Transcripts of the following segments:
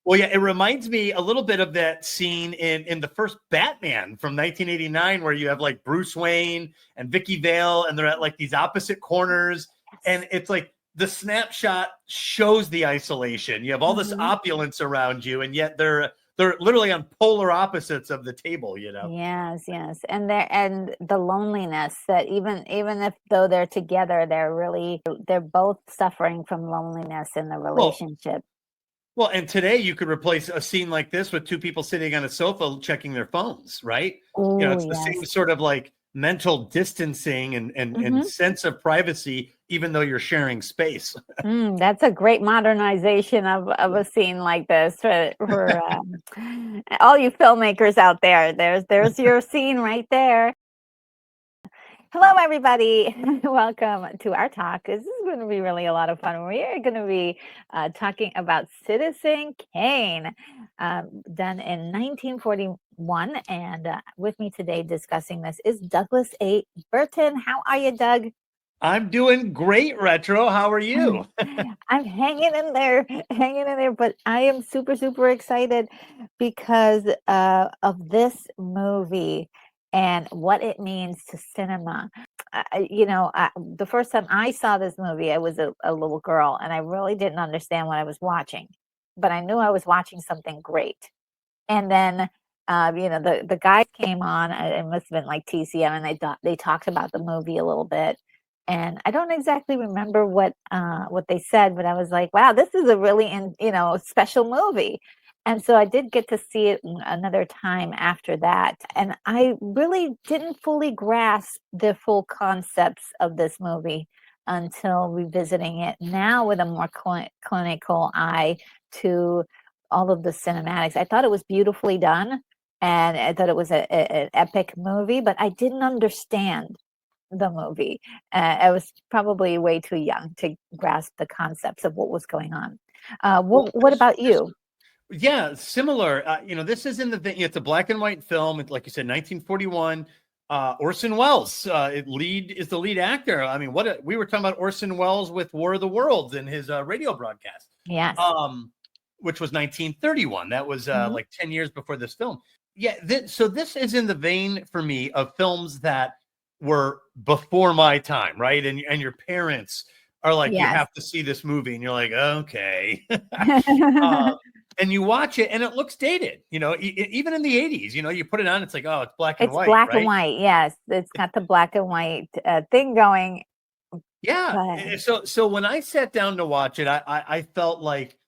Well, yeah, it reminds me a little bit of that scene in the first Batman from 1989, where you have like Bruce Wayne and Vicky Vale, and they're at like these opposite corners, and it's like the snapshot shows the isolation. You have all this opulence around you, and yet they're literally on polar opposites of the table. Yes, and the loneliness that even if though they're together, they're both suffering from loneliness in the relationship. Well, and today you could replace a scene like this with two people sitting on a sofa checking their phones, right? Ooh, it's the same sort of like mental distancing and sense of privacy, even though you're sharing space. That's a great modernization of a scene like this for all you filmmakers out there. There's your scene right there. Hello, everybody. Welcome to our talk. This is going to be really a lot of fun. We are going to be talking about Citizen Kane, done in 1941. And with me today discussing this is Douglas A. Burton. How are you, Doug? I'm doing great, Retro. How are you? I'm hanging in there, but I am super, super excited because of this movie and what it means to cinema. The first time I saw this movie, I was a little girl, and I really didn't understand what I was watching, but I knew I was watching something great. And then, the guys came on. It must have been like TCM, and they talked about the movie a little bit. And I don't exactly remember what they said, but I was like, wow, this is a really special movie. And so I did get to see it another time after that. And I really didn't fully grasp the full concepts of this movie until revisiting it now with a more clinical eye to all of the cinematics. I thought it was beautifully done, and I thought it was an epic movie, but I didn't understand the movie. I was probably way too young to grasp the concepts of what was going on. What about you? Yeah, similar. This is it's a black and white film. Like you said, 1941. Orson Welles is the lead actor. I mean, we were talking about Orson Welles with War of the Worlds in his radio broadcast. Yes. Which was 1931. That was like 10 years before this film. Yeah. So this is in the vein for me of films that were before my time, right? And your parents are like, you have to see this movie, and you're like, okay. And you watch it, and it looks dated. Even in the 80s, you put it on, it's like, oh, it's black and white. It's black right? and white. Yes, it's got the black and white thing going. Yeah. So when I sat down to watch it, I felt like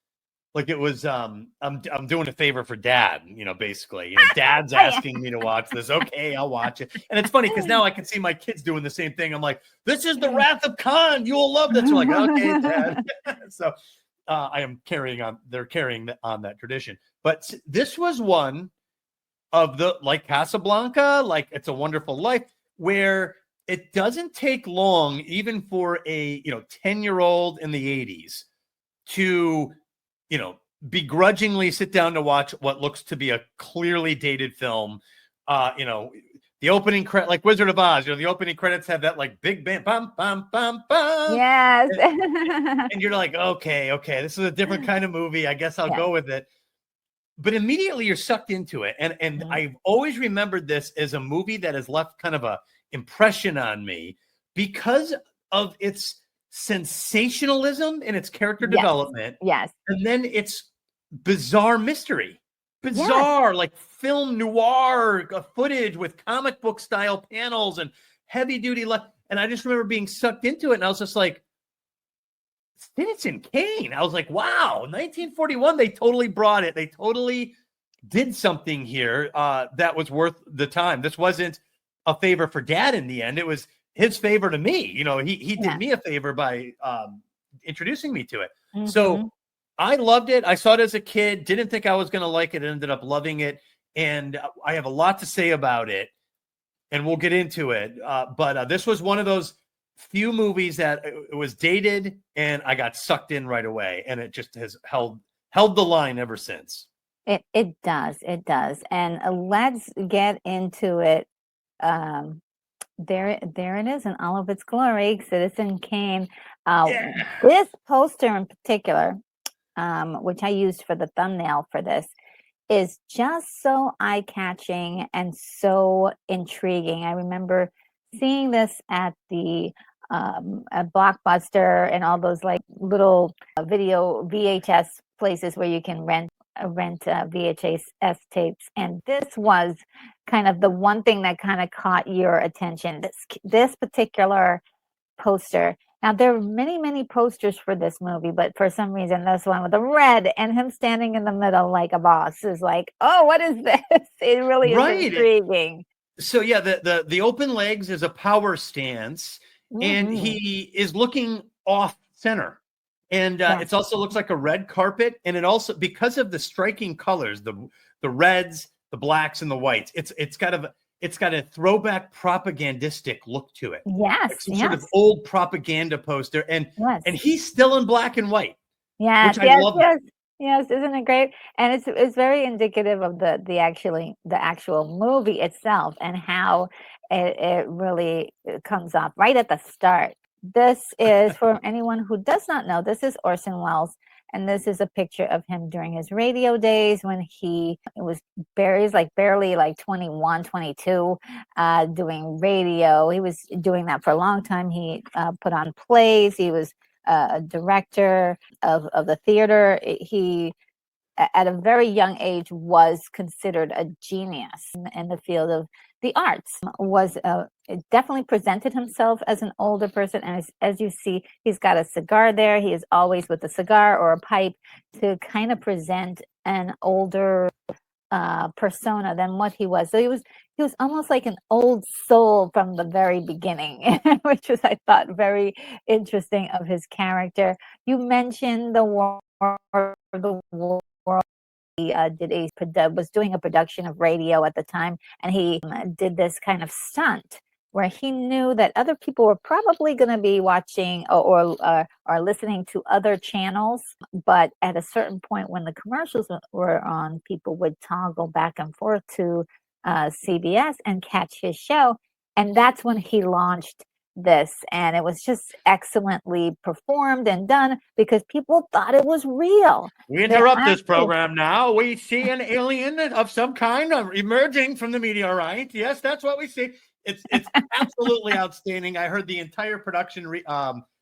it was I'm doing a favor for Dad, basically. Dad's asking me to watch this. Okay, I'll watch it. And it's funny because now I can see my kids doing the same thing. I'm like, this is the Wrath of Khan. You'll love this. They're like, okay, Dad. So they're carrying on that tradition. But this was one of the, like Casablanca, like It's a Wonderful Life, where it doesn't take long, even for a 10-year-old in the 80s, to begrudgingly sit down to watch what looks to be a clearly dated film. The opening credit, like Wizard of Oz, the opening credits have that like big band, bum, bum, bum, bum. Yes. And you're like, okay, this is a different kind of movie. I guess I'll go with it. But immediately you're sucked into it. And I've always remembered this as a movie that has left kind of a impression on me because of its sensationalism in its character development. Yes. And then its bizarre mystery. Bizarre, like film noir footage with comic book style panels and heavy duty. And I just remember being sucked into it. And I was just like, Citizen Kane. I was like, wow, 1941, they totally brought it. They totally did something here that was worth the time. This wasn't a favor for Dad in the end. It was his favor to me. He did me a favor by introducing me to it. So I loved it. I saw it as a kid. Didn't think I was going to like it. Ended up loving it. And I have a lot to say about it. And we'll get into it. But this was one of those few movies that it was dated, and I got sucked in right away. And it just has held the line ever since. It does. And let's get into it. There it is in all of its glory, Citizen Kane. This poster in particular, which I used for the thumbnail for this, is just so eye-catching and so intriguing. I remember seeing this at the at Blockbuster and all those like little video VHS places where you can rent VHS tapes, and this was kind of the one thing that kind of caught your attention. This particular poster. Now there are many posters for this movie, but for some reason this one with the red and him standing in the middle like a boss is like, oh, what is this? It really is intriguing. So yeah, the open legs is a power stance, and he is looking off center. And it also looks like a red carpet, and it also, because of the striking colors, the reds, the blacks, and the whites, it's got a throwback propagandistic look to it. Yes, like some sort of old propaganda poster, and he's still in black and white. Yes, which I love. Yes, isn't it great? And it's very indicative of the actual movie itself and how it really comes off right at the start. This is, for anyone who does not know, this is Orson Welles, and this is a picture of him during his radio days when he's barely like 21, 22, doing radio. He was doing that for a long time. He put on plays. He was a director of the theater. He, at a very young age, was considered a genius in the field of the arts. Definitely presented himself as an older person, and as you see, he's got a cigar there. He is always with a cigar or a pipe to kind of present an older persona than what he was. So he was almost like an old soul from the very beginning, which was, I thought, very interesting of his character. You mentioned the war. He was doing a production of radio at the time, and he did this kind of stunt where he knew that other people were probably going to be watching or listening to other channels, but at a certain point when the commercials were on, people would toggle back and forth to CBS and catch his show, and that's when he launched this, and it was just excellently performed and done because people thought it was real. We interrupt this program now. We see an alien of some kind emerging from the meteorite. Yes, that's what we see. It's absolutely outstanding. I heard the entire production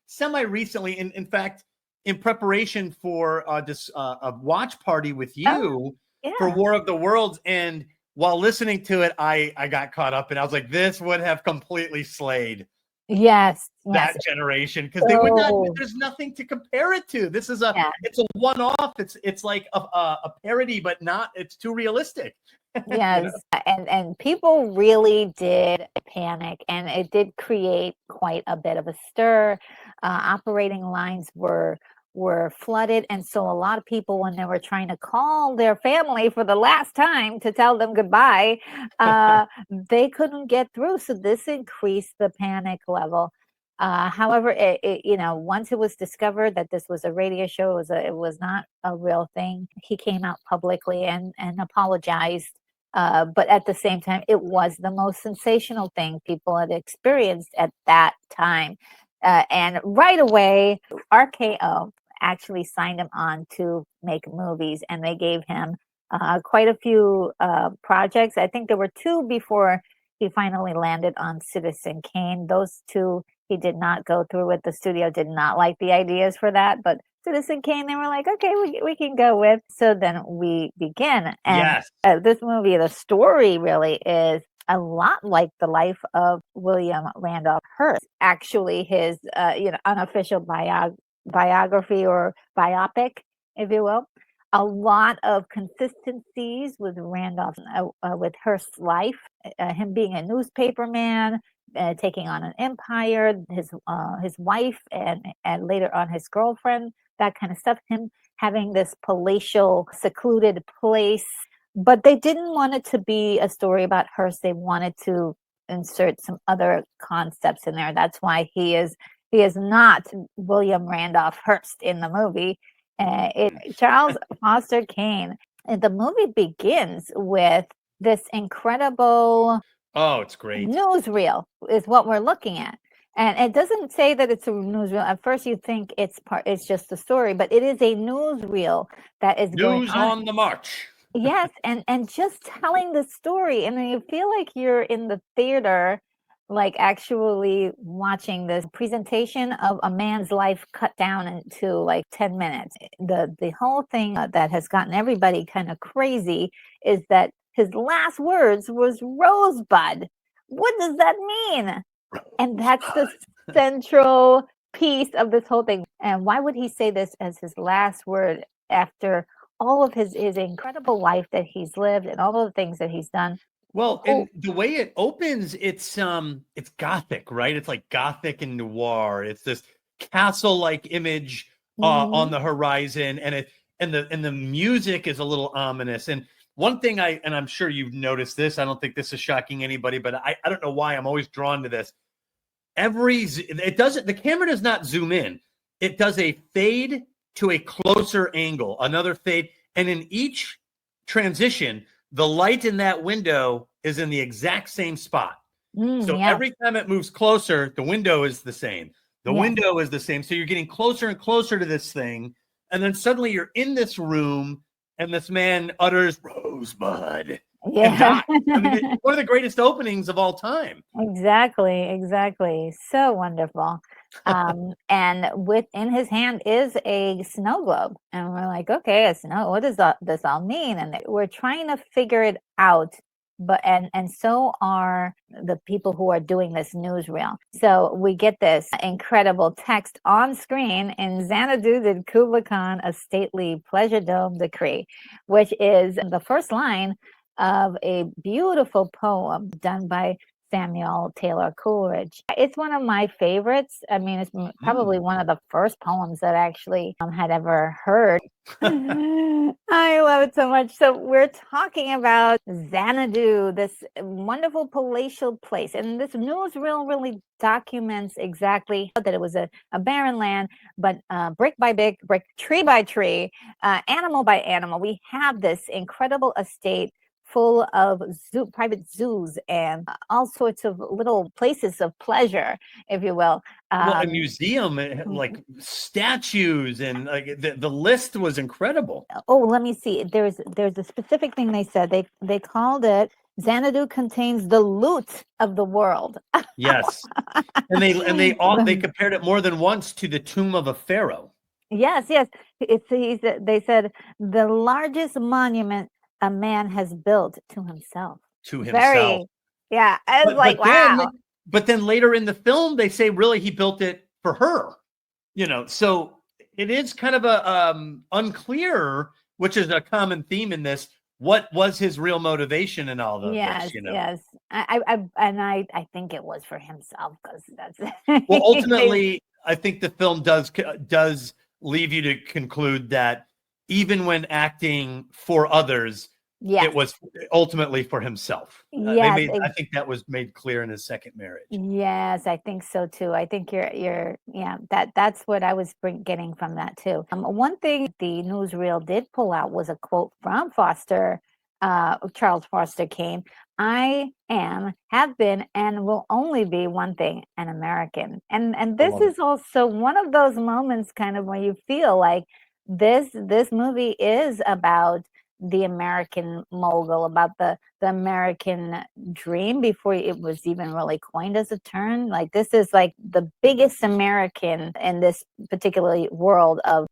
semi recently. In fact, in preparation for this a watch party with you for War of the Worlds, and while listening to it, I got caught up, and I was like, this would have completely slayed. Yes, that generation, because they would not. There's nothing to compare it to. This is it's a one-off. It's like a parody, but not. It's too realistic. Yes, and people really did panic, and it did create quite a bit of a stir. Operating lines were flooded, and so a lot of people, when they were trying to call their family for the last time to tell them goodbye, they couldn't get through. So this increased the panic level. However, once it was discovered that this was a radio show, it was not a real thing, he came out publicly and apologized. But at the same time, it was the most sensational thing people had experienced at that time. And right away, RKO actually signed him on to make movies, and they gave him quite a few projects. I think there were 2 before he finally landed on Citizen Kane. Those 2 he did not go through with. The studio did not like the ideas for that, but Citizen Kane, they were like, okay, we can go with. So then we begin. And this movie, the story really is a lot like the life of William Randolph Hearst. Actually, his unofficial biography or biopic, if you will. A lot of consistencies with Randolph, with Hearst's life, him being a newspaperman, taking on an empire, his wife, and later on his girlfriend, that kind of stuff. Him having this palatial, secluded place, but they didn't want it to be a story about Hearst. They wanted to insert some other concepts in there. That's why he is not William Randolph Hearst in the movie. Charles Foster Kane. The movie begins with this incredible it's great newsreel is what we're looking at. And it doesn't say that it's a newsreel. At first, you think it's just a story, but it is a newsreel that is going News on. on the march. Yes, and just telling the story, and then you feel like you're in the theater, like actually watching this presentation of a man's life cut down into like 10 minutes. The whole thing that has gotten everybody kind of crazy is that his last words was Rosebud. What does that mean? And that's the central piece of this whole thing. And why would he say this as his last word after all of his incredible life that he's lived and all of the things that he's done? Well, and the way it opens, it's Gothic, right? It's like Gothic and noir. It's this castle-like image on the horizon, and the music is a little ominous. And one thing I'm sure you've noticed this. I don't think this is shocking anybody, but I don't know why I'm always drawn to this. The camera does not zoom in. It does a fade to a closer angle, another fade, and in each transition, the light in that window is in the exact same spot. So every time it moves closer, the window is the same. The window is the same. So you're getting closer and closer to this thing, and then suddenly you're in this room, and this man utters Rosebud. Yeah. I mean, it's one of the greatest openings of all time. Exactly. So wonderful. And in his hand is a snow globe. And we're like, okay, a snow, what does this all mean? And we're trying to figure it out. But and so are the people who are doing this newsreel. So we get this incredible text on screen in Xanadu did Kublai Khan a stately pleasure dome decree, which is the first line of a beautiful poem done by Samuel Taylor Coleridge. It's one of my favorites. I mean, it's probably one of the first poems that I actually had ever heard. I love it so much. So we're talking about Xanadu, this wonderful palatial place. And this newsreel really documents exactly that it was a barren land, but brick by brick, tree by tree, animal by animal, we have this incredible estate full of private zoos and all sorts of little places of pleasure, if you will. Well, a museum, like statues, and like the list was incredible. Oh, let me see. There's a specific thing they said. They called it Xanadu contains the loot of the world. Yes, and they compared it more than once to the tomb of a pharaoh. Yes. They said the largest monument a man has built to himself. I was like, wow. But then later in the film, they say really he built it for her. So it is kind of a unclear, which is a common theme in this. What was his real motivation in all of this? Yes. I think it was for himself, because that's well. Ultimately, I think the film does leave you to conclude that even when acting for others, it was ultimately for himself. I think that was made clear in his second marriage. Yes, I think so too. I think that's what I was getting from that too. One thing the newsreel did pull out was a quote from Charles Foster Kane. I have been, and will only be one thing, an American. And this is also one of those moments kind of where you feel like this movie is about the American mogul, about the American dream before it was even really coined as a term. Like, this is like the biggest American in this particular world of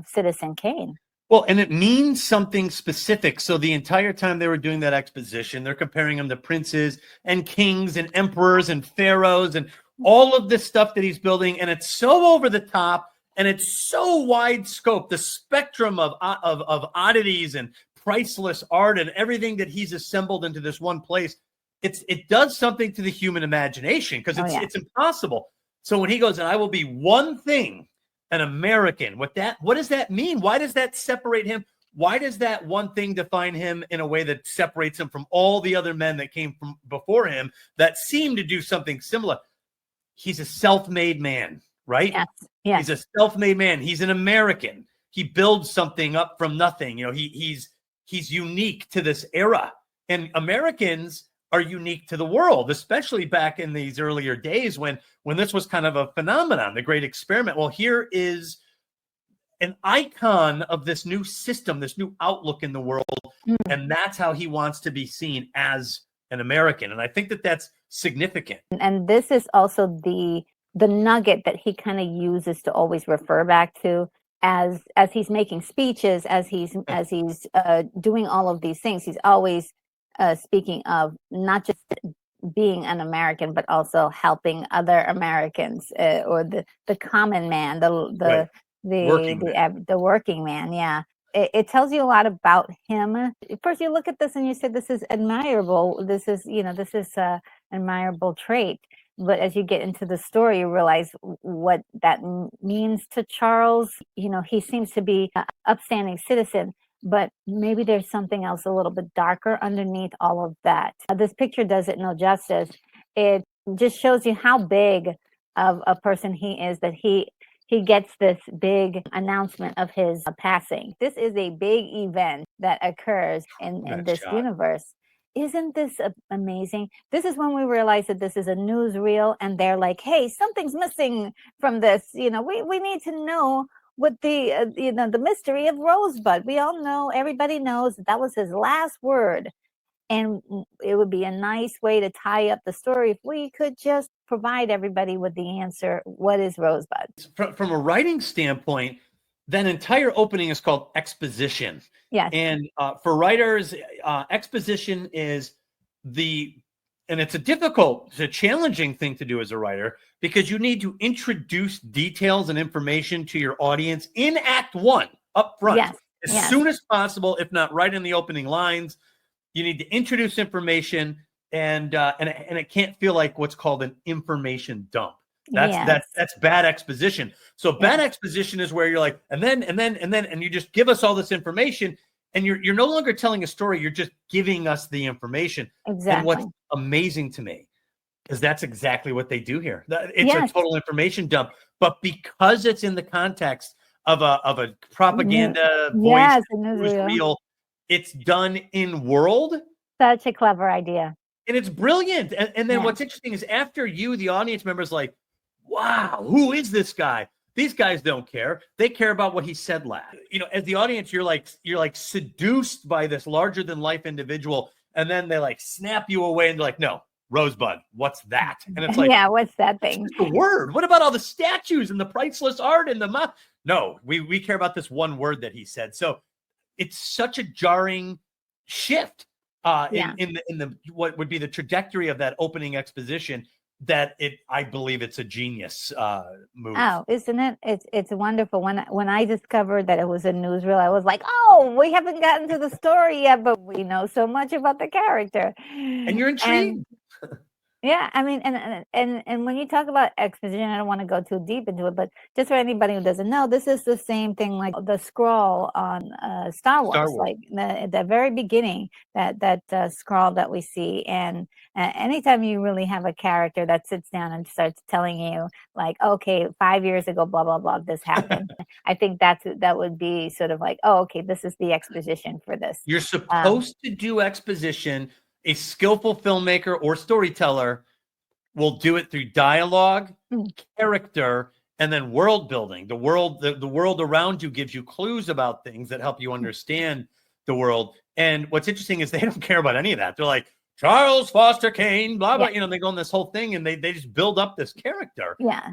Citizen Kane. Well, and it means something specific. So the entire time they were doing that exposition, they're comparing him to princes and kings and emperors and pharaohs and all of this stuff that he's building. And it's so over the top, and it's so wide scope, the spectrum of oddities and priceless art and everything that he's assembled into this one place. It does something to the human imagination, because it's impossible. So when he goes, and I will be one thing, an American, what does that mean? Why does that separate him? Why does that one thing define him in a way that separates him from all the other men that came from before him that seem to do something similar? He's a self-made man, right? Yes. He's a self-made man. He's an American. He builds something up from nothing. He's unique to this era. And Americans are unique to the world, especially back in these earlier days when this was kind of a phenomenon, the Great Experiment. Well, here is an icon of this new system, this new outlook in the world, and that's how he wants to be seen as an American. And I think that that's significant. And this is also the nugget that he kind of uses to always refer back to as he's making speeches, as he's doing all of these things. He's always speaking of not just being an American, but also helping other Americans, or the common man, the working man. Yeah. It tells you a lot about him. First, you look at this and you say, this is admirable. This is an admirable trait. But as you get into the story, you realize what that means to Charles. He seems to be an upstanding citizen, but maybe there's something else a little bit darker underneath all of that. This picture does it no justice. It just shows you how big of a person he is, that he gets this big announcement of his passing. This is a big event that occurs in this universe. Isn't this amazing? This is when we realize that this is a newsreel, and they're like, hey, something's missing from this. We need to know what the mystery of Rosebud. We all know, everybody knows that was his last word. And it would be a nice way to tie up the story if we could just provide everybody with the answer. What is Rosebud? From a writing standpoint, that entire opening is called exposition. Yes. And for writers, exposition is and it's a challenging thing to do as a writer, because you need to introduce details and information to your audience in Act 1 up front, as soon as possible, if not right in the opening lines. You need to introduce information, and it can't feel like what's called an information dump. That's bad exposition. So bad exposition is where you're like, and then, and you just give us all this information, and you're no longer telling a story. You're just giving us the information. Exactly. And what's amazing to me is that's exactly what they do here. It's a total information dump, but because it's in the context of a propaganda voice newsreel, it's done in world. Such a clever idea. And it's brilliant. And then what's interesting is after you, the audience members, like, wow, who is this guy? These guys don't care. They care about what he said last. As the audience, you're like seduced by this larger than life individual. And then they like snap you away and they're like, no, Rosebud, what's that? And it's like, what's that thing? It's just a word. What about all the statues and the priceless art and the No, we care about this one word that he said. So it's such a jarring shift in the what would be the trajectory of that opening exposition, that I believe it's a genius move. Oh, isn't it? It's wonderful. When I discovered that it was a newsreel, I was like, oh, we haven't gotten to the story yet, but we know so much about the character. And you're intrigued. Yeah, I mean, and when you talk about exposition, I don't want to go too deep into it, but just for anybody who doesn't know, this is the same thing like the scroll on Star Wars. Like the very beginning, that scroll that we see. And anytime you really have a character that sits down and starts telling you, like, okay, 5 years ago, blah blah blah, this happened. I think that would be sort of like, oh, okay, this is the exposition for this. You're supposed to do exposition. A skillful filmmaker or storyteller will do it through dialogue, character, and then world building. The world around you gives you clues about things that help you understand the world. And what's interesting is they don't care about any of that. They're like, Charles Foster Kane, blah, blah. They go on this whole thing and they just build up this character. Yeah.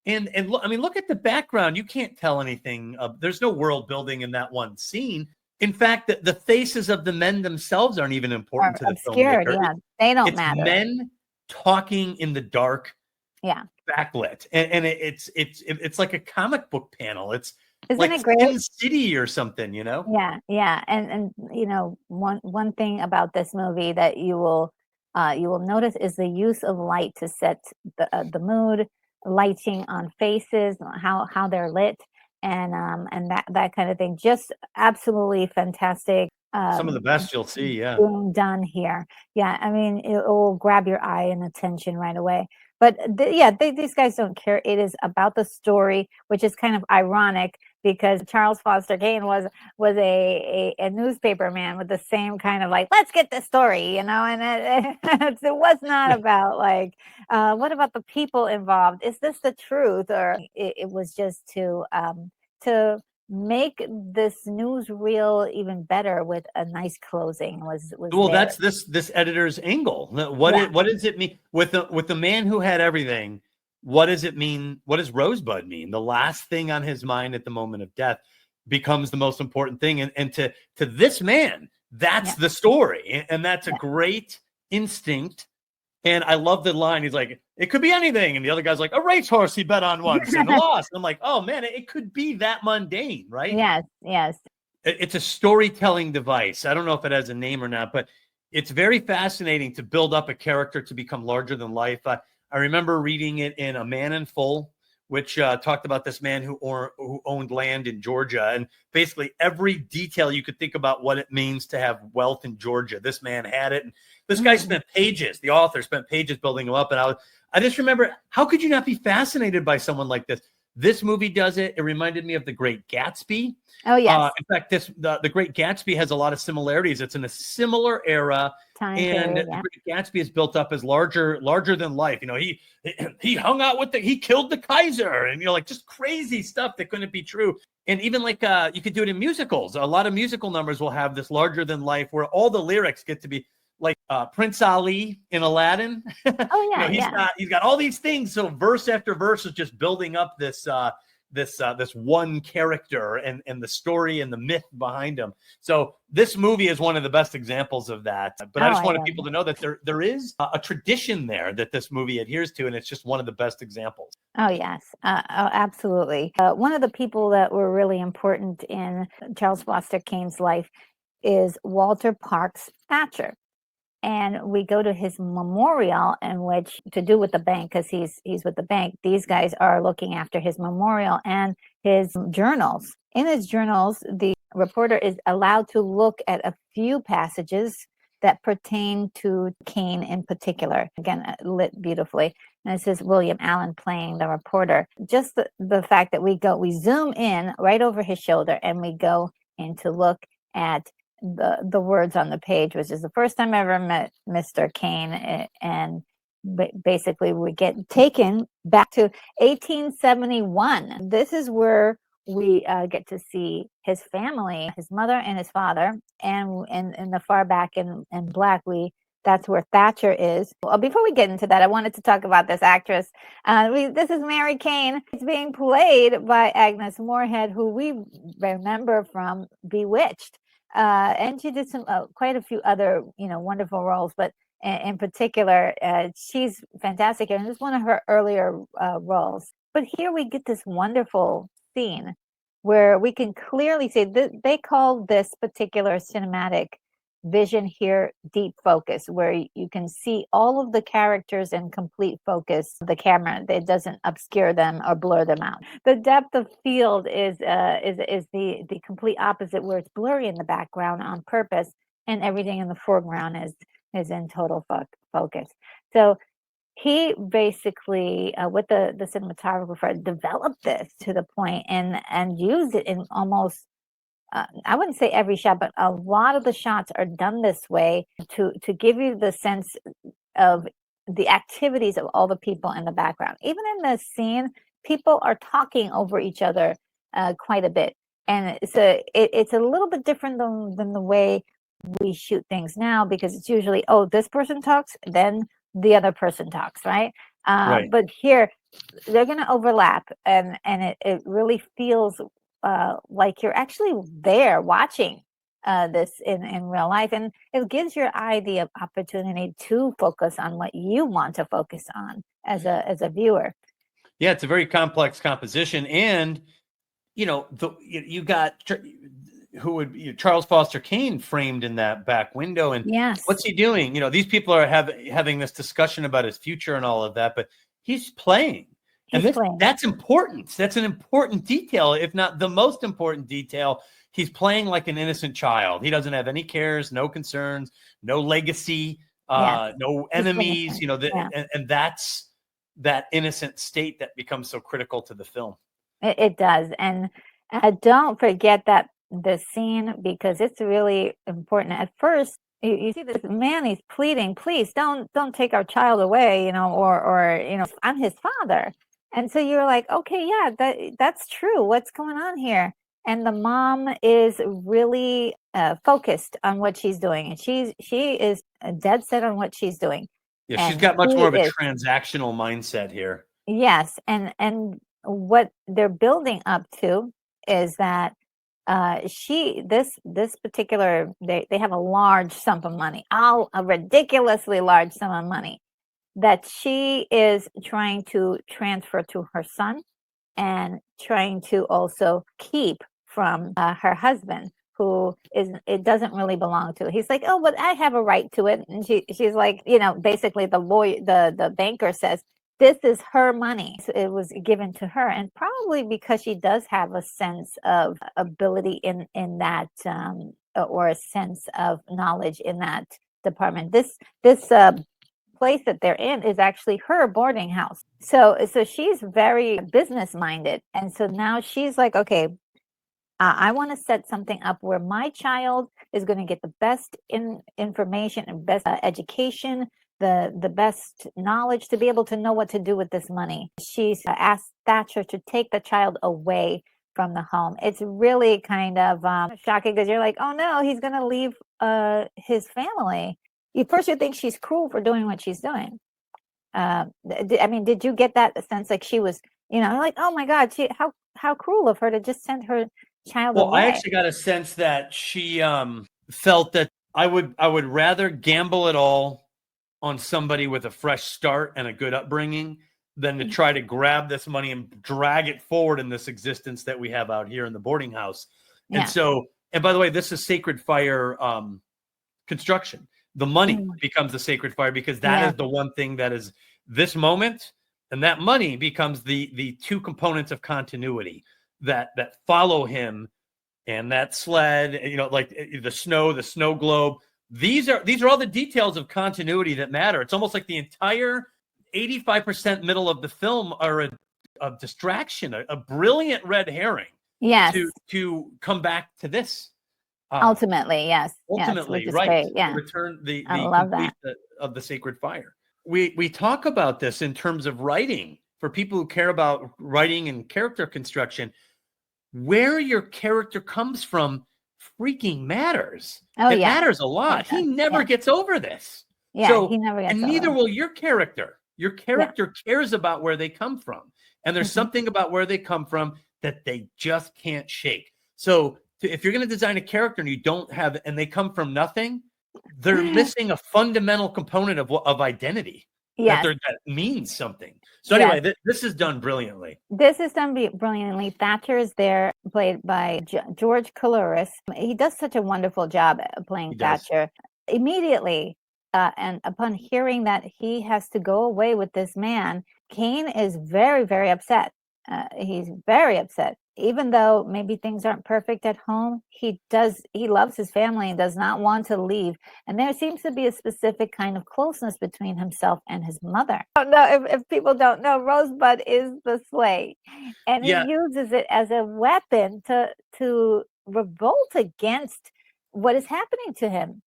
And look, I mean, look at the background. You can't tell anything. There's no world building in that one scene. In fact, the faces of the men themselves aren't even important to the obscured, filmmaker. Yeah, they don't it's matter. Men talking in the dark, backlit, and it's like a comic book panel. Isn't like it great? Sin City or something, Yeah, and one thing about this movie that you will notice is the use of light to set the mood, lighting on faces, how they're lit. And that kind of thing, just absolutely fantastic. Some of the best you'll see, being done here. Yeah, I mean, it will grab your eye and attention right away. But these guys don't care. It is about the story, which is kind of ironic because Charles Foster Kane was a newspaper man with the same kind of like, let's get this story, and it was not about like, what about the people involved? Is this the truth? Or it was just to make this newsreel even better with a nice closing was Well, there. that's this editor's angle. What does it mean with the man who had everything? What does it mean? What does Rosebud mean? The last thing on his mind at the moment of death becomes the most important thing. And to this man, that's the story. And that's a great instinct. And I love the line. He's like, it could be anything. And the other guy's like, a racehorse he bet on once and lost. And I'm like, oh man, it could be that mundane, right? Yes. It's a storytelling device. I don't know if it has a name or not, but it's very fascinating to build up a character to become larger than life. I remember reading it in A Man in Full, which talked about this man who owned land in Georgia. And basically every detail you could think about what it means to have wealth in Georgia, this man had it. And this guy spent pages, the author spent pages building him up. And I just remember, how could you not be fascinated by someone like this? This movie does it. It reminded me of The Great Gatsby. Oh, yes. In fact, the Great Gatsby has a lot of similarities. It's in a similar era. The Great Gatsby is built up as larger than life. He hung out with he killed the Kaiser, and like just crazy stuff that couldn't be true. And even like you could do it in musicals. A lot of musical numbers will have this larger than life where all the lyrics get to be like Prince Ali in Aladdin. Oh yeah, he's got all these things. So verse after verse is just building up this one character and the story and the myth behind him. So this movie is one of the best examples of that. But I just wanted people to know that there is a tradition there that this movie adheres to, and it's just one of the best examples. Oh, yes. Absolutely. One of the people that were really important in Charles Foster Kane's life is Walter Parks Thatcher. And we go to his memorial, in which to do with the bank, because he's with the bank. These guys are looking after his memorial and his journals. In his journals, the reporter is allowed to look at a few passages that pertain to Kane in particular. Again, lit beautifully. And it says William Allen playing the reporter. Just the fact that we zoom in right over his shoulder and we go in to look at the words on the page, which is the first time I ever met Mr. Kane, and basically we get taken back to 1871. This is where we get to see his family, his mother and his father, and in the far back in black, that's where Thatcher is. Well, before we get into that, I wanted to talk about this actress. This is Mary Kane. It's being played by Agnes Moorehead, who we remember from Bewitched. And she did quite a few other, wonderful roles, but in particular, she's fantastic, and it's one of her earlier roles. But here we get this wonderful scene where we can clearly see they call this particular cinematic vision here deep focus, where you can see all of the characters in complete focus of the camera. It doesn't obscure them or blur them out. The depth of field is the complete opposite, where it's blurry in the background on purpose, and everything in the foreground is in total focus. So he basically, with the cinematographer, developed this to the point and used it in almost, I wouldn't say every shot, but a lot of the shots are done this way to give you the sense of the activities of all the people in the background. Even in this scene, people are talking over each other quite a bit. And it's a little bit different than the way we shoot things now, because it's usually, this person talks, then the other person talks, right? Right. But here, they're going to overlap, and it really feels like you're actually there watching this in real life, and it gives your eye the opportunity to focus on what you want to focus on as a viewer. Yeah, it's a very complex composition, and you got Charles Foster Kane framed in that back window, and yes, what's he doing? These people are having this discussion about his future and all of that, but he's playing. That's important. That's an important detail, if not the most important detail. He's playing like an innocent child. He doesn't have any cares, no concerns, no legacy, no enemies, and that's that innocent state that becomes so critical to the film. It does. And Don't forget that the scene, because it's really important. At first, you see this man, he's pleading, please don't take our child away, or I'm his father. And so you're like, okay, yeah, that's true. What's going on here? And the mom is really focused on what she's doing, and she is dead set on what she's doing. Yeah, she's And got much he more of a is, transactional mindset here. yes, and what they're building up to is that this particular, they have a large sum of money, a ridiculously large sum of money that she is trying to transfer to her son, and trying to also keep from her husband, who it doesn't really belong to. He's like, oh, but I have a right to it. And she's like, basically the lawyer, the banker says, this is her money. So it was given to her. And probably because she does have a sense of ability in that, or a sense of knowledge in that department. This place that they're in is actually her boarding house. So she's very business minded. And so now she's like, okay, I want to set something up where my child is going to get the best information and best education, the best knowledge to be able to know what to do with this money. She's asked Thatcher to take the child away from the home. It's really kind of shocking, because you're like, oh no, he's going to leave his family. First you think she's cruel for doing what she's doing. Did you get that sense, like she was, like, oh my God, how cruel of her to just send her child away? I actually got a sense that she felt that I would rather gamble it all on somebody with a fresh start and a good upbringing than to try to grab this money and drag it forward in this existence that we have out here in the boarding house. Yeah. And so, and by the way, this is Sacred Fire construction. The money becomes the sacred fire, because that is the one thing that is this moment, and that money becomes the two components of continuity that follow him, and that sled, like the snow globe. These are all the details of continuity that matter. It's almost like the entire 85% middle of the film are a distraction, a brilliant red herring. Yes. To come back to this. Ultimately, yes. Ultimately, yes, right. Great. Yeah. Return the I love that. of the sacred fire. We talk about this in terms of writing for people who care about writing and character construction. Where your character comes from freaking matters. It matters a lot. He never gets over this. Yeah, he never gets over. And neither will your character. Your character cares about where they come from. And there's something about where they come from that they just can't shake. So if you're going to design a character and you don't have, and they come from nothing, they're missing a fundamental component of identity. That means something. So anyway, this is done brilliantly. This is done brilliantly. Thatcher is there, played by George Coulouris. He does such a wonderful job at playing Thatcher. Immediately, and upon hearing that he has to go away with this man, Kane is very, very upset. He's very upset. Even though maybe things aren't perfect at home, he loves his family and does not want to leave. And there seems to be a specific kind of closeness between himself and his mother. I don't know if people don't know, Rosebud is the sleigh, and he uses it as a weapon to revolt against what is happening to him.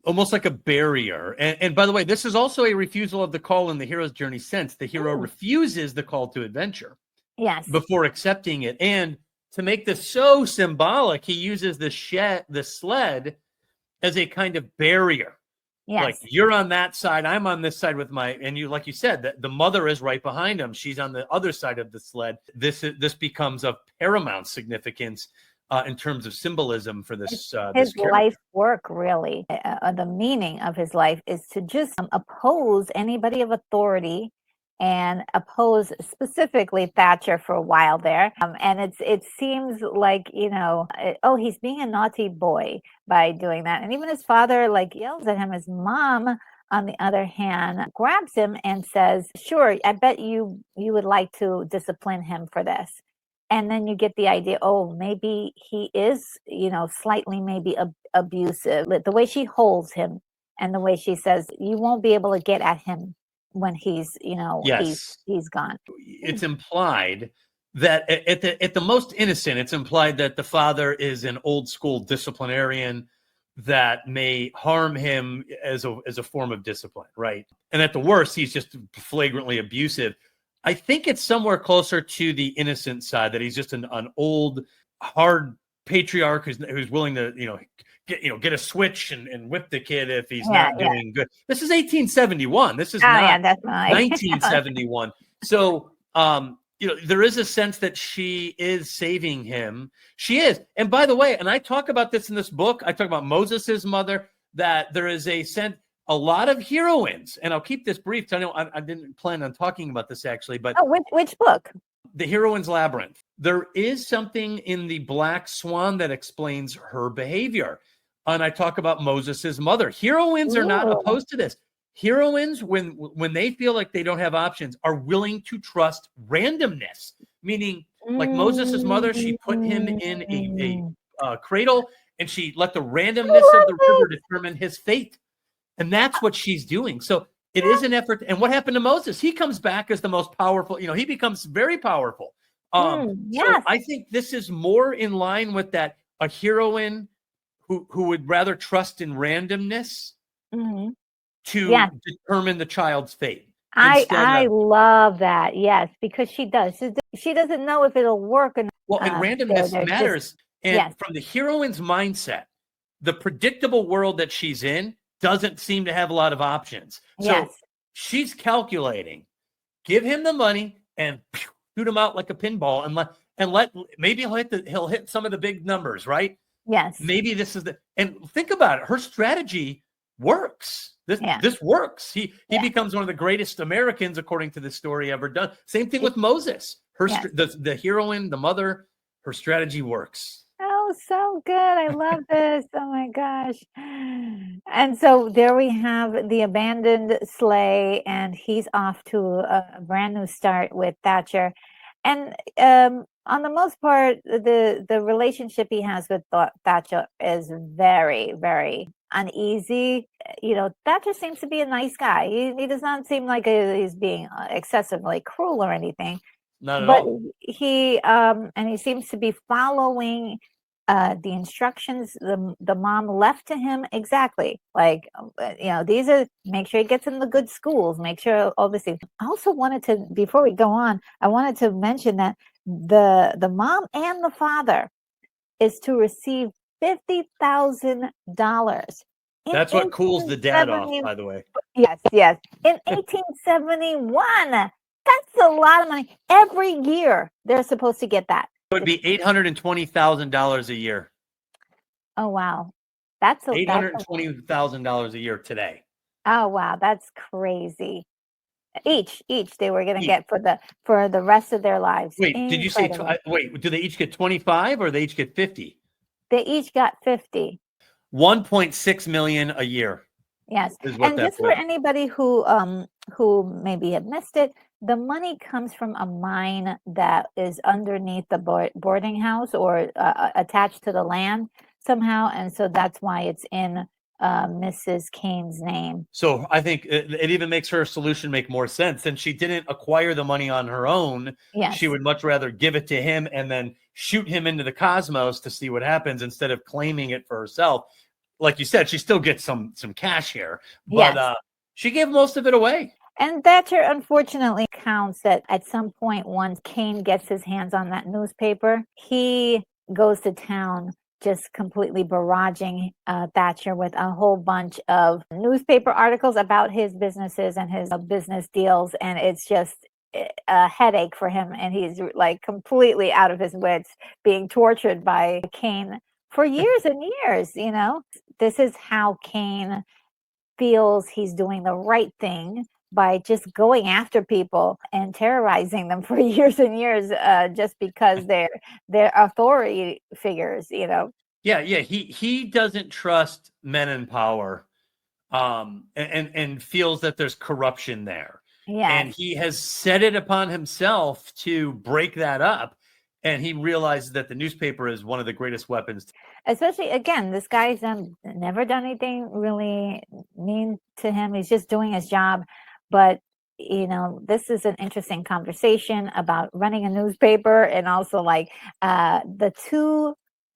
Almost like a barrier. And by the way, this is also a refusal of the call in the hero's journey sense. The hero refuses the call to adventure. Yes. Before accepting it. And to make this so symbolic, he uses the sled as a kind of barrier. Yes. Like, you're on that side, I'm on this side with and you, like you said, that the mother is right behind him. She's on the other side of the sled. This becomes of paramount significance in terms of symbolism for this. His life work, really, the meaning of his life is to just oppose anybody of authority, and oppose specifically Thatcher for a while there. And it seems like, he's being a naughty boy by doing that. And even his father yells at him. His mom, on the other hand, grabs him and says, sure, I bet you would like to discipline him for this. And then you get the idea, maybe he is, slightly maybe abusive. The way she holds him and the way she says, you won't be able to get at him when he's, he's gone. It's implied that at the most innocent, it's implied that the father is an old school disciplinarian that may harm him as a form of discipline, right? And at the worst, he's just flagrantly abusive. I think it's somewhere closer to the innocent side, that he's just an old, hard patriarch who's willing to, get a switch and whip the kid if he's not doing good. This is 1871. This is not definitely 1971. So, there is a sense that she is saving him. She is. And by the way, and I talk about this in this book, I talk about Moses's mother, that there is a sense, a lot of heroines, and I'll keep this brief. I know I didn't plan on talking about this actually, but which book? The Heroine's Labyrinth. There is something in the Black Swan that explains her behavior. And I talk about Moses's mother. Heroines are not opposed to this. Heroines, when they feel like they don't have options, are willing to trust randomness. Meaning, like Moses's mother, she put him in a cradle, and she let the randomness of the river determine his fate. And that's what she's doing. So it is an effort. And what happened to Moses? He comes back as the most powerful. He becomes very powerful. So I think this is more in line with that, a heroine who would rather trust in randomness to determine the child's fate. I love that. Yes, because she does. She doesn't know if it'll work. And randomness matters. From the heroine's mindset, the predictable world that she's in doesn't seem to have a lot of options. So she's calculating, give him the money and shoot him out like a pinball, and let maybe he'll hit some of the big numbers, right? Yes. Maybe this is and think about it. Her strategy works. This works. He becomes one of the greatest Americans, according to the story, ever done. Same thing with Moses. The heroine, the mother, her strategy works. Oh, so good. I love this. Oh my gosh. And so there we have the abandoned sleigh, and he's off to a brand new start with Thatcher. And on the most part, the relationship he has with Thatcher is very, very uneasy. Thatcher seems to be a nice guy. He does not seem like he's being excessively cruel or anything. Not at all. He and he seems to be following the instructions the mom left to him exactly. Like, these are, make sure he gets in the good schools, make sure all these things. I also wanted to, before we go on, I wanted to mention that the mom and the father is to receive $50,000. That's what cools the dad off, by the way. Yes. In 1871, that's a lot of money. Every year they're supposed to get that. It would be $820,000 a year. Oh wow, that's $820,000 a year today. Oh wow, that's crazy. Each they were going to get for the rest of their lives. Wait, did you say? Do they each get 25 or they each get 50? They each got 50. 1.6 million a year. Yes, and just for anybody who maybe had missed it, the money comes from a mine that is underneath the boarding house or attached to the land somehow, and so that's why it's in Mrs. Kane's name. So I think it even makes her solution make more sense. And she didn't acquire the money on her own. Yes. She would much rather give it to him and then shoot him into the cosmos to see what happens instead of claiming it for herself. Like you said, she still gets some cash here, but she gave most of it away. And Thatcher, unfortunately, counts that at some point, once Kane gets his hands on that newspaper, he goes to town just completely barraging Thatcher with a whole bunch of newspaper articles about his businesses and his business deals. And it's just a headache for him. And he's like completely out of his wits, being tortured by Kane for years and years. This is how Kane feels he's doing the right thing by just going after people and terrorizing them for years and years, just because they're authority figures, Yeah. He doesn't trust men in power, and feels that there's corruption there. Yeah. And he has set it upon himself to break that up. And he realizes that the newspaper is one of the greatest weapons. Especially, again, this guy's never done anything really mean to him. He's just doing his job. But this is an interesting conversation about running a newspaper, and also like the two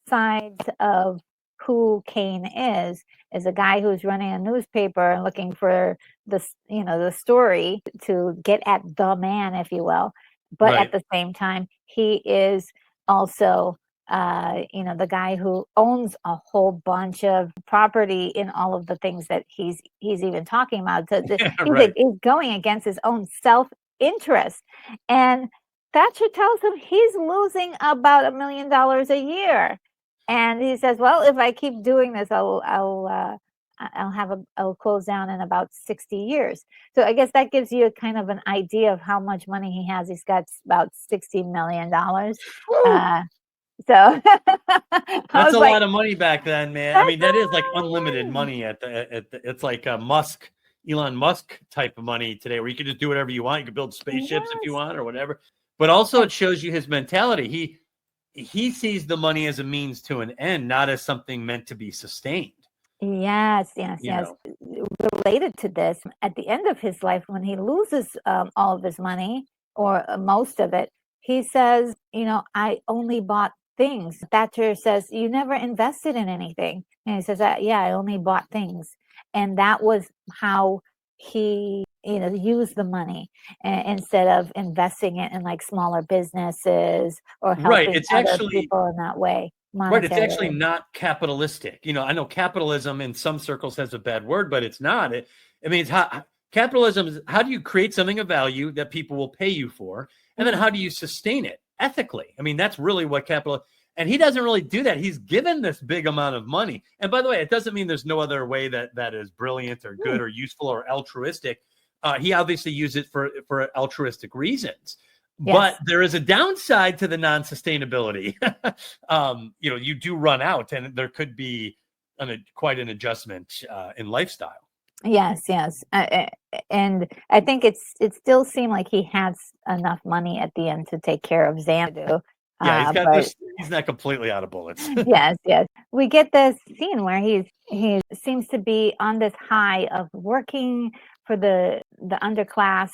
sides of who Kane is a guy who's running a newspaper and looking for the story to get at the man, if you will. But at Right. the same time, he is also the guy who owns a whole bunch of property in all of the things that he's even talking about. So Right. he's going against his own self-interest. And Thatcher tells him he's losing about $1 million a year. And he says, well, if I keep doing this, I'll close down in about 60 years. So I guess that gives you a kind of an idea of how much money he has. He's got about $60 million. Woo! So I That's was a like, lot of money back then, man. I that's mean, that is like a lot unlimited of money. money it's like a Elon Musk type of money today, where you can just do whatever you want. You can build spaceships if you Yes, want or whatever. But also, yes, it shows you his mentality. He sees the money as a means to an end, not as something meant to be sustained. yes, yes, You yes. know, Related to this, at the end of his life, when he loses all of his money, or most of it, he says, I only bought things. Thatcher says, you never invested in anything. And he says, yeah, I only bought things. And that was how he, used the money, instead of investing it in like smaller businesses or right? helping other people in that way Right. It's actually monetarily. not capitalistic. I know capitalism in some circles has a bad word, but it's not. It means capitalism is, how do you create something of value that people will pay you for? And then Mm, how do you sustain it ethically? I mean, that's really what capital, and he doesn't really do that. He's given this big amount of money. And by the way, it doesn't mean there's no other way that is brilliant or good mm, or useful or altruistic. He obviously used it for altruistic reasons. But yes. there is a downside to the non-sustainability. You do run out, and there could be quite an adjustment in lifestyle. Yes, yes. And I think it still seemed like he has enough money at the end to take care of Xanadu. Yeah, But he's not completely out of bullets. yes, yes. We get this scene where he seems to be on this high of working for the underclass,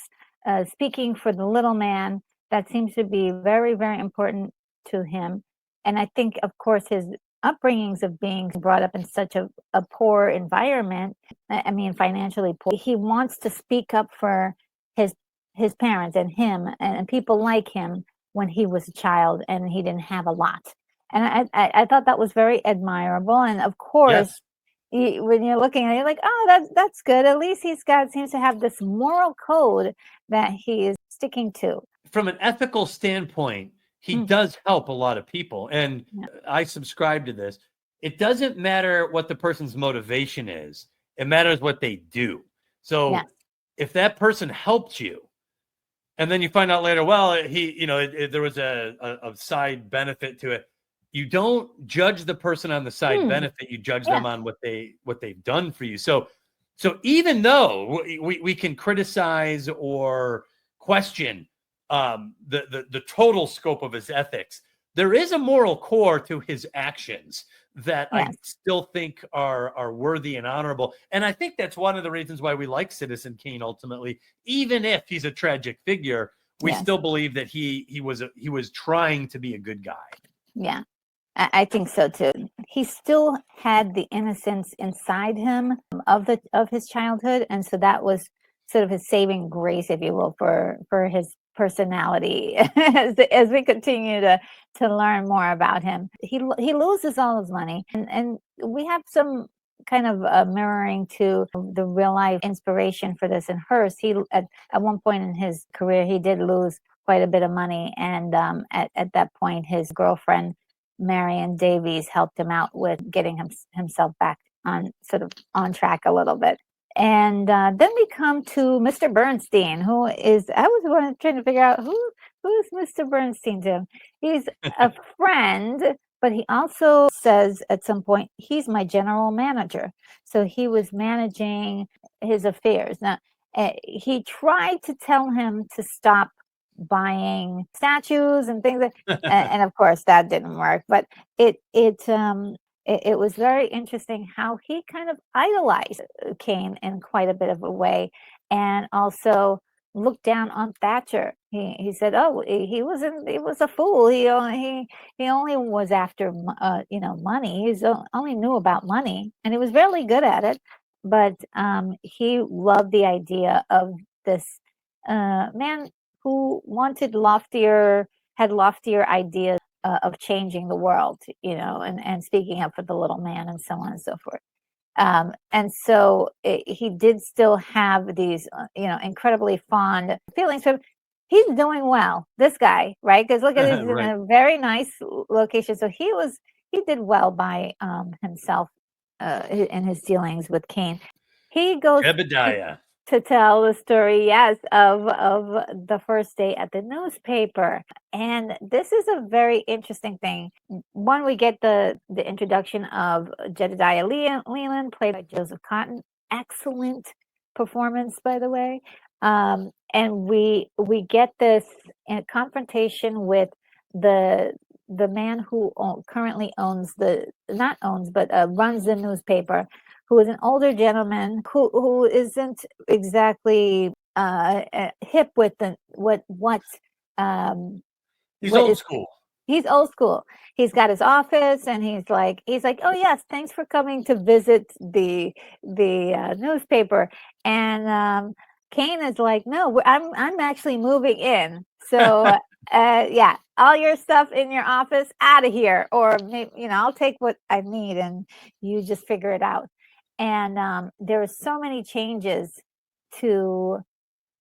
speaking for the little man. That seems to be very, very important to him. And I think, of course, his upbringings of being brought up in such a poor environment, I mean, financially poor, he wants to speak up for his his parents and him and people like him when he was a child and he didn't have a lot. And I thought that was very admirable. And of course, Yes. when you're looking at it, you're like, oh, that's good. At least seems to have this moral code that he is sticking to. From an ethical standpoint, he Mm, does help a lot of people. And yeah, I subscribe to this. It doesn't matter what the person's motivation is, it matters what they do. yes, So if that person helped you, and then you find out later, well, there was a side benefit to it. You don't judge the person on the side mm, benefit. You judge yeah, them on what they've done for you. So even though we can criticize or question the total scope of his ethics, there is a moral core to his actions that I yes, still think are worthy and honorable. And I think that's one of the reasons why we like Citizen Kane ultimately. Even if he's a tragic figure, we yes, still believe that he was trying to be a good guy. yeah. I think so too. He still had the innocence inside him of his childhood, and so that was sort of his saving grace, if you will, for his personality. As we continue to learn more about him, he loses all his money, and we have some kind of mirroring to the real life inspiration for this in Hearst. He at one point in his career he did lose quite a bit of money, and at that point his girlfriend Marion Davies helped him out with getting himself back on sort of on track a little bit. And then we come to Mr. Bernstein, who is, I was trying to figure out who's Mr. Bernstein to him. He's a friend, but he also says at some point, he's my general manager. So he was managing his affairs. Now, he tried to tell him to stop buying statues and things and of course that didn't work, but it was very interesting how he kind of idolized Kane in quite a bit of a way, and also looked down on Thatcher. He said, "Oh, he was a fool. He only was after money. Only knew about money, and he was really good at it. But he loved the idea of this man who had loftier ideas of changing the world, and speaking up for the little man, and so on and so forth." And so he did still have these, incredibly fond feelings for him. He's doing well, this guy, right? Because look at he's in Right. a very nice location. So he did well by himself in his dealings with Kane. He goes Jebediah. to tell the story, yes, of the first day at the newspaper. And this is a very interesting thing. One, we get the introduction of Jedediah Leland, played by Joseph Cotton. Excellent performance, by the way. And we get this confrontation with the man who currently runs the newspaper, who is an older gentleman who isn't exactly hip with He's what old is school. he's old school. He's got his office, and he's like, "Oh yes, thanks for coming to visit the newspaper." And Kane is like, "No, I'm actually moving in, so yeah, all your stuff in your office out of here, or maybe I'll take what I need, and you just figure it out." And there are so many changes to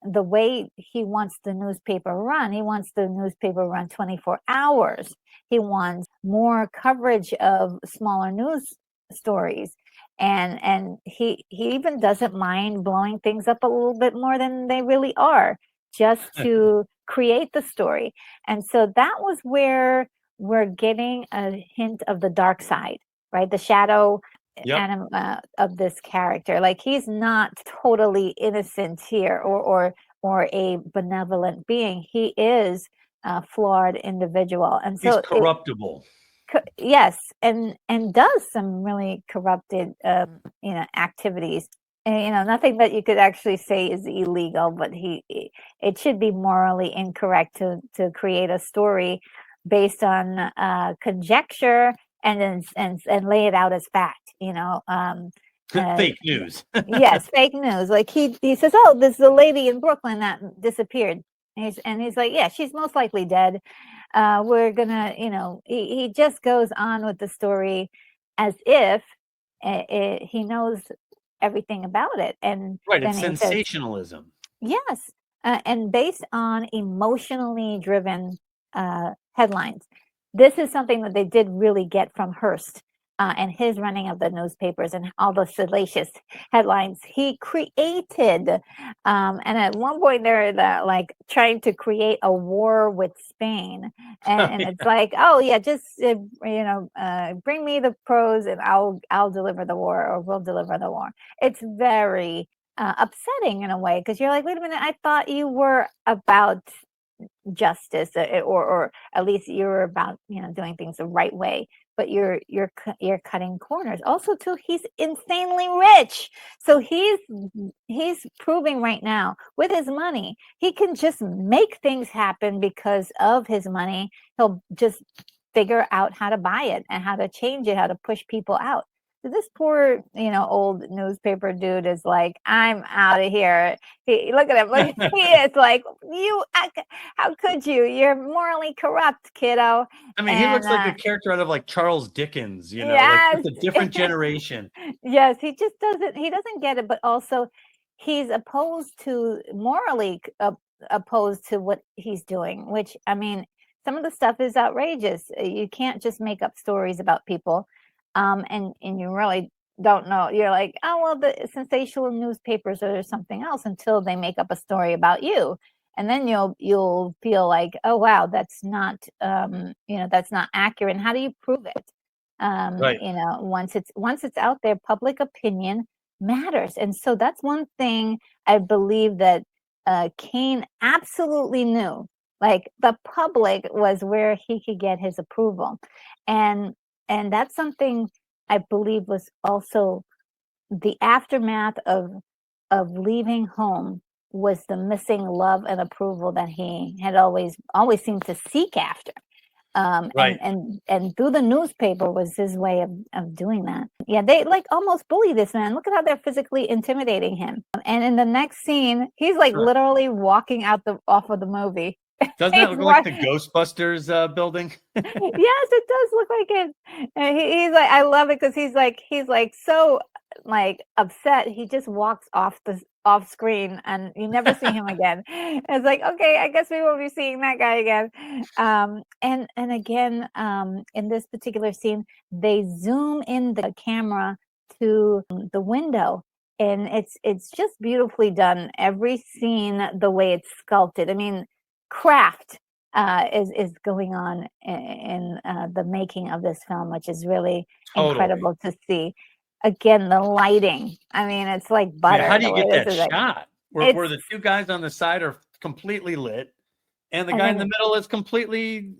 the way he wants the newspaper run. He wants the newspaper run 24 hours. He wants more coverage of smaller news stories. And he even doesn't mind blowing things up a little bit more than they really are, just to create the story. And so that was where we're getting a hint of the dark side, right? The shadow of this character. Like, he's not totally innocent here, or a benevolent being. He is a flawed individual, and He's so corruptible. yes, and does some really corrupted activities. And nothing that you could actually say is illegal, but it should be morally incorrect to create a story based on conjecture and lay it out as fact. Fake news. Yes, fake news. Like, he says, "Oh, this is a lady in Brooklyn that disappeared." And he's like, "Yeah, she's most likely dead. We're gonna," he just goes on with the story as if he knows everything about it. And Right. then It's he says, sensationalism. yes, and based on emotionally driven headlines. This is something that they did really get from Hearst and his running of the newspapers and all the salacious headlines he created. And at one point, they're like trying to create a war with Spain, and it's like, "Oh yeah, just bring me the pros, and I'll deliver the war, or we'll deliver the war." It's very upsetting in a way, because you're like, "Wait a minute, I thought you were about justice, or at least you're about doing things the right way, but you're cutting corners." Also, too, he's insanely rich, so he's proving right now with his money he can just make things happen. Because of his money, he'll just figure out how to buy it and how to change it, how to push people out. So this poor, old newspaper dude is like, "I'm out of here." Look at him. Look, he is like, how could you? You're morally corrupt, kiddo. I mean, he looks like a character out of like Charles Dickens, like Yes. just a different generation. Yes, he doesn't get it, but also he's morally opposed to what he's doing, which, I mean, some of the stuff is outrageous. You can't just make up stories about people. And you really don't know. You're like, "Oh, well, the sensational newspapers or something else," until they make up a story about you. And then you'll feel like, "Oh wow, that's not that's not accurate. And how do you prove it?" Right. Once it's out there, public opinion matters. And so that's one thing I believe that Kane absolutely knew. Like, the public was where he could get his approval. And that's something I believe was also the aftermath of leaving home was the missing love and approval that he had always seemed to seek after. Right. And through the newspaper was his way of doing that. Yeah, they like almost bully this man. Look at how they're physically intimidating him. And in the next scene, he's like Sure. literally walking off of the movie. Doesn't that look like the Ghostbusters building? Yes, it does look like it. And he's like, I love it because he's like so like upset. He just walks off screen and you never see him again. It's like, okay, I guess we won't be seeing that guy again. And again, in this particular scene, they zoom in the camera to the window. And it's just beautifully done. Every scene, the way it's sculpted. I mean, craft is going on in the making of this film, which is really incredible to see. Again, the lighting. I mean, it's like butter. How do you get that like, shot where the two guys on the side are completely lit and the guy in the middle is completely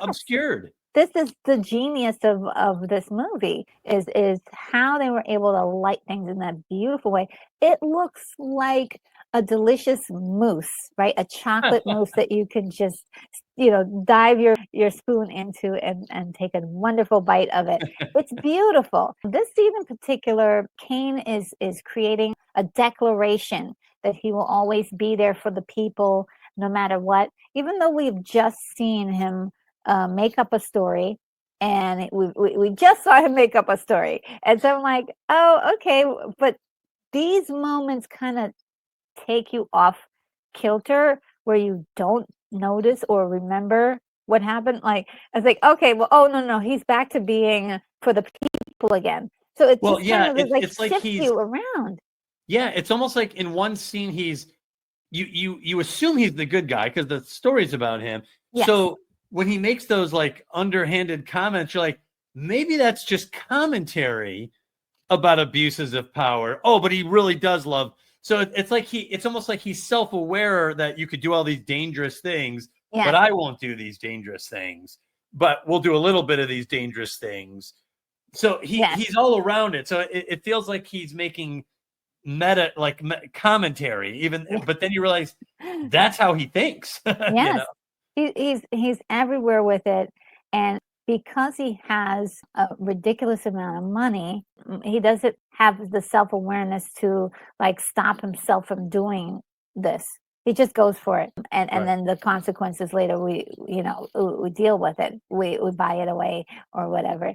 obscured? This is the genius of this movie is how they were able to light things in that beautiful way. It looks like a delicious mousse, right? A chocolate mousse that you can just, dive your spoon into and take a wonderful bite of it. It's beautiful. This scene in particular, Kane is creating a declaration that he will always be there for the people no matter what, even though we've just seen him make up a story. And we just saw him make up a story. And so I'm like, oh, okay. But these moments kind of take you off kilter where you don't notice or remember what happened. Like, I was like, okay, well, oh, no, he's back to being for the people again. So it's just kind of it's like shift you around. Yeah, it's almost like in one scene you assume he's the good guy because the story's about him. Yes. So when he makes those like underhanded comments, you're like, maybe that's just commentary about abuses of power. Oh, but he really does love. So it's like it's almost like he's self-aware that you could do all these dangerous things, but I won't do these dangerous things. But we'll do a little bit of these dangerous things. So he's all around it. So it feels like he's making commentary, even. But then you realize that's how he thinks. Yes, he's everywhere with it, and because he has a ridiculous amount of money, he doesn't have the self-awareness to like stop himself from doing this. He just goes for it. And then the consequences later, we deal with it. We buy it away or whatever.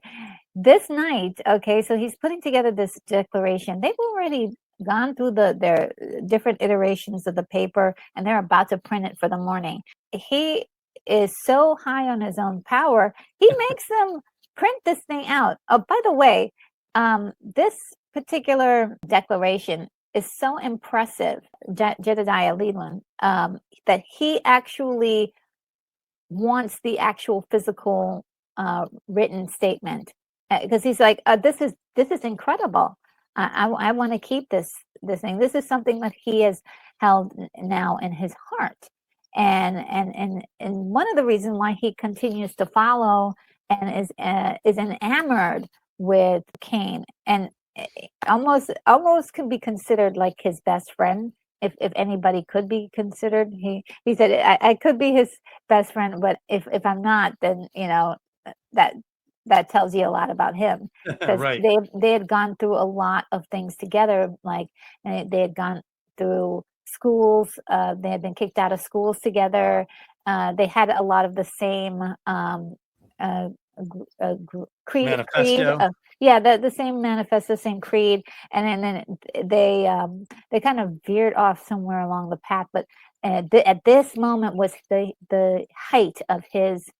This night, okay, so he's putting together this declaration. They've already gone through their different iterations of the paper and they're about to print it for the morning. He is so high on his own power, he makes them print this thing out. Oh, by the way, this particular declaration is so impressive, Jedediah Leland, that he actually wants the actual physical written statement because he's like, this is incredible. I want to keep this thing. This is something that he has held now in his heart. And one of the reasons why he continues to follow and is enamored with Kane and almost can be considered like his best friend, if anybody could be considered. He said I could be his best friend, but if I'm not, then that tells you a lot about him because right. they had gone through a lot of things together. Like they had gone through schools, they had been kicked out of schools together. They had a lot of the same creed. The same manifesto, same creed, and then they kind of veered off somewhere along the path. But at this moment was the height of his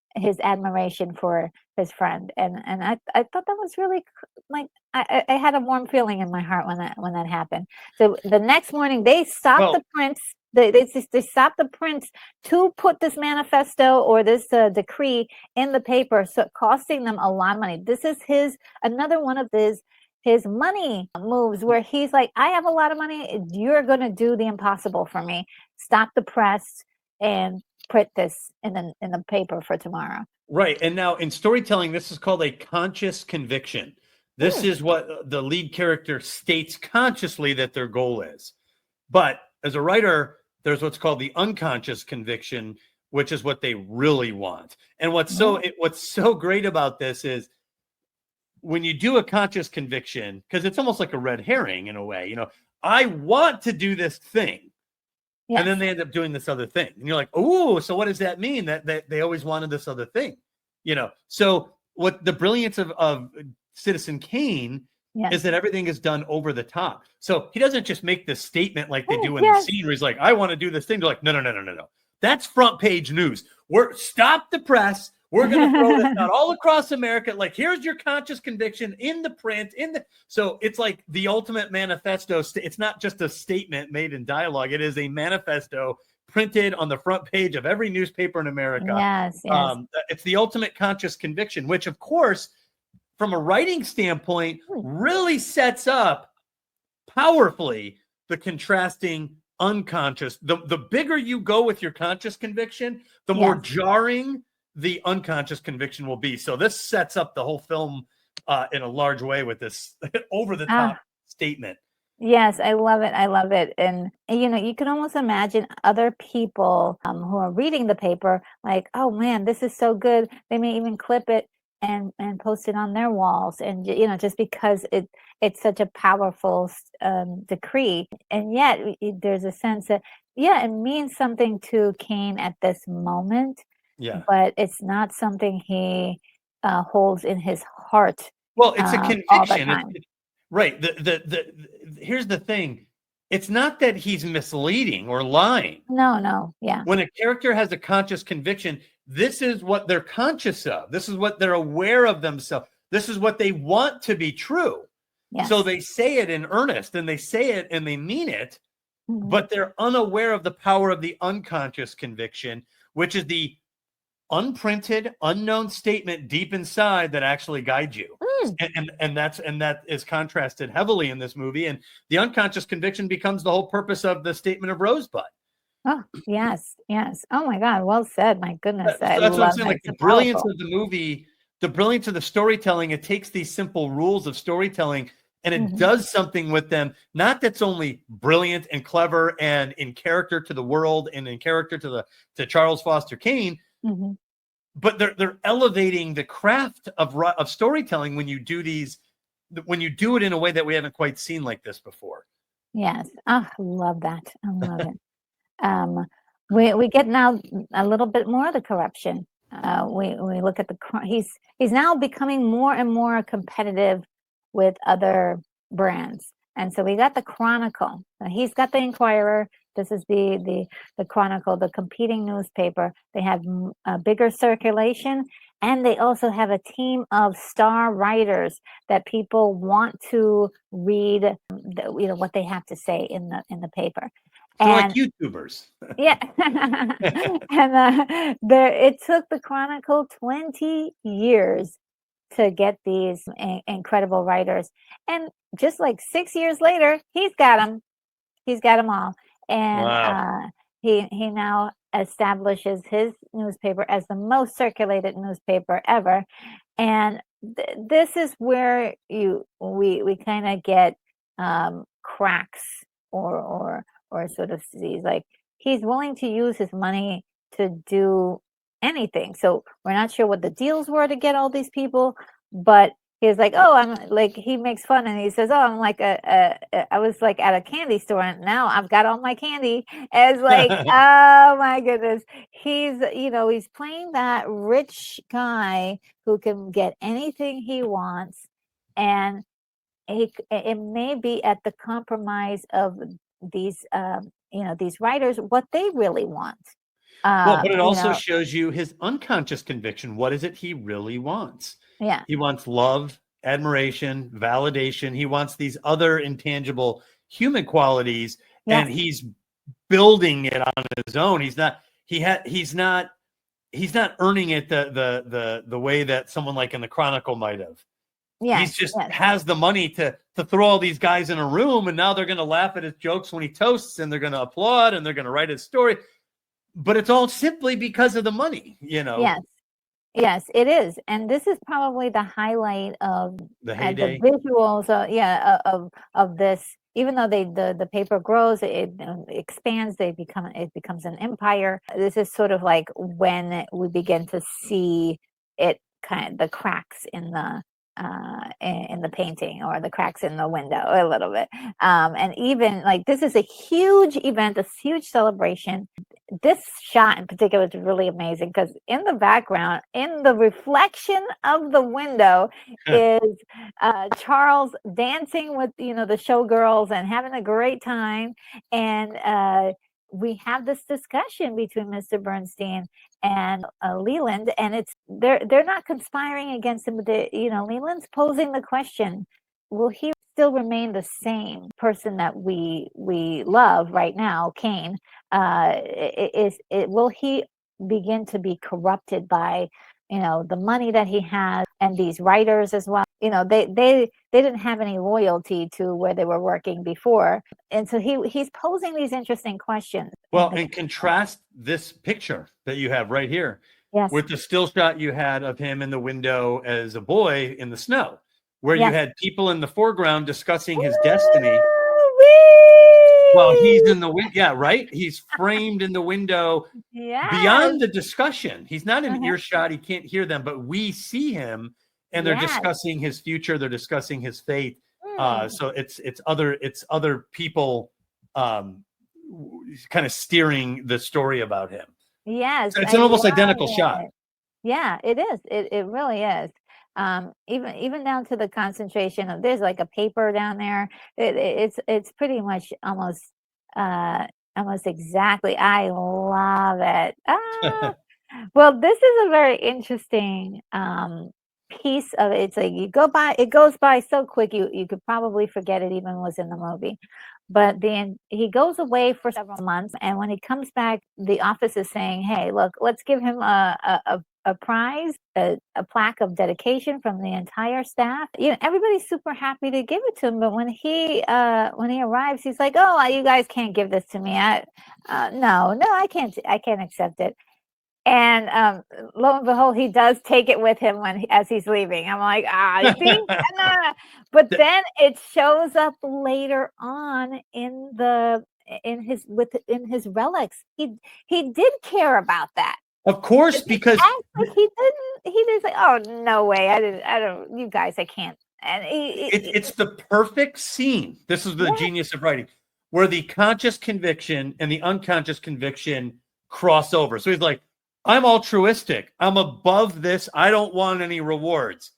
admiration for his friend, and I thought that was really like I had a warm feeling in my heart when that happened. So the next morning they stopped the prints. They stopped the prints to put this manifesto or this decree in the paper, so costing them a lot of money. This is another one of his money moves where he's like, I have a lot of money. You're going to do the impossible for me. Stop the press and print this in the paper for tomorrow. Right. And now in storytelling, this is called a conscious conviction. This is what the lead character states consciously that their goal is. But as a writer, there's what's called the unconscious conviction, which is what they really want. And what's so great about this is when you do a conscious conviction, because it's almost like a red herring in a way, you know, I want to do this thing. Yes. And then they end up doing this other thing. And you're like, oh, so what does that mean? That they always wanted this other thing, you know? So what the brilliance of Citizen Kane is that everything is done over the top. So he doesn't just make this statement like they do in the scene where he's like, I want to do this thing. They're like, no. That's front page news. Stop the press. We're going to throw this out all across America. Like, here's your conscious conviction in the print. So it's like the ultimate manifesto. It's not just a statement made in dialogue. It is a manifesto printed on the front page of every newspaper in America. Yes. It's the ultimate conscious conviction, which, of course, from a writing standpoint, really sets up powerfully the contrasting unconscious. The bigger you go with your conscious conviction, the more jarring the unconscious conviction will be. So this sets up the whole film in a large way with this over-the-top statement. Yes, I love it. And you know, you can almost imagine other people who are reading the paper like, oh man, this is so good. They may even clip it and post it on their walls. And, you know, just because it's such a powerful decree. And yet there's a sense that, it means something to Kane at this moment. Yeah. But it's not something he holds in his heart. Well, it's a conviction. All the time. Right. Here's the thing. It's not that he's misleading or lying. No. Yeah. When a character has a conscious conviction, this is what they're conscious of. This is what they're aware of themselves. This is what they want to be true. Yes. So they say it in earnest, and they say it and they mean it, but they're unaware of the power of the unconscious conviction, which is the unprinted, unknown statement deep inside that actually guides you. And that is contrasted heavily in this movie. And the unconscious conviction becomes the whole purpose of the statement of Rosebud. Oh, yes. Oh my God. Well said. My goodness. That's what I'm saying. Like the brilliance of the movie, the brilliance of the storytelling, it takes these simple rules of storytelling and it does something with them. Not that's only brilliant and clever and in character to the world and in character to Charles Foster Kane, but they're elevating the craft of storytelling when you do it in a way that we haven't quite seen like this before. Yes. Oh, I love that. I love it. We get now a little bit more of the corruption. We look at he's now becoming more and more competitive with other brands. And so we got the Chronicle. He's got the Inquirer. This is the Chronicle, the competing newspaper. They have a bigger circulation, and they also have a team of star writers that people want to read. What they have to say in the paper. So like YouTubers. Yeah. And it took the Chronicle 20 years to get these incredible writers. And just like 6 years later, he's got them. He's got them all. And he now establishes his newspaper as the most circulated newspaper ever. And this is where we kind of get cracks or sort of sees like he's willing to use his money to do anything. So we're not sure what the deals were to get all these people, but he's like, oh, I'm like, he makes fun and he says, oh, I'm like I was like at a candy store and now I've got all my candy. And it's like, oh my goodness. He's playing that rich guy who can get anything he wants. And it may be at the compromise of these, these writers, what they really want. But it also shows you his unconscious conviction. What is it he really wants? Yeah. He wants love, admiration, validation. He wants these other intangible human qualities, and he's building it on his own. He's not earning it the way that someone like in the Chronicle might have. Yeah. He's just has the money to throw all these guys in a room, and now they're going to laugh at his jokes when he toasts, and they're going to applaud, and they're going to write his story. But it's all simply because of the money, Yes, it is. And this is probably the highlight of the heyday. The visuals of this even though the paper grows, it expands, it becomes an empire. This is sort of like when we begin to see it kind of the cracks in the painting, or the cracks in the window a little bit. And even like this is a huge event, a huge celebration. This shot in particular is really amazing because in the background, in the reflection of the window, is Charles dancing with the showgirls and having a great time. And we have this discussion between Mr. Bernstein and Leland, and they're not conspiring against him, but Leland's posing the question: will he still remain the same person that we love right now, Kane? Will he begin to be corrupted by the money that he has, and these writers as well? They didn't have any loyalty to where they were working before, and so he's posing these interesting questions. Well, and contrast this picture that you have right here with the still shot you had of him in the window as a boy in the snow, where you had people in the foreground discussing his destiny. Well, he's in the window. Yeah, right. He's framed in the window beyond the discussion. He's not in earshot. He can't hear them, but we see him, and they're discussing his future. They're discussing his fate. So it's other people kind of steering the story about him. Yes, so it's an almost identical shot. Yeah, it is. It really is. Even down to the concentration of there's like a paper down there. It's pretty much almost exactly. I love it. Well, this is a very interesting piece of it. It's like it goes by so quick you could probably forget it even was in the movie. But then he goes away for several months, and when he comes back, the office is saying, "Hey, look, let's give him a prize, a plaque of dedication from the entire staff." Everybody's super happy to give it to him, but when he arrives, he's like, "Oh, you guys can't give this to me. No, I can't accept it." And lo and behold, he does take it with him as he's leaving. I'm like, you think? But then it shows up later on in his relics. He did care about that. Of course, because he didn't say, "Oh, no way, I don't. You guys, I can't." And it's the perfect scene. This is the genius of writing, where the conscious conviction and the unconscious conviction cross over. So he's like, "I'm altruistic. I'm above this. I don't want any rewards."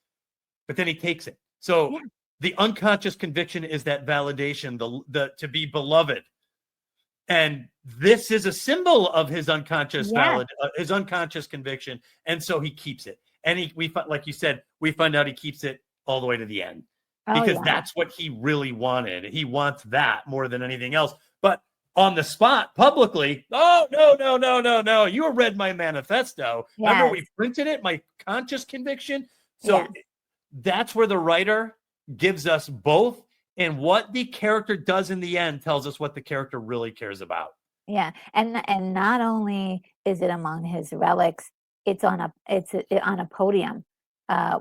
But then he takes it. So the unconscious conviction is that validation, the to be beloved. And this is a symbol of his unconscious his unconscious conviction. And so he keeps it. And like you said, we find out he keeps it all the way to the end. Because that's what he really wanted. He wants that more than anything else. But on the spot, publicly, "Oh, no. You read my manifesto. Remember we printed it, my conscious conviction." So that's where the writer gives us both, and what the character does in the end tells us what the character really cares about. Yeah, and not only is it among his relics, it's on a podium.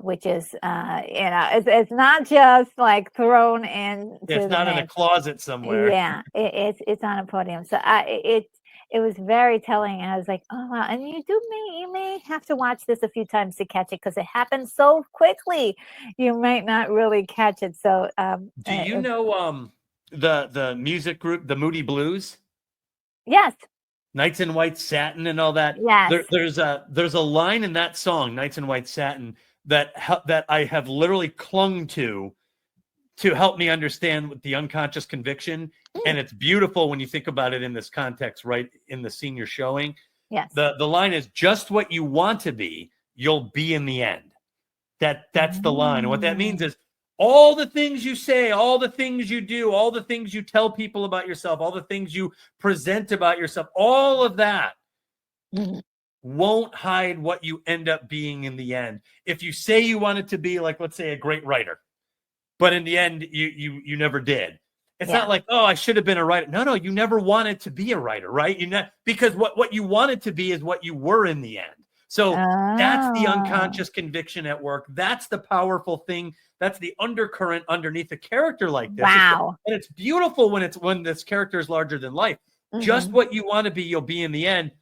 Which is it's not just like thrown in. It's not in a closet somewhere. Yeah, it's on a podium. So it was very telling, and I was like, "Oh wow!" And you may have to watch this a few times to catch it because it happens so quickly. You might not really catch it. So, do you know the music group, the Moody Blues? Yes. Knights in White Satin and all that. Yes. There's a line in that song, Knights in White Satin, that I have literally clung to help me understand what the unconscious conviction. And it's beautiful when you think about it in this context, right? In the scene you're showing. Yes. The line is, "Just what you want to be, you'll be in the end." That's the line. And what that means is all the things you say, all the things you do, all the things you tell people about yourself, all the things you present about yourself, all of that won't hide what you end up being in the end. If you say you wanted to be, like, let's say, a great writer, but in the end you never did. It's not like, "Oh, I should have been a writer." No, you never wanted to be a writer, right? Because what you wanted to be is what you were in the end. So that's the Oh, unconscious conviction at work. That's the powerful thing. That's the undercurrent underneath a character like this. wow. And it's beautiful when this character is larger than life. Just Mhm. what you want to be, you'll be in the end.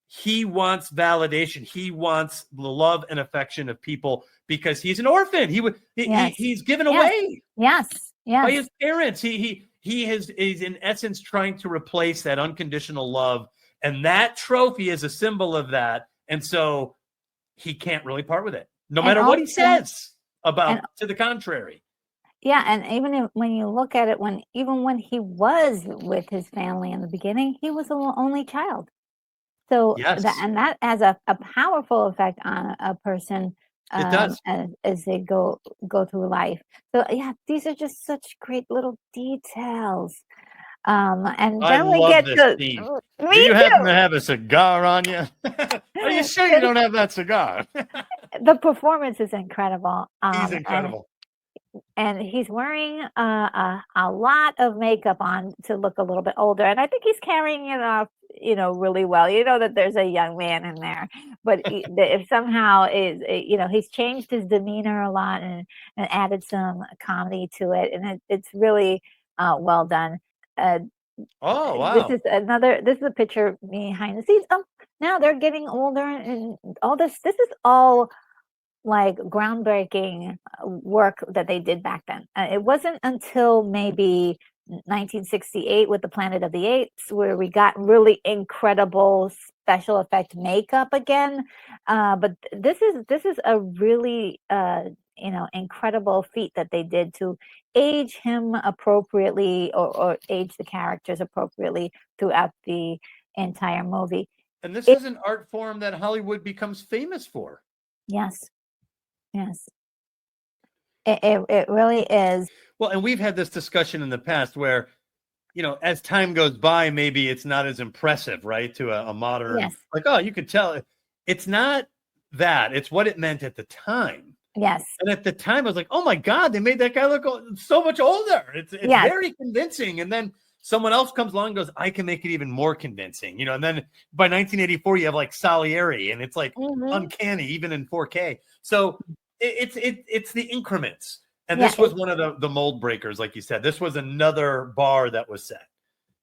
He wants validation. He wants the love and affection of people because he's an orphan. Yes. He's given Yes. away Yes. by Yes. his parents. Is in essence trying to replace that unconditional love, and that trophy is a symbol of that. And so he can't really part with it, no And matter what he also, says and to the contrary. yeah, and when you look at it, even when he was with his family in the beginning, he was the only child. So Yes, that has a powerful effect on a person it does. as they go through life. So yeah, these are just such great little details. And I then we love get this to scene. Do me you happen to too. have a cigar on you? Are you sure you don't have that cigar? The performance is incredible. He's incredible. And he's wearing a lot of makeup on to look a little bit older, and I think he's carrying it off, really well. You know that there's a young man in there, but if somehow he's changed his demeanor a lot and added some comedy to it, and it's really well done. Uh, Oh, this wow. is this is a picture behind the scenes. Now they're getting older, and all this. This is all like groundbreaking work that they did back then. It wasn't until maybe 1968 with the Planet of the Apes where we got really incredible special effect makeup again. But this is a really incredible feat that they did to age him appropriately or age the characters appropriately throughout the entire movie. And this It, is an art form that Hollywood becomes famous for. yes, yes. It really is. Well, and we've had this discussion in the past where, as time goes by, maybe it's not as impressive, right? To a modern, Yes. like, oh, you could tell it's not that. It's what it meant at the time. Yes. And at the time, I was like, oh my God, they made that guy look so much older. It's Yes. very convincing. And then someone else comes along and goes, I can make it even more convincing. And then by 1984, you have like Salieri, and it's like uncanny, even in 4K. So it's the increments. And Yeah. this was one of the mold breakers, like you said. This was another bar that was set.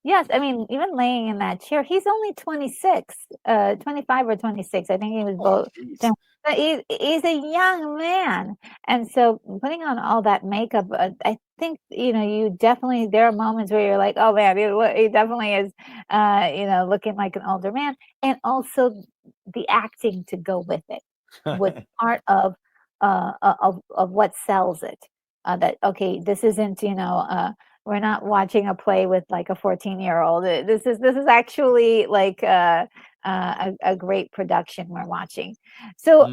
Yes. I mean, even laying in that chair, he's only 26, 25 or 26. I think he was both. Geez. But he's a young man. And so putting on all that makeup, I think, you definitely, there are moments where you're like, oh man, he definitely is, looking like an older man. And also the acting to go with it was part of what sells it. That, okay, this isn't, we're not watching a play with like a 14-year-old. This is actually like a great production we're watching. So,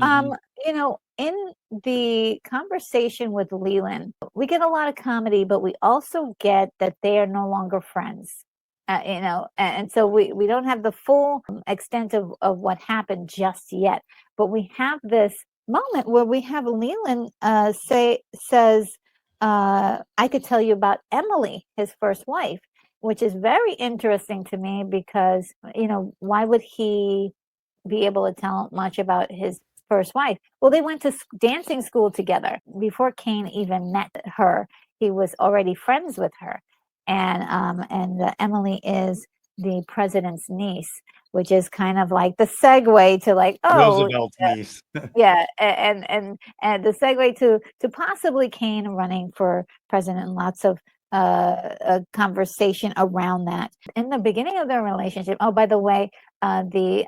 in the conversation with Leland, we get a lot of comedy, but we also get that they are no longer friends. And so we don't have the full extent of what happened just yet, but we have this moment where we have Leland says, I could tell you about Emily, his first wife, which is very interesting to me because, why would he be able to tell much about his first wife? Well, they went to dancing school together. Before Kane even met her, he was already friends with her. And Emily is the president's niece, which is kind of like the segue to like, oh, Roosevelt's niece. yeah, and the segue to possibly Kane running for president, and lots of a conversation around that in the beginning of their relationship. Oh, by the way, the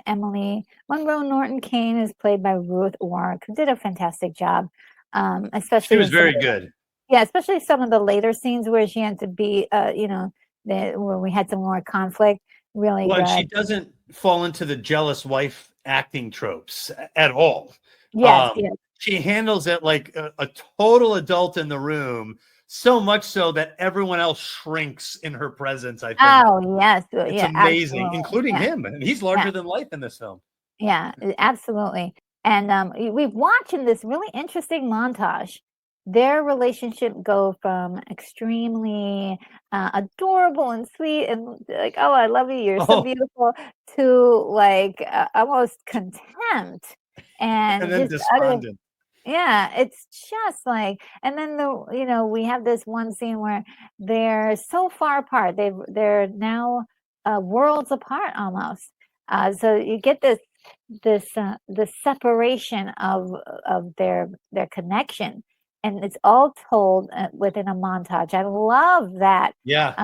Emily Monroe Norton Kane is played by Ruth Warrick, who did a fantastic job, especially She was very good. Yeah, especially some of the later scenes where she had to be, where we had some more conflict. Really Well, good. and she doesn't fall into the jealous wife acting tropes at all. Yes, yes. She handles it like a total adult in the room, so much so that everyone else shrinks in her presence, I think. Oh, yes. It's Yeah, amazing, absolutely. including Yeah. him. And he's larger than life in this film. Yeah, absolutely. And we've watched in this really interesting montage their relationship go from extremely adorable and sweet and like, oh, I love you, you're so Oh, beautiful, to like almost contempt and and then just utter. despondent. Yeah, it's just like, and then we have this one scene where they're so far apart. They're now worlds apart almost. So you get this separation of their connection, and it's all told within a montage. I love Yeah.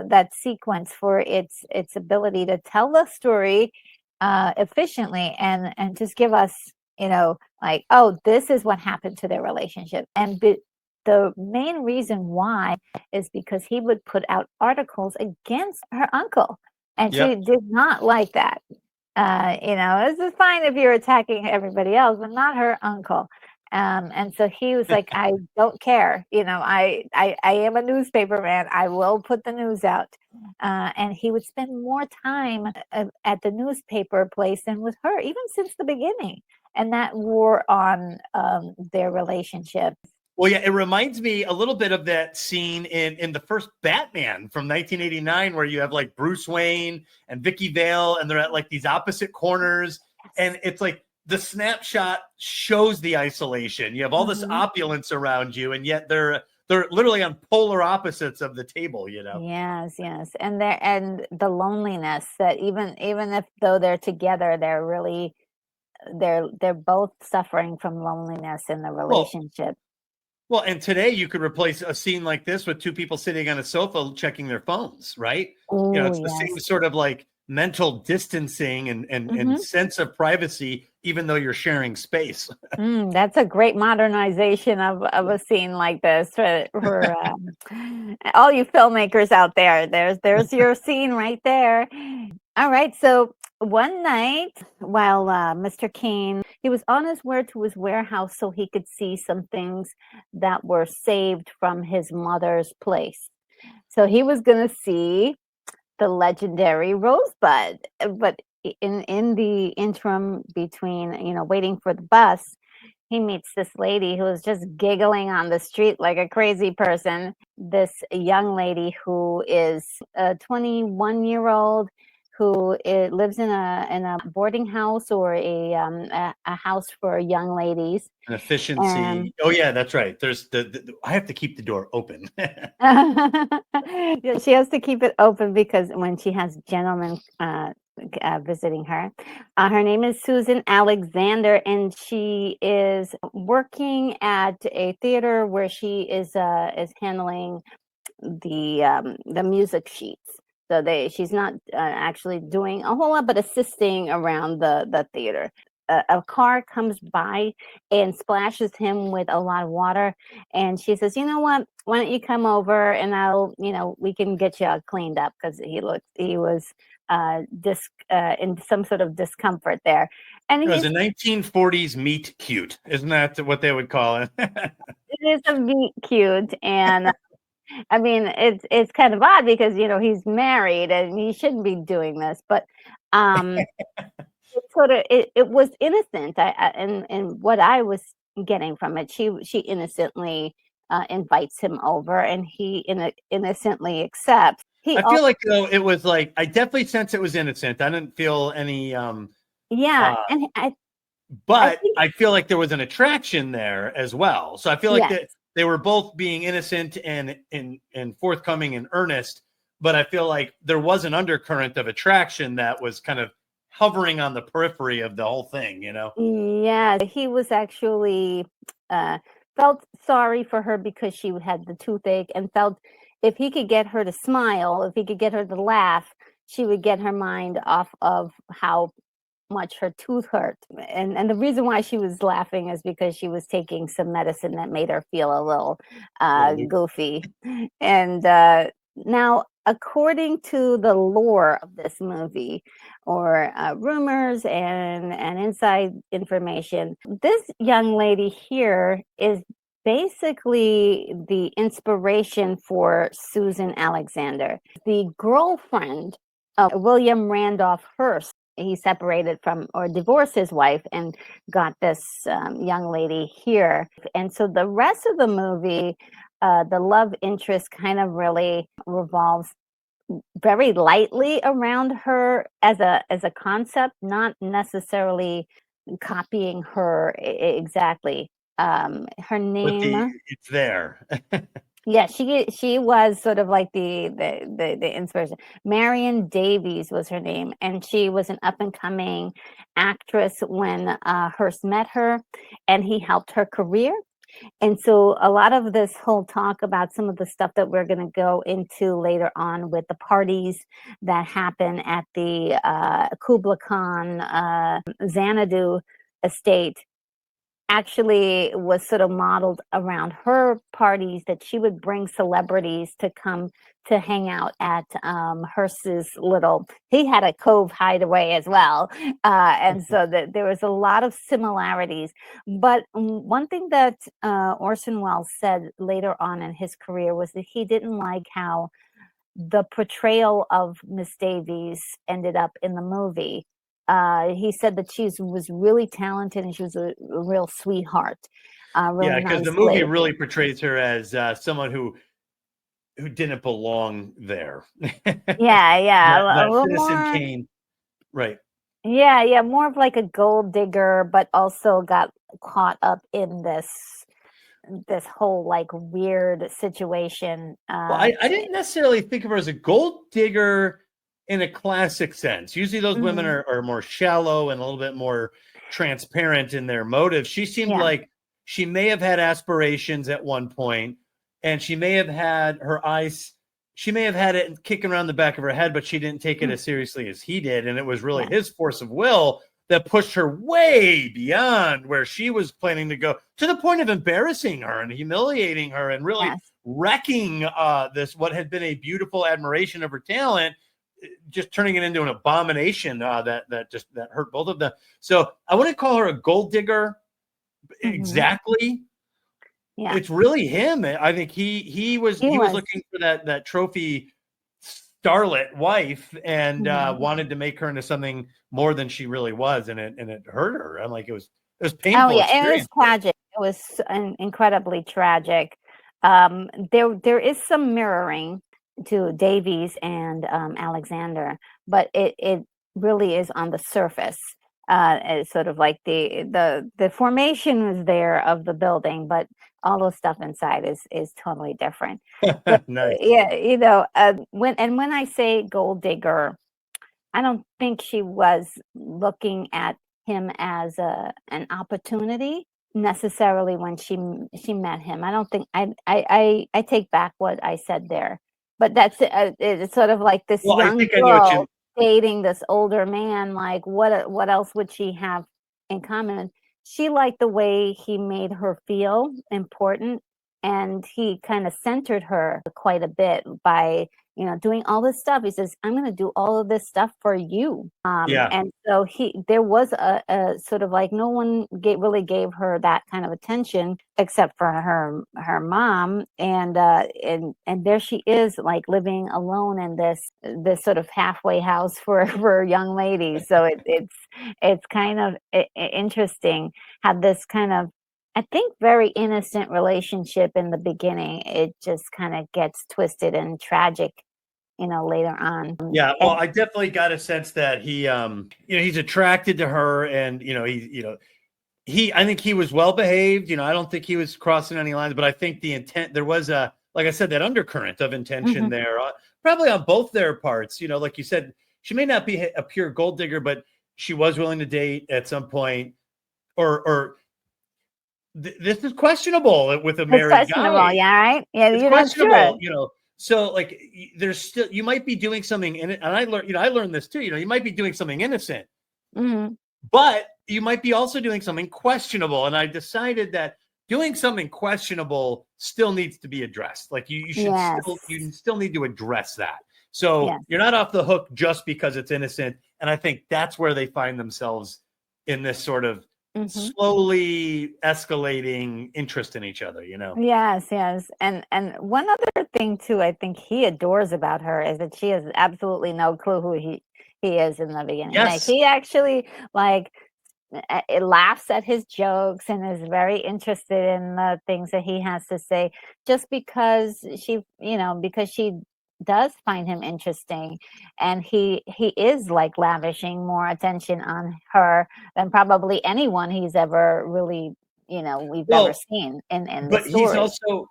that sequence for its ability to tell the story efficiently and just give us, like, oh, this is what happened to their relationship. And the main reason why is because he would put out articles against her uncle, and she Yep. did not like that. This is fine if you're attacking everybody else, but not her uncle. And so he was like, I don't care. I am a newspaper man. I will put the news out. And he would spend more time at the newspaper place than with her, even since the beginning. And that wore on their relationship. Well, yeah, it reminds me a little bit of that scene in the first Batman from 1989, where you have like Bruce Wayne and Vicky Vale, and they're at like these opposite corners, and it's like the snapshot shows the isolation. You have all this Mhm. opulence around you, and yet they're literally on polar opposites of the table. Yes, yes. And the loneliness that even if though they're together, they're both suffering from loneliness in the Well, relationship. Well, and today you could replace a scene like this with two people sitting on a sofa checking their phones, right? Oh, It's the same yes. sort of like mental distancing and Mhm. sense of privacy, even though you're sharing space. That's a great modernization of a scene like this for all you filmmakers out there. There's your scene right there. All right, so one night while Mr. Kane, he was on his way to his warehouse so he could see some things that were saved from his mother's place. So he was going to see the legendary Rosebud, but in the interim between, waiting for the bus, he meets this lady who is just giggling on the street like a crazy person. This young lady who is a 21-year-old who lives in a boarding house or a house for young ladies. And And efficiency. Oh yeah, that's right. There's I have to keep the door open. yeah, she has to keep it open because when she has gentlemen visiting her. Her name is Susan Alexander, and she is working at a theater where she is handling the music sheets. So she's not actually doing a whole lot, but assisting around the theater. A car comes by and splashes him with a lot of water, and she says, "You know what? Why don't you come over and we can get you cleaned up," because he was in some sort of discomfort there, and It was he's a 1940s meet cute. Isn't that what they would call it? it is a meet cute. And I mean, it's kind of odd because, he's married and he shouldn't be doing this, but it was innocent. And what I was getting from it, she innocently invites him over, and he innocently accepts. He I feel also like though it was like I definitely sense it was innocent. I didn't feel any Yeah, uh and I but think I feel like there was an attraction there as well. So I feel like yes. that they were both being innocent and forthcoming and earnest, but I feel like there was an undercurrent of attraction that was kind of hovering on the periphery of the whole thing. Yeah, he was actually uh, felt sorry for her because she had the toothache, and felt if he could get her to smile, if he could get her to laugh, she would get her mind off of how much her tooth hurt. And the reason why she was laughing is because she was taking some medicine that made her feel a little Little loop. goofy. And now, according to the lore of this movie, or rumors and inside information, this young lady here is basically the inspiration for Susan Alexander, the girlfriend of William Randolph Hearst. he separated from or divorced his wife and got this young lady here. And so the rest of the movie, the love interest kind of really revolves very lightly around her as a concept, not necessarily copying her exactly. Her But name, it's there. yeah, she was sort of like the inspiration. Marion Davies was her name, and she was an up and coming actress when Hearst met her, and he helped her career. And so a lot of this whole talk about some of the stuff that we're going to go into later on with the parties that happen at the Kubla Khan Xanadu estate actually was sort of modeled around her parties, that she would bring celebrities to come to hang out at Hearst's little, he had a cove hideaway as well. And so there was a lot of similarities. But one thing that Orson Welles said later on in his career was that he didn't like how the portrayal of Miss Davies ended up in the movie. He said that she was really talented and she was a real sweetheart, really Yeah, because nice the movie lady. really portrays her as someone who didn't belong there. Yeah, yeah, a That little Citizen more. Kane, right? Yeah, more of like a gold digger, but also got caught up in this whole like weird situation. Well, I didn't necessarily think of her as a gold digger in a classic sense. Usually those women Mhm. are more shallow and a little bit more transparent in their motives. She seemed Yeah. like she may have had aspirations at one point, and she may have had her eyes, she may have had it kicking around the back of her head, but she didn't take it Mm. as seriously as he did. And it was really Yeah. his force of will that pushed her way beyond where she was planning to go, to the point of embarrassing her and humiliating her and really Yes. wrecking this, what had been a beautiful admiration of her talent, just turning it into an abomination that hurt both of them. So I wouldn't call her a gold digger Mhm. exactly. Yeah. It's really him. I think he was He was. looking for that trophy starlet wife and Mhm. wanted to make her into something more than she really was, and it hurt her. I'm like, it was Oh, painful yeah, it was experience for her. tragic. It was incredibly tragic. There is some mirroring to Davies and Alexander, but it really is on the surface. It's sort of like the formation was there of the building, but all the stuff inside is totally different. But Nice. yeah, when I say gold digger, I don't think she was looking at him as an opportunity necessarily when she met him. I don't think I take back what I said there. But it's sort of like this Well, I young think I know what girl you. dating this older man. Like what else would she have in common? She liked the way he made her feel important, and he kind of centered her quite a bit by doing all this stuff. He says, I'm going to do all of this stuff for you. Yeah. And so there was a sort of like no one really gave her that kind of attention except for her mom. And there she is, like living alone in this sort of halfway house for young ladies. So it's kind of interesting how this kind of, I think, very innocent relationship in the beginning, it just kind of gets twisted and tragic, later on. Yeah, well, And I definitely got a sense that he's attracted to her, and I think he was well behaved. I don't think he was crossing any lines, but I think the intent, there was like I said, that undercurrent of intention Mhm. there, probably on both their parts. Like you said, she may not be a pure gold digger, but she was willing to date at some point, or this is questionable with a It's married questionable, guy. yeah, right? Yeah, It's you're not sure. questionable. So like there's still, you might be doing something in it, and I learned this too. You might be doing something innocent, Mhm. but you might be also doing something questionable. And I decided that doing something questionable still needs to be addressed. Like Yes. you still need to address that. So Yes. you're not off the hook just because it's innocent. And I think that's where they find themselves in this sort of Mhm. slowly escalating interest in each other. Yes, yes. And one other thing too, I think he adores about her is that she has absolutely no clue who he is in the beginning. Like Yes. he actually like it laughs at his jokes and is very interested in the things that he has to say, just because because she does find him interesting, and he is like lavishing more attention on her than probably anyone he's ever really we've ever Well, seen in the but he's story. also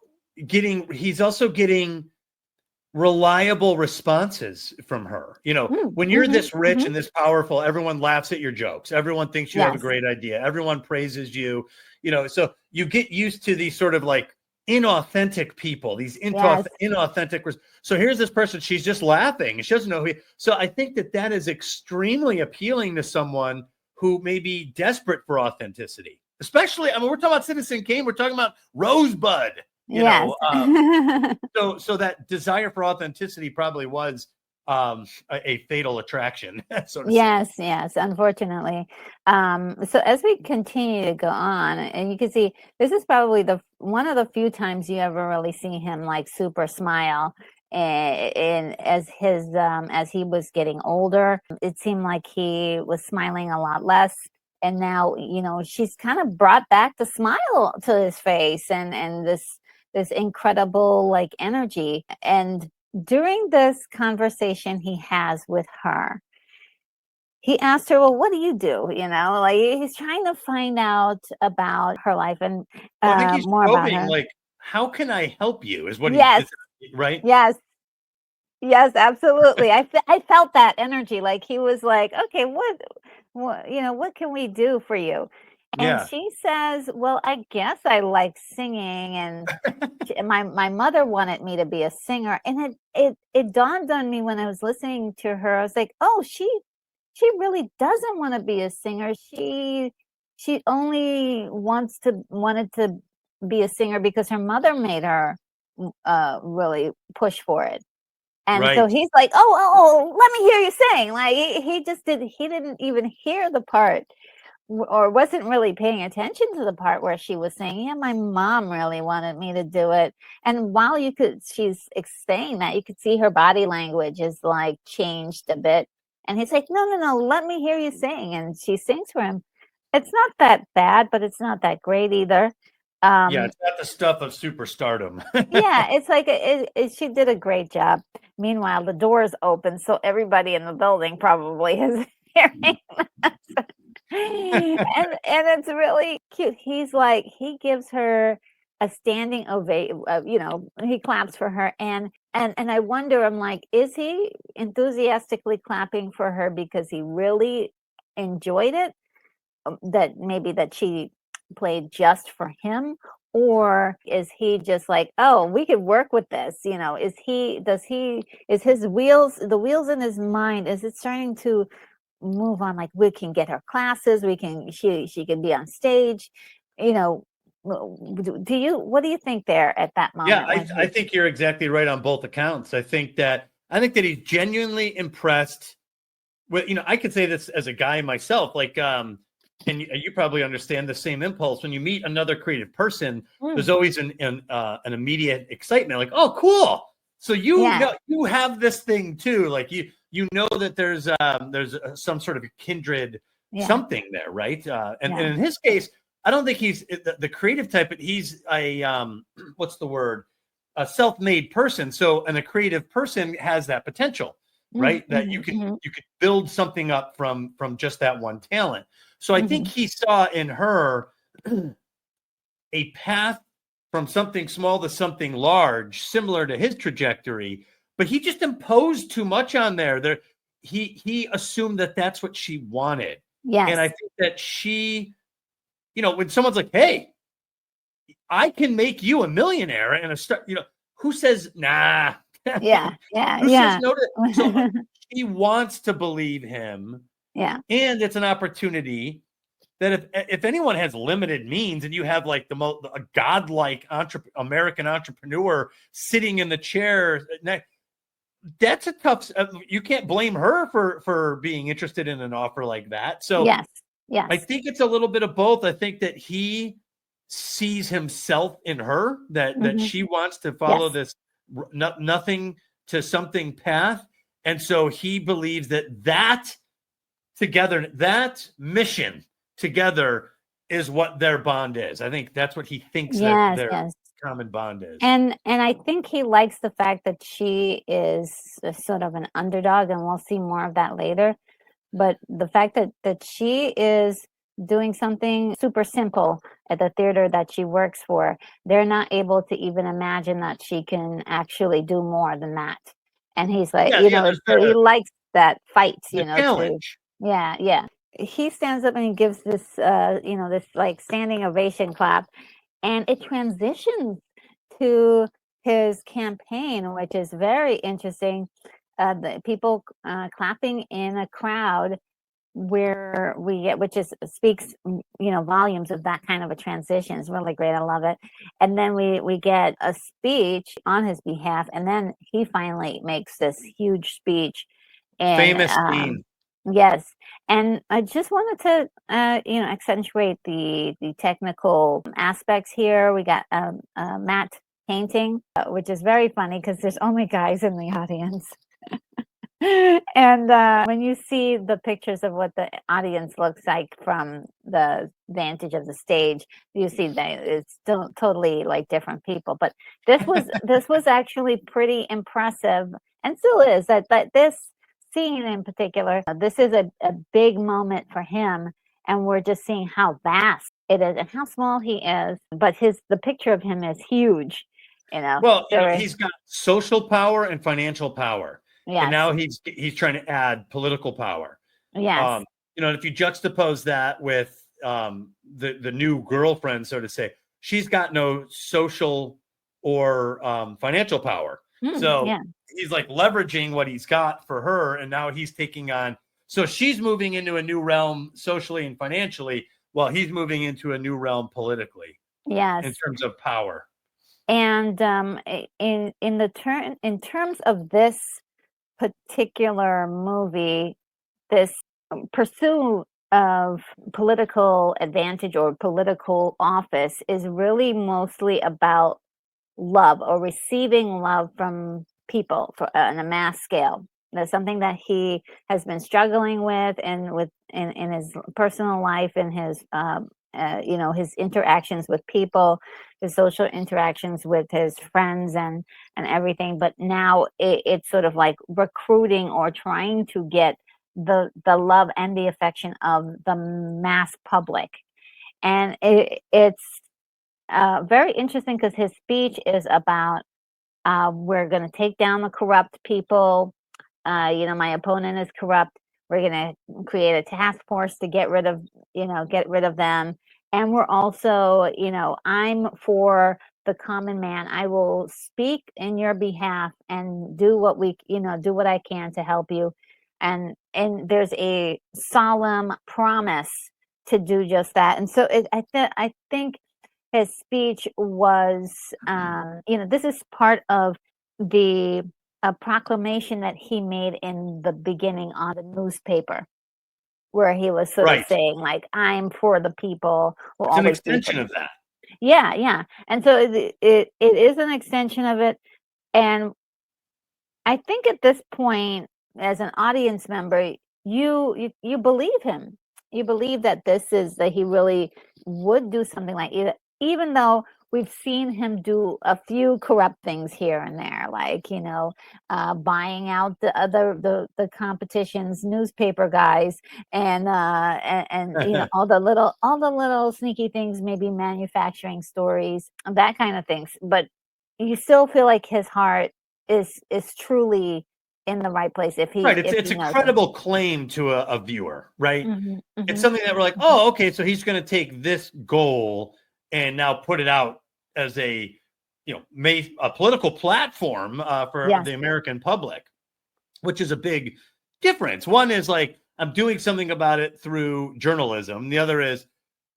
getting reliable responses from her. When you're Mhm, this rich mhm. and this powerful, everyone laughs at your jokes. Everyone thinks you have a Yes, great idea. Everyone praises you. So you get used to these sort of like inauthentic people, these yes, inauthentic. So here's this person, she's just laughing. She doesn't know who. So I think that is extremely appealing to someone who may be desperate for authenticity. Especially, I mean, we're talking about Citizen Kane. We're talking about Rosebud. You yes. know, so that desire for authenticity probably was a fatal attraction, so to say. Yes, yes, unfortunately. So as we continue to go on, and you can see this is probably the one of the few times you ever really see him like super smile. And as he was getting older, it seemed like he was smiling a lot less. And now, she's kind of brought back the smile to his face, and this incredible like energy. And during this conversation he has with her, he asked her, "Well, what do you do?" Like he's trying to find out about her life and Well, I think he's more about probing, her. like, how can I help you? Is what Yes, is right? yes, yes, absolutely. I felt that energy. Like he was like, "Okay, what can we do for you?" And Yeah, she says, "Well, I guess I like singing, and my mother wanted me to be a singer." And it dawned on me when I was listening to her. I was like, "Oh, she really doesn't want to be a singer. She only wanted to be a singer because her mother made her really push for it." And so right. he's like, "Oh, let me hear you sing." Like he didn't even hear the part or wasn't really paying attention to the part where she was saying, "Yeah, my mom really wanted me to do it." And while she's saying that, you could see her body language is like changed a bit. And he's like, "No, no, no, let me hear you sing." And she sings for him. It's not that bad, but it's not that great either. Yeah, Um, it's not the stuff of superstardom. yeah, it's like she did a great job. Meanwhile, the doors open, so everybody in the building probably is hearing us. And it's really cute. He's like he gives her a standing ovation. He claps for her, and I wonder. I'm like, is he enthusiastically clapping for her because he really enjoyed it? That maybe that she played just for him, or is he just like, oh, we could work with this? Is the wheels in his mind, is it starting to move on? Like, we can get her classes, she can be on stage, you know what do you think there at that Yeah, moment I when I he think you're exactly right on both accounts. I think that he's genuinely impressed with, I could say this as a guy myself, like, and you probably understand the same impulse when you meet another creative person. Mm, There's always an immediate excitement, like, oh, cool. So yeah, you have this thing too, like you know that there's some sort of kindred yeah, something there, right? And yeah, in his case, I don't think he's the creative type, but he's a what's the word? A self-made person. So, and a creative person has that potential, right? That you mhm, can mhm, you could build something up from just that one talent. So I think mhm. he saw in her a path from something small to something large, similar to his trajectory, but he just imposed too much on there. He assumed that that's what she wanted. And I Yes, think that she, when someone's like, "Hey, I can make you a millionaire and a star," who says nah? yeah, yeah, Who says yeah. no to? So she wants to believe him, Yeah, and it's an opportunity that if anyone has limited means, and you have like a godlike American entrepreneur sitting in the chair, that's a tough. You can't blame her for being interested in an offer like that. So yes, I yes. think it's a little bit of both. I think that he sees himself in her, that Mhm. she wants to follow Yes. this nothing to something path. And so he believes that together, that mission together is what their bond is. I think that's what he thinks that their common bond is. And I think he likes the fact that she is a sort of an underdog, and we'll see more of that later. But the fact that she is doing something super simple at the theater that she works for, they're not able to even imagine that she can actually do more than that. And he's like, so he likes that fight, challenge. Yeah. He stands up and he gives this, this like standing ovation clap, and it transitions to his campaign, which is very interesting. The people clapping in a crowd where we get, which is speaks volumes of that kind of a transition. It's really great. I love it. And then we get a speech on his behalf, and then he finally makes this huge speech. And famous scene. Yes. And I just wanted to accentuate the technical aspects here. We got matte painting, which is very funny because there's only guys in the audience. And when you see the pictures of what the audience looks like from the vantage of the stage, you see that it's still totally like different people. But this was actually pretty impressive, and still is. That this scene in particular, this is a big moment for him, and we're just seeing how vast it is and how small he is. But the picture of him is huge. Well, he's got social power and financial power. Yes. And now he's trying to add political power. Yes. If you juxtapose that with the new girlfriend, so to say, she's got no social or financial power. He's like leveraging what he's got for her, and now he's taking on. So she's moving into a new realm socially and financially, while he's moving into a new realm politically. Yes. In terms of power. And in terms of this particular movie, this pursuit of political advantage or political office is really mostly about love, or receiving love from people on a mass scale. That's something that he has been struggling with, and in his personal life, and his his interactions with people, his social interactions with his friends and everything. But now it's sort of like recruiting or trying to get the love and the affection of the mass public. And it's very interesting because his speech is about we're going to take down the corrupt people. My opponent is corrupt. We're going to create a task force to get rid of them. And we're also, I'm for the common man. I will speak in your behalf and do what I can to help you. And there's a solemn promise to do just that. And so I think his speech was, this is part of the proclamation that he made in the beginning on the newspaper, where he was sort of saying, like, I'm for the people. It's an extension of that. Yeah. And so it is an extension of it. And I think at this point, as an audience member, you believe him. You believe that he really would do something like it, even though we've seen him do a few corrupt things here and there, like buying out the competition's newspaper guys, and all the little sneaky things, maybe manufacturing stories, that kind of things. But you still feel like his heart is truly in the right place. It's a credible claim to a viewer, right? Mm-hmm. It's something that we're like, oh, okay, so he's going to take this goal and now put it out as a political platform for the American public, which is a big difference. One is like, I'm doing something about it through journalism. The other is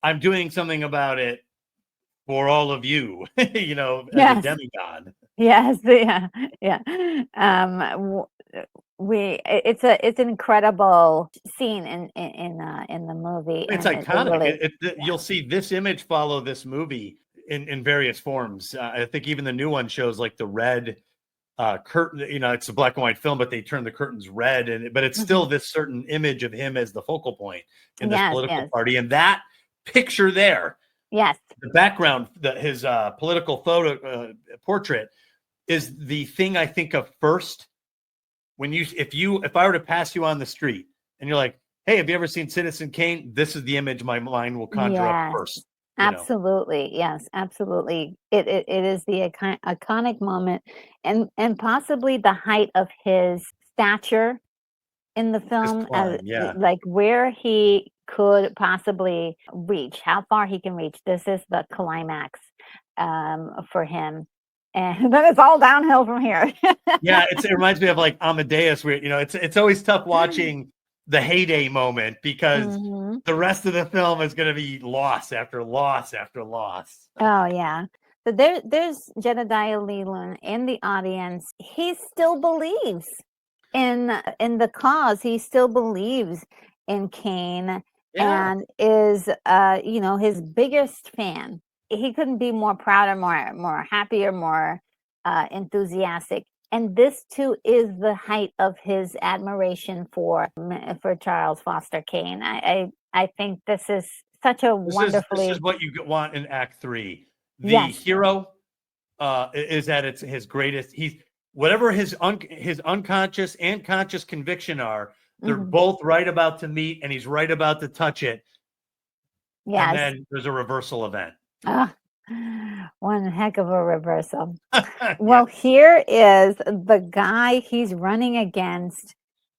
I'm doing something about it for all of you, as a demigod. Yes, yeah. It's an incredible scene in the movie. It's iconic. You'll see this image follow this movie in various forms. I think even the new one shows like the red curtain, it's a black and white film, but they turn the curtains red, but it's still this certain image of him as the focal point in this political party. And that picture there, the background, his political photo portrait is the thing I think of first when if I were to pass you on the street and you're like, hey, have you ever seen Citizen Kane? This is the image my mind will conjure up first. Absolutely. Yes, absolutely. It is the iconic moment and possibly the height of his stature in the film, like where he could possibly reach, how far he can reach. This is the climax for him. And then it's all downhill from here. It reminds me of like Amadeus, where, it's always tough watching the heyday moment because the rest of the film is going to be loss after loss after loss. Oh yeah. So there's Jedediah Leland in the audience. He still believes in the cause. He still believes in Kane and is his biggest fan. He couldn't be more proud or more happy or more enthusiastic. And this too is the height of his admiration for Charles Foster Kane. I think this is such a wonderfully. This is what you want in Act 3. The hero is at his greatest. He's whatever his unconscious and conscious conviction are. They're both right about to meet, and he's right about to touch it. Yes. And then there's a reversal event. One heck of a reversal. Well, here is the guy he's running against.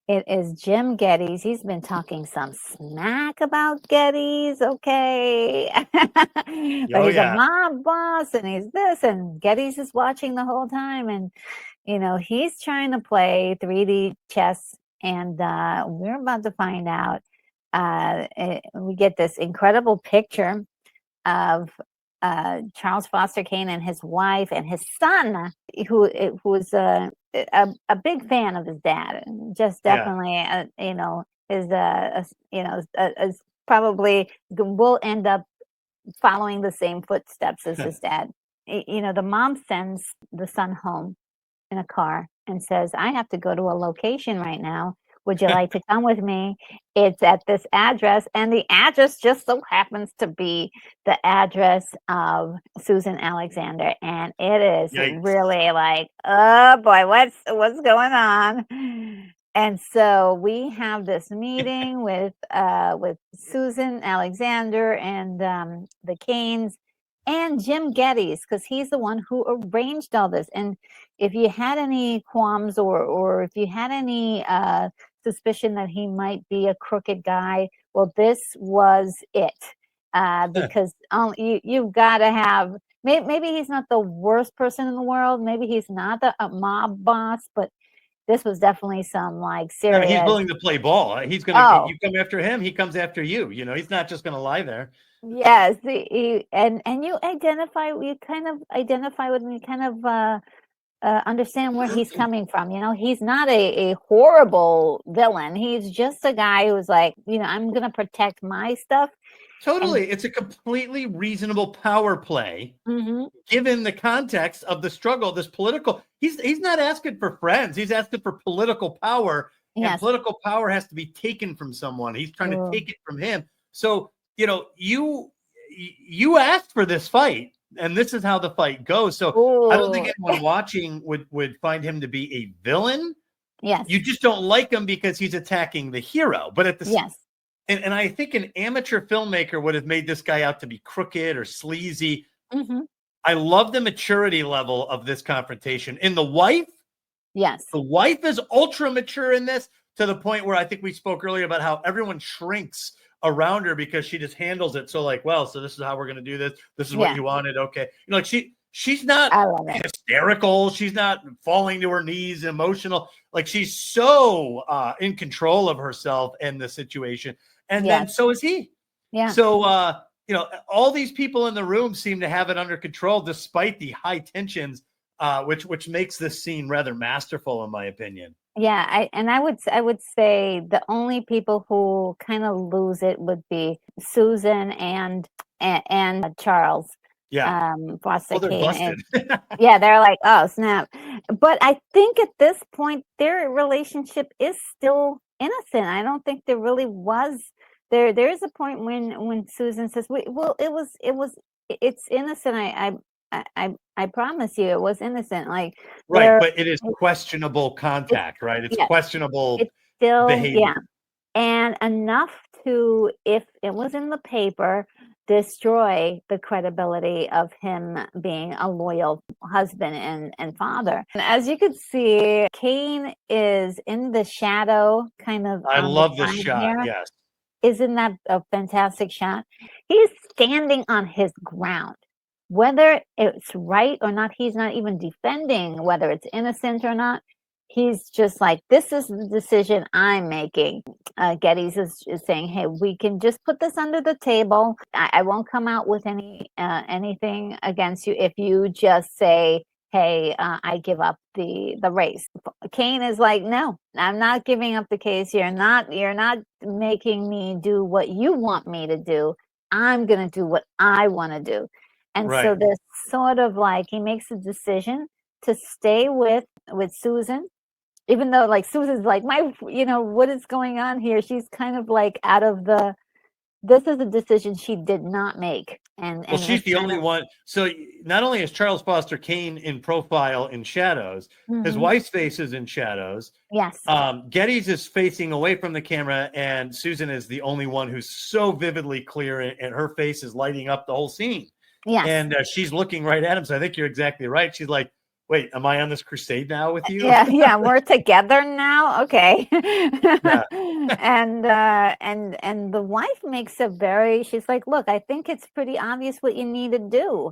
It is Jim Geddes. He's been talking some smack about Geddes, okay? But he's a mob boss, and he's this, and Geddes is watching the whole time, and he's trying to play 3D chess, and we're about to find out. We get this incredible picture of Charles Foster Kane and his wife and his son, who was a big fan of his dad, and just definitely, is probably will end up following the same footsteps as his dad. The mom sends the son home in a car and says, "I have to go to a location right now. Would you like to come with me? It's at this address." And the address just so happens to be the address of Susan Alexander. And it is really like, oh boy, what's going on? And so we have this meeting with Susan Alexander and the Kanes and Jim Geddes, because he's the one who arranged all this. And if you had any qualms or if you had any suspicion that he might be a crooked guy, well, this was it, because you've got to have, maybe he's not the worst person in the world, maybe he's not a mob boss, but this was definitely some like serious. He's willing to play ball. He's gonna you come after him, he comes after you. He's not just gonna lie there. Yes, and you kind of identify with me, kind of understand where he's coming from. He's not a horrible villain. He's just a guy who's like, I'm gonna protect my stuff. Totally. It's a completely reasonable power play, given the context of the struggle, this political. He's not asking for friends. He's asking for political power. Yes. And political power has to be taken from someone. He's trying to take it from him. So, you asked for this fight, and this is how the fight goes. So I don't think anyone watching would find him to be a villain. Yes. You just don't like him because he's attacking the hero. But at the and I think an amateur filmmaker would have made this guy out to be crooked or sleazy. I love the maturity level of this confrontation. In the wife, yes, the wife is ultra mature in this, to the point where I think we spoke earlier about how everyone shrinks around her because she just handles it. So like, well, so this is how we're going to do this. This is what you wanted. Okay. Like she's not hysterical. She's not falling to her knees, emotional. Like she's so in control of herself and the situation. And then so is he. Yeah. So, all these people in the room seem to have it under control despite the high tensions, which makes this scene rather masterful, in my opinion. Yeah, I would say the only people who kind of lose it would be Susan and Charles. Yeah. Foster Well, they're Kane. busted. Yeah, they're like, oh snap. But I think at this point their relationship is still innocent. I don't think there really was there is a point when Susan says, well, it's innocent. I promise you it was innocent. Like Right, there but it is it, questionable it's contact, right? It's yeah, questionable it's still behavior. and enough to, if it was in the paper, destroy the credibility of him being a loyal husband and father. And as you could see, Kane is in the shadow, kind of I on the love this side shot. here. Yes. Isn't that a fantastic shot? He's standing on his ground. Whether it's right or not, he's not even defending whether it's innocent or not. He's just like, this is the decision I'm making. Geddes is saying, hey, we can just put this under the table. I won't come out with anything against you if you just say, hey, I give up the race. Kane is like, no, I'm not giving up the case. You're not making me do what you want me to do. I'm going to do what I want to do. And so Right. this sort of like, he makes a decision to stay with Susan, even though like Susan's like, what is going on here? She's kind of like out of this is a decision she did not make. And Well, she's was the kind only of, one. So not only is Charles Foster Kane in profile in shadows, his Mhm. wife's face is in shadows. Yes. Geddes is facing away from the camera, and Susan is the only one who's so vividly clear, and her face is lighting up the whole scene. Yes. And she's looking right at him. So I think you're exactly right. She's like, wait, am I on this crusade now with you? Yeah, we're together now. Okay. Yeah. And the wife makes a very, she's like, look, I think it's pretty obvious what you need to do.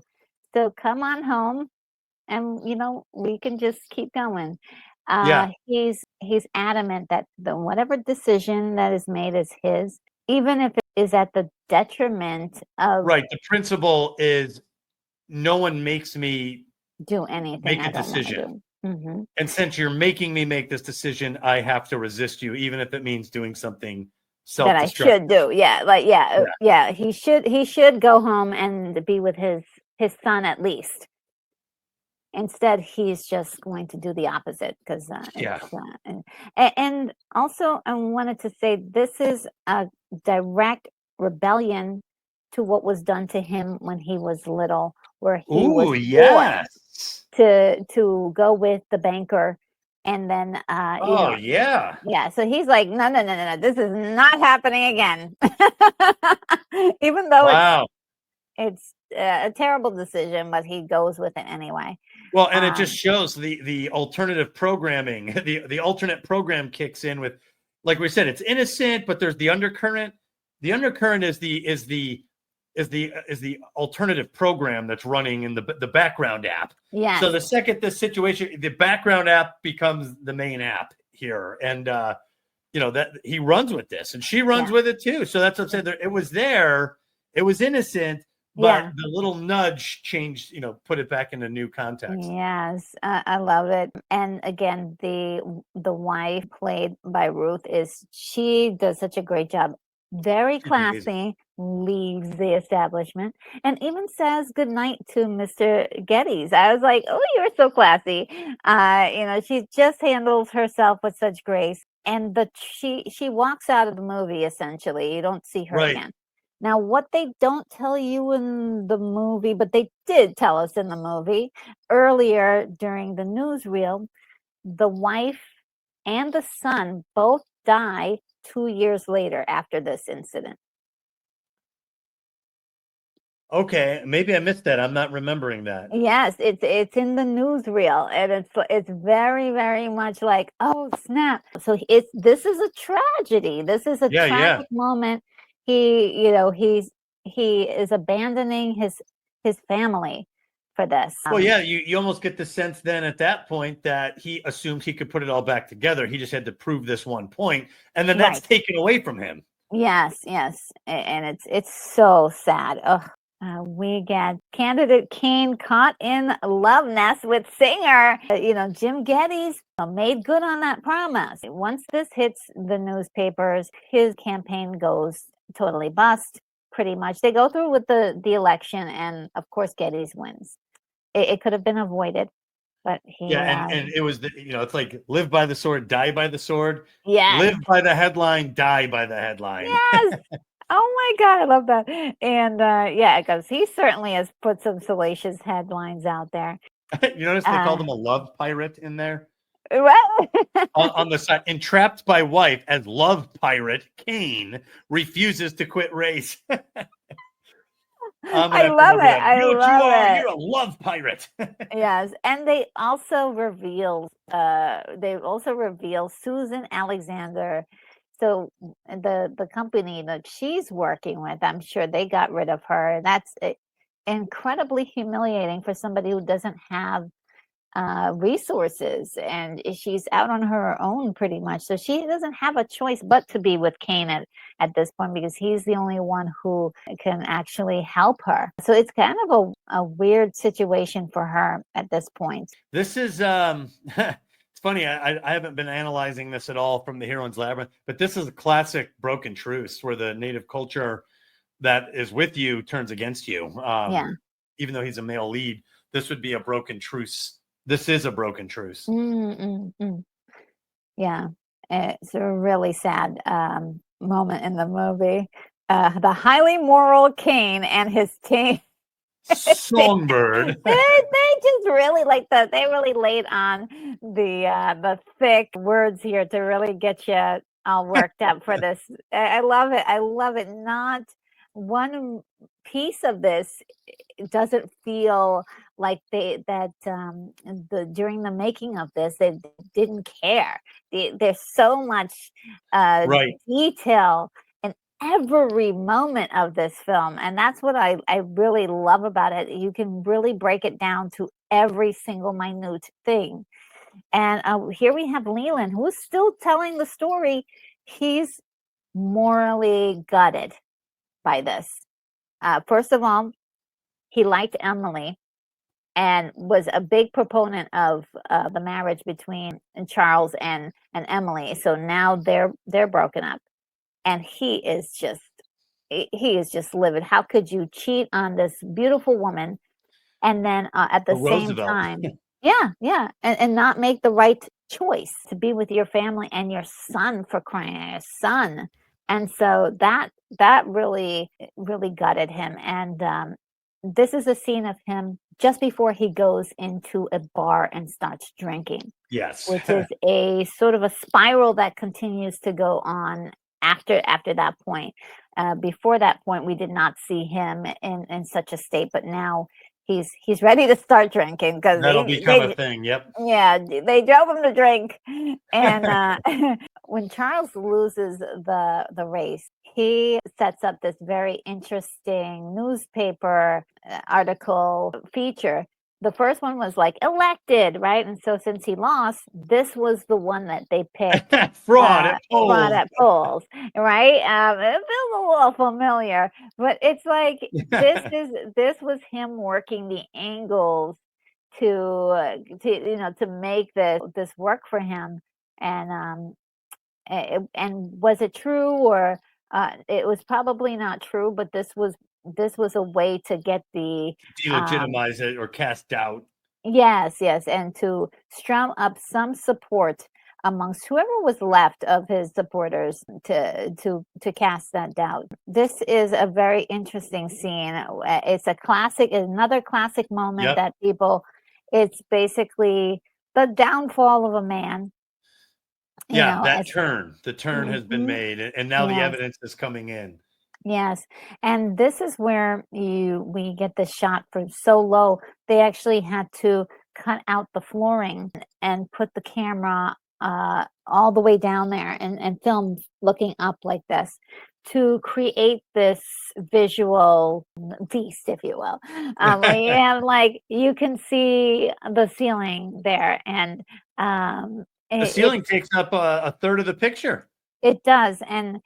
So come on home and we can just keep going. Yeah. He's adamant that the whatever decision that is made is his, even if it is at the detriment of Right. The principle is no one makes me do anything make I a don't want to decision. do. Mm-hmm. And since you're making me make this decision, I have to resist you, even if it means doing something That I self-destructive. should do. Yeah, like yeah. He should go home and be with his son at least. Instead, he's just going to do the opposite because Yeah. and also I wanted to say this is a direct rebellion to what was done to him when he was little, where he was Ooh, forced yes. to go with the banker, and then Oh, yeah. yeah, so he's like, no, no, no, no, no, this is not happening again. Even though Wow. it's a terrible decision, but he goes with it anyway. Well, and it just shows the alternative programming, the alternate program kicks in with, like we said, it's innocent, but there's the undercurrent. The undercurrent is the alternative program that's running in the background app. Yes. So the second this situation, the background app becomes the main app here, and that he runs with this, and she runs with it too. So that's what I'm saying. It was there, it was innocent, but the little nudge changed, put it back into new context. Yes, I love it. And again, the wife played by Ruth she does such a great job. Very classy, leaves the establishment, and even says goodnight to Mr. Geddes. I was like, oh, you're so classy. She just handles herself with such grace. And she walks out of the movie, essentially. You don't see her again. Now, what they don't tell you in the movie, but they did tell us in the movie earlier during the newsreel, the wife and the son both die 2 years later after this incident. Okay, maybe I missed that. I'm not remembering that. Yes, it's in the newsreel, and it's very, very much like, oh snap! So this is a tragedy. This is a tragic moment. He is abandoning his family for this. Well, yeah, you almost get the sense then at that point that he assumed he could put it all back together. He just had to prove this one point, and then that's taken away from him. Yes, and it's so sad. Ugh. We get candidate Kane caught in a love nest with singer. Jim Geddes made good on that promise. Once this hits the newspapers, his campaign goes totally bust. pretty much. They go through with the election, and of course, Geddes wins. It could have been avoided, but he. Yeah, and it was it's like live by the sword, die by the sword. Yes. Live by the headline, die by the headline. Yes. Oh my God, I love that. And yeah, because he certainly has put some salacious headlines out there. You notice they called him a love pirate in there? What? On the side, entrapped by wife as love pirate, Kane refuses to quit race. I love it. I love it. You're a love pirate. Yes, and they also reveal Susan Alexander. So the company that she's working with, I'm sure they got rid of her. That's incredibly humiliating for somebody who doesn't have resources, and she's out on her own pretty much. So she doesn't have a choice but to be with Kane at this point, because he's the only one who can actually help her. So it's kind of a weird situation for her at this point. This is it's funny. I haven't been analyzing this at all from the Heroine's Labyrinth, but this is a classic broken truce where the native culture that is with you turns against you. Yeah. Even though he's a male lead, this would be a broken truce. This is a broken truce. Yeah, it's a really sad moment in the movie. The highly moral Kane and his team. Songbird. they just really they really laid on the thick words here to really get you all worked up for this. I love it. I love it. Not one piece of this doesn't feel like during the making of this they didn't care. There's so much detail in every moment of this film, and that's what I really love about it. You can really break it down to every single minute thing. And here we have Leland, who's still telling the story. He's morally gutted by this. First of all, he liked Emily and was a big proponent of the marriage between Charles and Emily. So now they're broken up, and he is just livid. How could you cheat on this beautiful woman, and then at the same time, and not make the right choice to be with your family and your son, for crying out, your son. And so that really gutted him. And this is a scene of him just before he goes into a bar and starts drinking. Yes. Which is a sort of a spiral that continues to go on after that point. Before that point, we did not see him in such a state, but now he's ready to start drinking, because that'll become a thing. Yep. Yeah, they drove him to drink, and when Charles loses the race, he sets up this very interesting newspaper article feature. The first one was like elected, right? And so since he lost, this was the one that they picked. Fraud at polls, right? It feels a little familiar, but it's like this was him working the angles to make this work for him. And was it true, or it was probably not true, but this was a way to get the delegitimize it or cast doubt. Yes, and to strum up some support amongst whoever was left of his supporters to cast that doubt. This is a very interesting scene. It's another classic moment that people. It's basically the downfall of a man. The turn has been made, and now the evidence is coming in. Yes, and this is where we get the shot from so low. They actually had to cut out the flooring and put the camera all the way down there and film looking up like this to create this visual feast, if you will. Where you have you can see the ceiling there, and the ceiling takes up a third of the picture. It does, and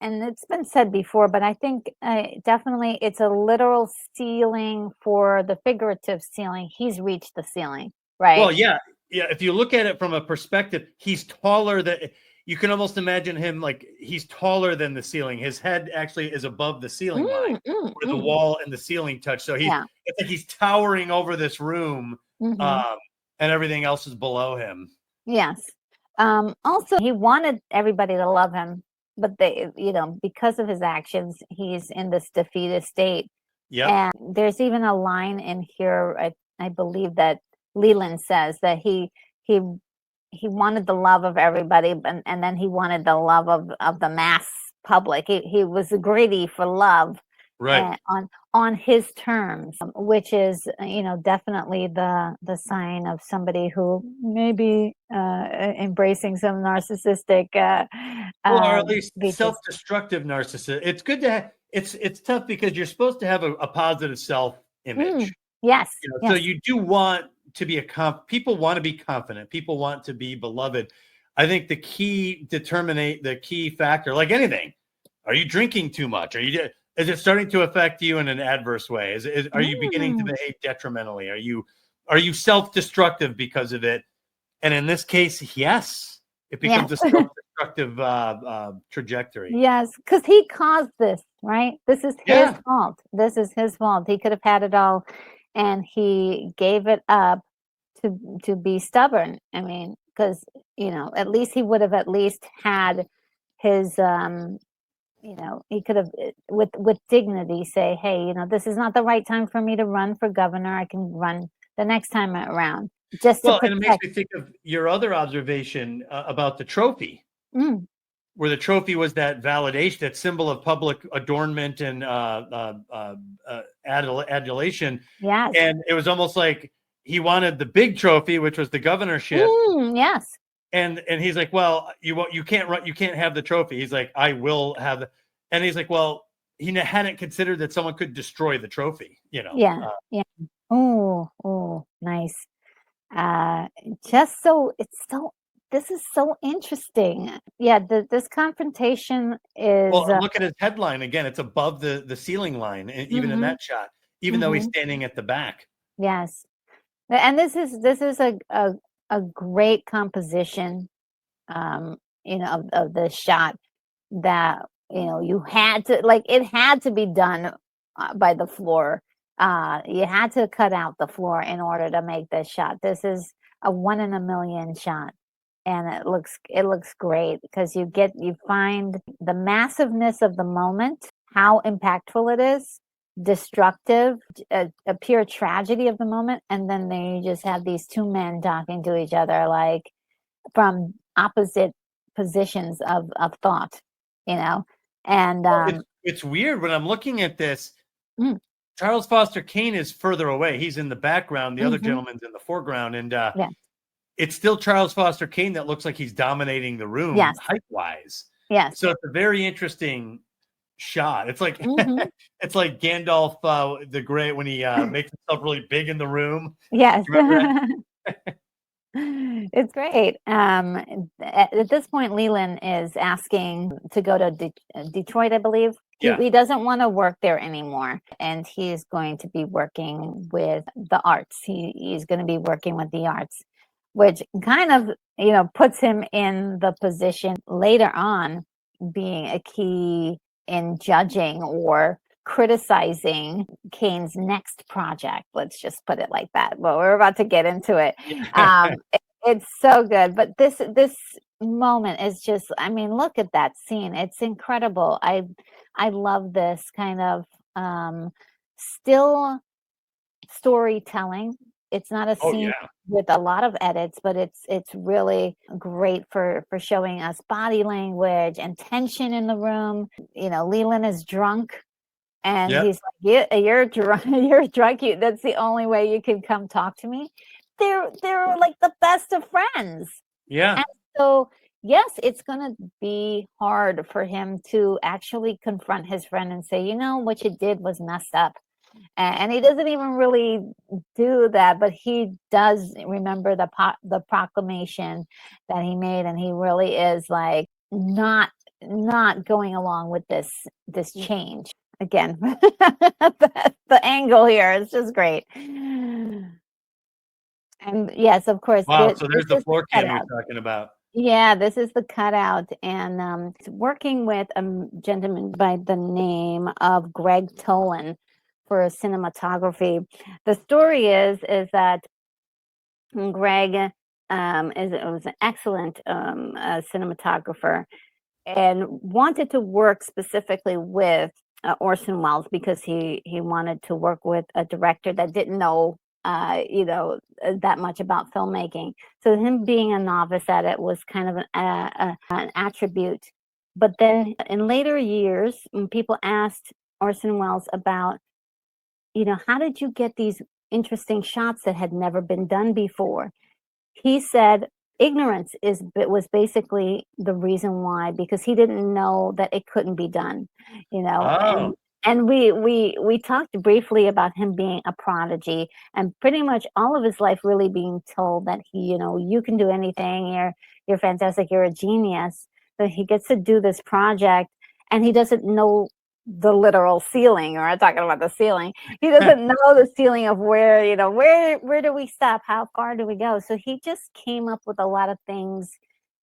it's been said before, but I think definitely it's a literal ceiling for the figurative ceiling. He's reached the ceiling, right? Well, yeah. If you look at it from a perspective, he's taller than you can almost imagine him like he's taller than the ceiling. His head actually is above the ceiling line where the wall and the ceiling touch. So it's like he's towering over this room, and everything else is below him. Yes. Also, he wanted everybody to love him, but they, because of his actions, he's in this defeated state. Yeah. And there's even a line in here, I believe that Leland says that he wanted the love of everybody, and then he wanted the love of the mass public. He was greedy for love, right, on his terms, which is definitely the sign of somebody who may be embracing some narcissistic, or at least self-destructive narcissist. It's good to have. It's tough because you're supposed to have a positive self-image. Yes, so you do want to be people want to be confident. People want to be beloved. I think the key factor, like anything, are you drinking too much? Is it starting to affect you in an adverse way? Are you beginning to behave detrimentally? Are you self-destructive because of it? And in this case, yes, it becomes a self-destructive trajectory. Yes, because he caused this, right? This is his fault. This is his fault. He could have had it all, and he gave it up to be stubborn. I mean, because at least he would have at least had his he could have with dignity say, hey, this is not the right time for me to run for governor. I can run the next time around. And it makes me think of your other observation about the trophy, where the trophy was that validation, that symbol of public adornment and adulation. Yes. And it was almost like he wanted the big trophy, which was the governorship. Yes. And he's like, well, you can't have the trophy. He's like, I will have. And he's like, well, he hadn't considered that someone could destroy the trophy. Yeah. Oh, nice. This is so interesting. Yeah, this confrontation is. Well, look at his headline again. It's above the ceiling line, even in that shot, even though he's standing at the back. Yes, and this is a great composition, of the shot that you had to it had to be done by the floor. You had to cut out the floor in order to make this shot. This is a 1 in a million shot, and it looks great because you find the massiveness of the moment, how impactful it is, destructive, a pure tragedy of the moment, and then you just have these two men talking to each other like from opposite positions of thought, and it's weird when I'm looking at this. Charles Foster Kane is further away. He's in the background. The other gentleman's in the foreground, and it's still Charles Foster Kane that looks like he's dominating the room height-wise. Yes. So it's a very interesting shot. It's like it's like Gandalf the Grey when he makes himself really big in the room. Yes. It's great. At this point, Leland is asking to go to Detroit, I believe. He doesn't want to work there anymore, and he's going to be working with the arts. He's going to be working with the arts, which kind of, puts him in the position later on being a key in judging or criticizing Kane's next project. Let's just put it like that. But we're about to get into it. It's so good. But this moment is just, look at that scene. It's incredible. I love this kind of still storytelling. It's not a scene with a lot of edits, but it's really great for showing us body language and tension in the room. Leland is drunk, and he's like, "You're drunk. You're drunk. That's the only way you can come talk to me." They're like the best of friends. Yeah. And so yes, it's gonna be hard for him to actually confront his friend and say, what you did was messed up. And he doesn't even really do that, but he does remember the proclamation that he made, and he really is like not going along with this change. Again, the angle here is just great. And yes, of course. Wow, so there's the floor cam you're talking about. Yeah, this is the cutout, and it's working with a gentleman by the name of Greg Tolan for cinematography. The story is that Greg was an excellent cinematographer and wanted to work specifically with Orson Welles because he wanted to work with a director that didn't know that much about filmmaking. So him being a novice at it was kind of an attribute. But then in later years, when people asked Orson Welles about, how did you get these interesting shots that had never been done before? He said ignorance was basically the reason why, because he didn't know that it couldn't be done, Oh, and we talked briefly about him being a prodigy and pretty much all of his life really being told that you can do anything, you're fantastic, you're a genius. But he gets to do this project and he doesn't know the literal ceiling, or I'm talking about the ceiling. He doesn't know the ceiling of where do we stop? How far do we go? So he just came up with a lot of things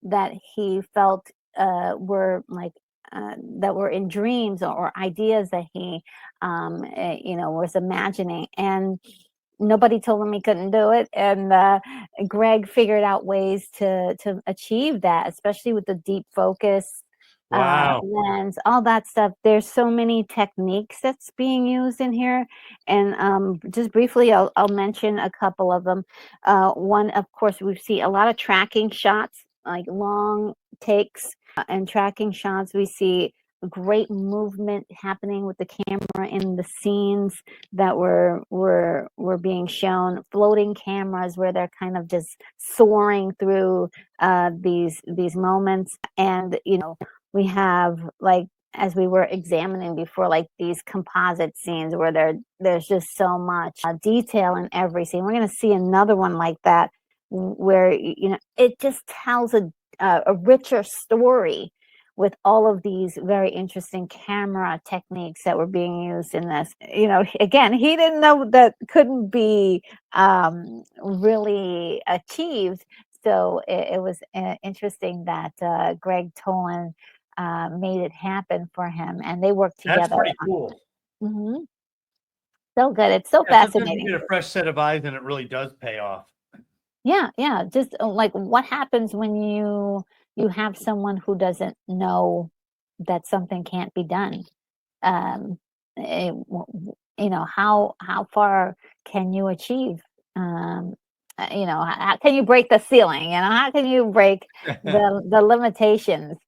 that he felt were like that were in dreams or ideas that he was imagining, and nobody told him he couldn't do it. And Greg figured out ways to achieve that, especially with the deep focus wow. lens, all that stuff. There's so many techniques that's being used in here, and just briefly, I'll mention a couple of them. One, of course, we see a lot of tracking shots, like long takes and tracking shots. We see great movement happening with the camera in the scenes that were being shown. Floating cameras where they're kind of just soaring through these moments, and we have, like, as we were examining before, like these composite scenes where there's just so much detail in every scene. We're going to see another one like that where it just tells a richer story with all of these very interesting camera techniques that were being used in this. Again, he didn't know that couldn't be really achieved. So it was interesting that Greg Tolan made it happen for him, and they worked That's together. pretty cool. Mhm. So good. It's so Yeah, sometimes you fascinating. get a fresh set of eyes and it really does pay off. Yeah, yeah. Just like what happens when you have someone who doesn't know that something can't be done. Um, how far can you achieve? Um, how can you break the ceiling? How can you break the limitations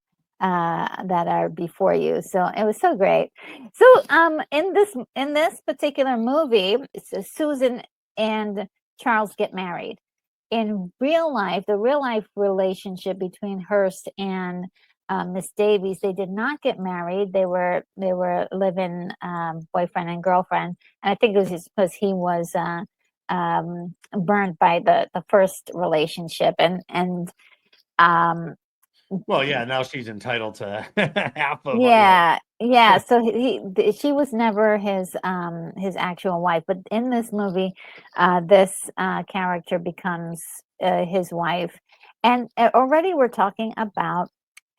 that are before you? So it was so great. So in this particular movie, Susan and Charles get married. In real life, the real life relationship between Hearst and Miss Davies, they did not get married. They were living boyfriend and girlfriend, and I think it was just because he was burned by the first relationship, and um, Well, yeah, now she's entitled to half of yeah, yeah. So she was never his actual wife, but in this movie, this character becomes his wife, and already we're talking about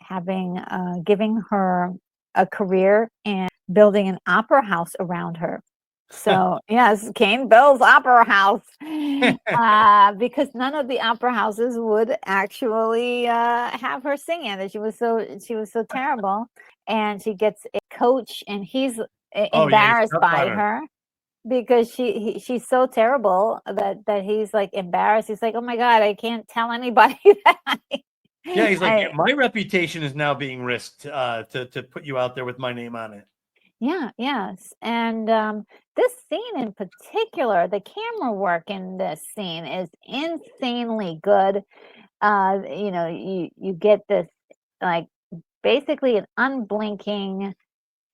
having giving her a career and building an opera house around her. So yes, Kane builds opera house because none of the opera houses would actually have her sing in it. She was so terrible, and she gets a coach, and he's Oh, yeah, he's embarrassed tough on by her. her because she's so terrible that he's like embarrassed. He's like, oh my god, I can't tell anybody that. Yeah, he's like, I, my reputation is now being risked to put you out there with my name on it. Yeah, yes. And this scene in particular, the camera work in this scene is insanely good. You get this, like, basically an unblinking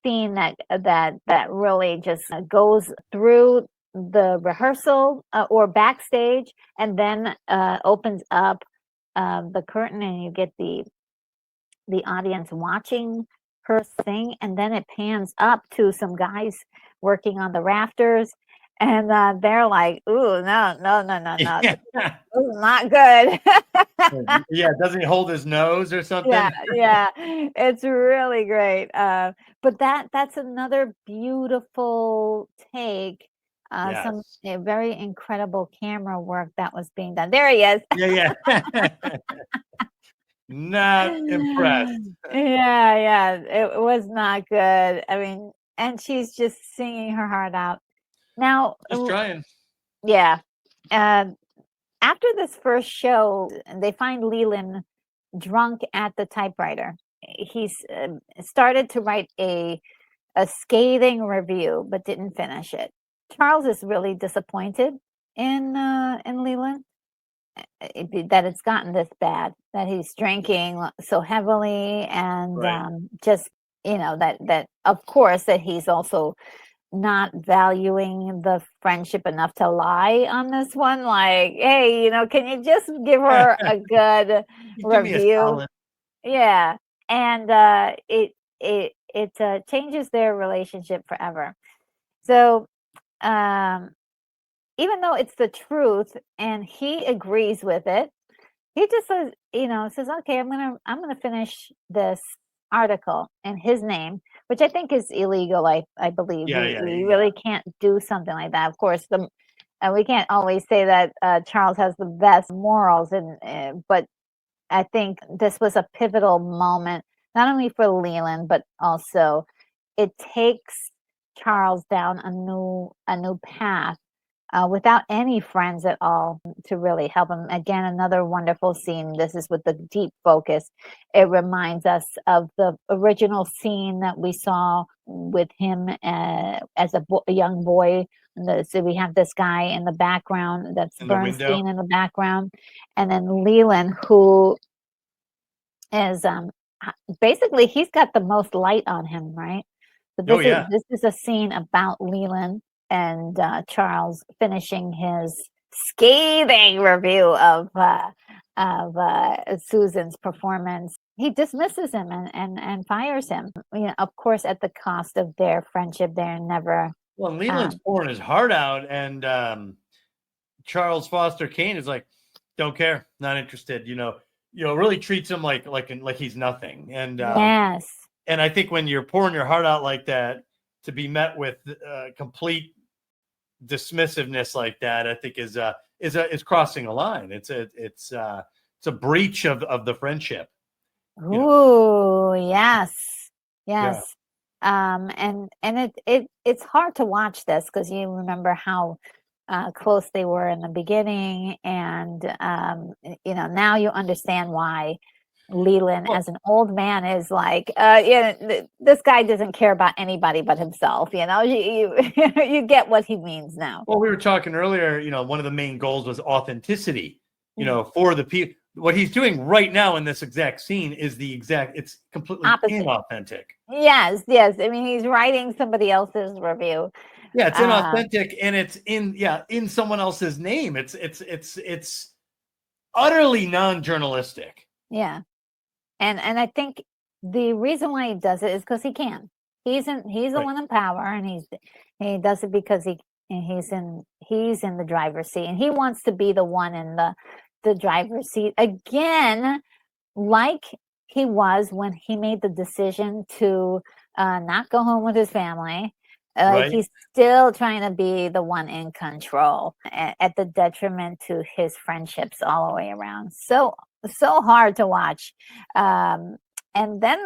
scene that really just goes through the rehearsal or backstage, and then opens up the curtain, and you get the audience watching her sing, and then it pans up to some guys working on the rafters, And they're like, "Ooh, no, no, no, no, no, Yeah. this is not good." Yeah, doesn't he hold his nose or something? Yeah, yeah, it's really great. But that's another beautiful take. Some Yes. very incredible camera work that was being done. There he is. Yeah, yeah. Not impressed. Yeah, yeah, it was not good. I mean, and she's just singing her heart out. Now, Just trying. yeah, uh, after this first show, they find Leland drunk at the typewriter. He's started to write a scathing review, but didn't finish it. Charles is really disappointed in Leland that it's gotten this bad, that he's drinking so heavily, and Right. just that of course that he's also not valuing the friendship enough to lie on this one. Like, hey, can you just give her a good Give me a review? solid. Yeah, and it changes their relationship forever. So, um, even though it's the truth and he agrees with it, he just says, "Okay, I'm gonna finish this article in his name," which I think is illegal. I believe Yeah, we yeah. really can't do something like that. Of course, we can't always say that Charles has the best morals, but I think this was a pivotal moment, not only for Leland, but also it takes Charles down a new path without any friends at all to really help him. Again, another wonderful scene. This is with the deep focus. It reminds us of the original scene that we saw with him as a young boy. So we have this guy in the background, that's In the window. Bernstein in the background, and then Leland, who is basically he's got the most light on him, right? So Oh this is yeah. this is a scene about Leland and Charles finishing his scathing review of Susan's performance. He dismisses him and fires him. Of course, at the cost of their friendship. They're never. Well, Leland's pouring his heart out, and Charles Foster Kane is like, don't care, not interested. Really treats him like he's nothing. And Yes. and I think when you're pouring your heart out like that, to be met with complete dismissiveness like that, I think is crossing a line. It's a breach of the friendship. Ooh, yes, Yeah. yes. And it's hard to watch this because you remember how close they were in the beginning, and now you understand why Leland, Well, as an old man, is like, this guy doesn't care about anybody but himself. You get what he means now. we were talking earlier. One of the main goals was authenticity. Mhm. For the people. What he's doing right now in this exact scene is it's completely Opposite. inauthentic. Yes, yes. I mean, he's writing somebody else's review. Yeah, it's Uh, inauthentic, and it's in someone else's name. It's utterly non-journalistic. yeah. And I think the reason why he does it is because he can. He's the Right. one in power, and he does it because he's in the driver's seat, and he wants to be the one in the driver's seat again, like he was when he made the decision to not go home with his family. Like Right. he's still trying to be the one in control at the detriment to his friendships all the way around. So hard to watch. And then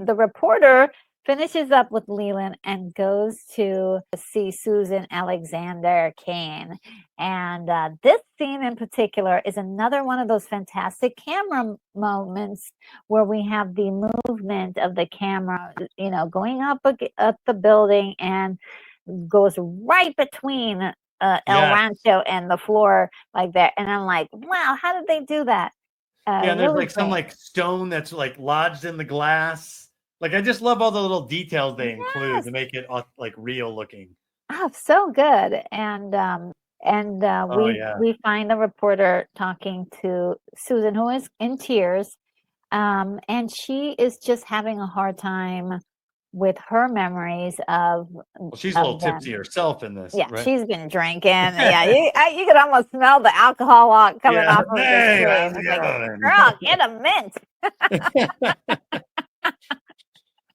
the reporter finishes up with Leland and goes to see Susan Alexander Kane. And this scene in particular is another one of those fantastic camera moments where we have the movement of the camera, going up the building and goes right between El Yes. Rancho and the floor like that. And I'm like, wow, how did they do that? Yeah, and there's Really like some great. stone that's lodged in the glass. I just love all the little details they include Yes. to make it real looking. Oh, so good. And Oh we yeah. we find the reporter talking to Susan, who is in tears, and she is just having a hard time with her memories of Well, she's a little them. tipsy herself in this, Yeah, right? she's been drinking. Yeah, you could almost smell the alcohol coming Yeah. off of the Hey, screen. how's It's it like, going? girl, get a mint.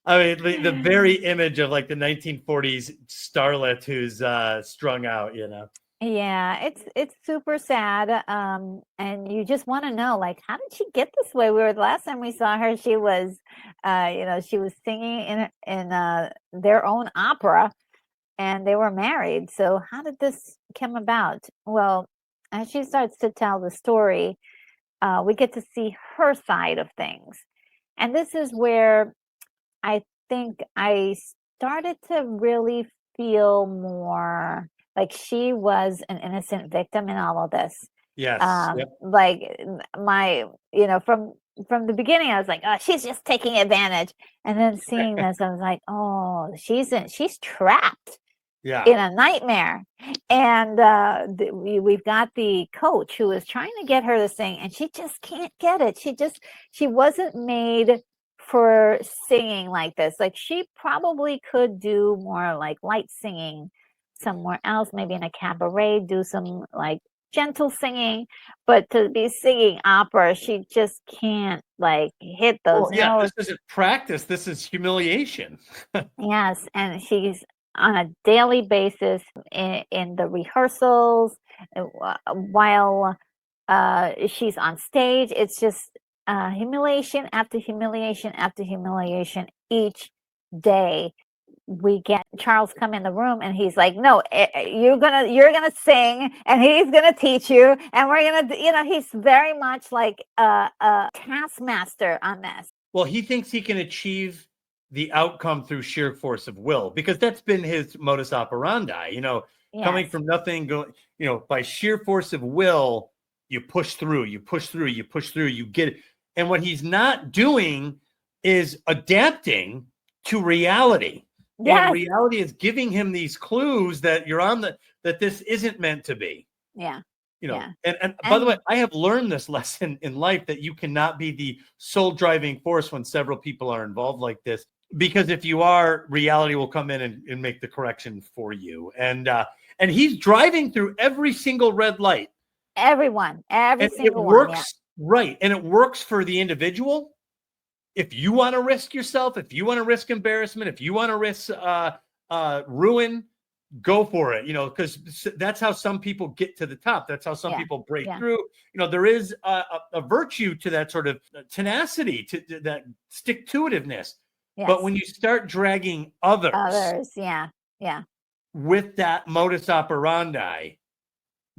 I mean, the very image of like the 1940s starlet who's strung out, you know. Yeah, it's super sad. And you just want to know, like, how did she get this way? The last time we saw her, she was, she was singing in their own opera, and they were married. So how did this come about? Well, as she starts to tell the story, we get to see her side of things, and this is where I think I started to really feel more like she was an innocent victim in all of this. Yes. Yep. Like my, from the beginning, I was like, oh, she's just taking advantage. And then seeing this, I was like, oh, she's trapped Yeah. in a nightmare. And we've got the coach who is trying to get her to sing, and she just can't get it. She wasn't made for singing like this. Like, she probably could do more like light singing somewhere else, maybe in a cabaret, do some like gentle singing, but to be singing opera, she just can't like hit those Yeah, notes. this isn't practice. This is humiliation. Yes, and she's on a daily basis in the rehearsals while she's on stage. It's just humiliation after humiliation after humiliation each day. We get Charles come in the room, and he's like, no, you're gonna sing, and he's gonna teach you, and we're gonna, he's very much like a taskmaster on this. Well, he thinks he can achieve the outcome through sheer force of will, because that's been his modus operandi, coming Yes. from nothing, going, by sheer force of will, you push through, you get it. And what he's not doing is adapting to reality. Yes. And reality is giving him these clues that that this isn't meant to be. Yeah. And by the way, I have learned this lesson in life, that you cannot be the sole driving force when several people are involved like this, because if you are, reality will come in and make the correction for you. And he's driving through every single red light. Every single one. Works, yeah. Right. And it works for the individual. If you want to risk yourself, if you want to risk embarrassment, if you want to risk ruin, go for it, because that's how some people get to the top. That's how some people break through. There is a virtue to that sort of tenacity, to that stick-to-itiveness. Yes. But when you start dragging others, with that modus operandi,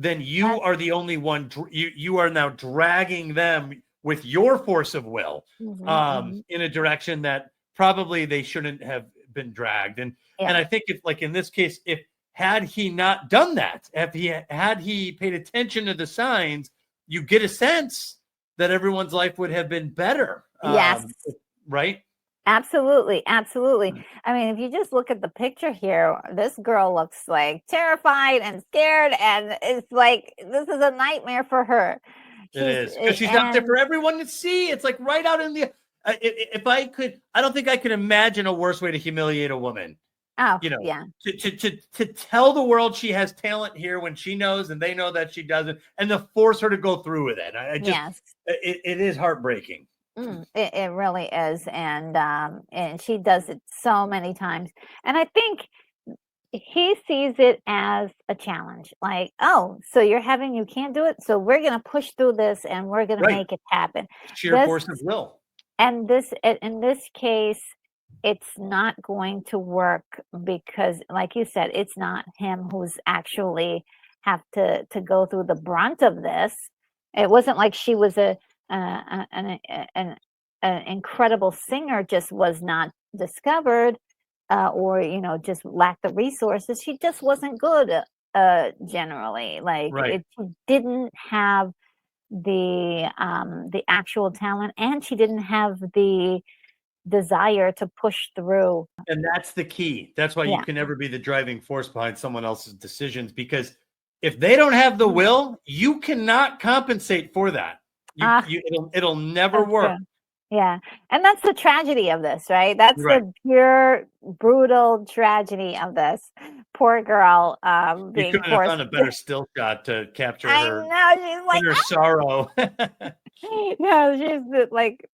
then you are the only one. You are now dragging them with your force of will in a direction that probably they shouldn't have been dragged. And I think, if, like in this case, had he not done that, had he paid attention to the signs, you get a sense that everyone's life would have been better. Yes. Right? Absolutely. I mean, if you just look at the picture here, this girl looks like terrified and scared, and it's like this is a nightmare for her. It is, because she's out there for everyone to see. It's like right out in the. If I could, I don't think I could imagine a worse way to humiliate a woman. Oh, to tell the world she has talent here when she knows and they know that she doesn't, and to force her to go through with it. It is heartbreaking. It really is, and she does it so many times, and I think he sees it as a challenge. Like, oh, so you can't do it, so we're gonna push through this, and we're gonna make it happen. Sheer force of will. And in this case, it's not going to work because, like you said, it's not him who's actually have to go through the brunt of this. It wasn't like she was an incredible singer, just was not discovered, or just lacked the resources. She just wasn't good generally. Like, she didn't have the actual talent, and she didn't have the desire to push through. And that's the key. That's why you can never be the driving force behind someone else's decisions, because if they don't have the will, you cannot compensate for that. It'll never work. Yeah. And that's the tragedy of this, right? That's Right. the pure, brutal tragedy of this. Poor girl You being couldn't have forced. found a better still shot to capture I her know. She's like, inner sorrow. no, like,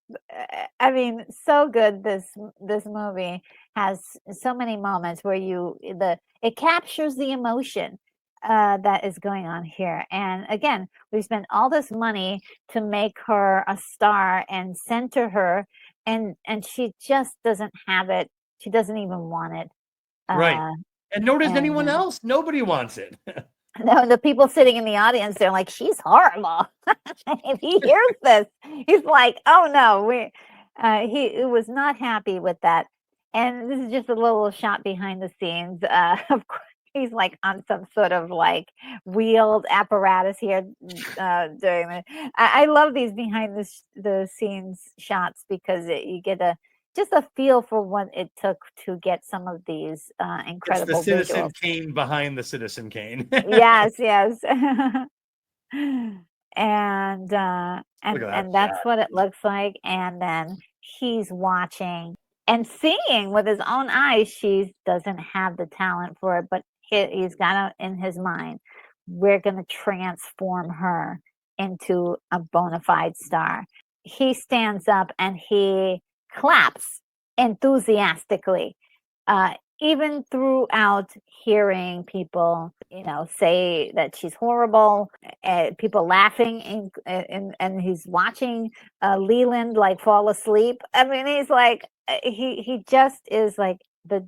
I mean, so good. This movie has so many moments where it captures the emotion that is going on here. And again, we spent all this money to make her a star and center her, and she just doesn't have it. She doesn't even want it. Right. Uh, And nor does and anyone else. Nobody wants it. no, the people sitting in the audience, they're like, she's horrible. If he hears this, he's like, oh no, he was not happy with that. And this is just a little shot behind the scenes. Of course, he's like on some sort of like wheeled apparatus here doing it. I love these behind the scenes shots because you get just a feel for what it took to get some of these It's the incredible Citizen visuals. Kane behind the Citizen Kane. Yes, yes. And Look at that that's shot. what it looks like. And then he's watching and seeing with his own eyes she doesn't have the talent for it, but he's got it in his mind, we're going to transform her into a bona fide star. He stands up and he claps enthusiastically, even throughout hearing people, say that she's horrible, people laughing, and he's watching Leland like fall asleep. I mean, he's like, he just is like the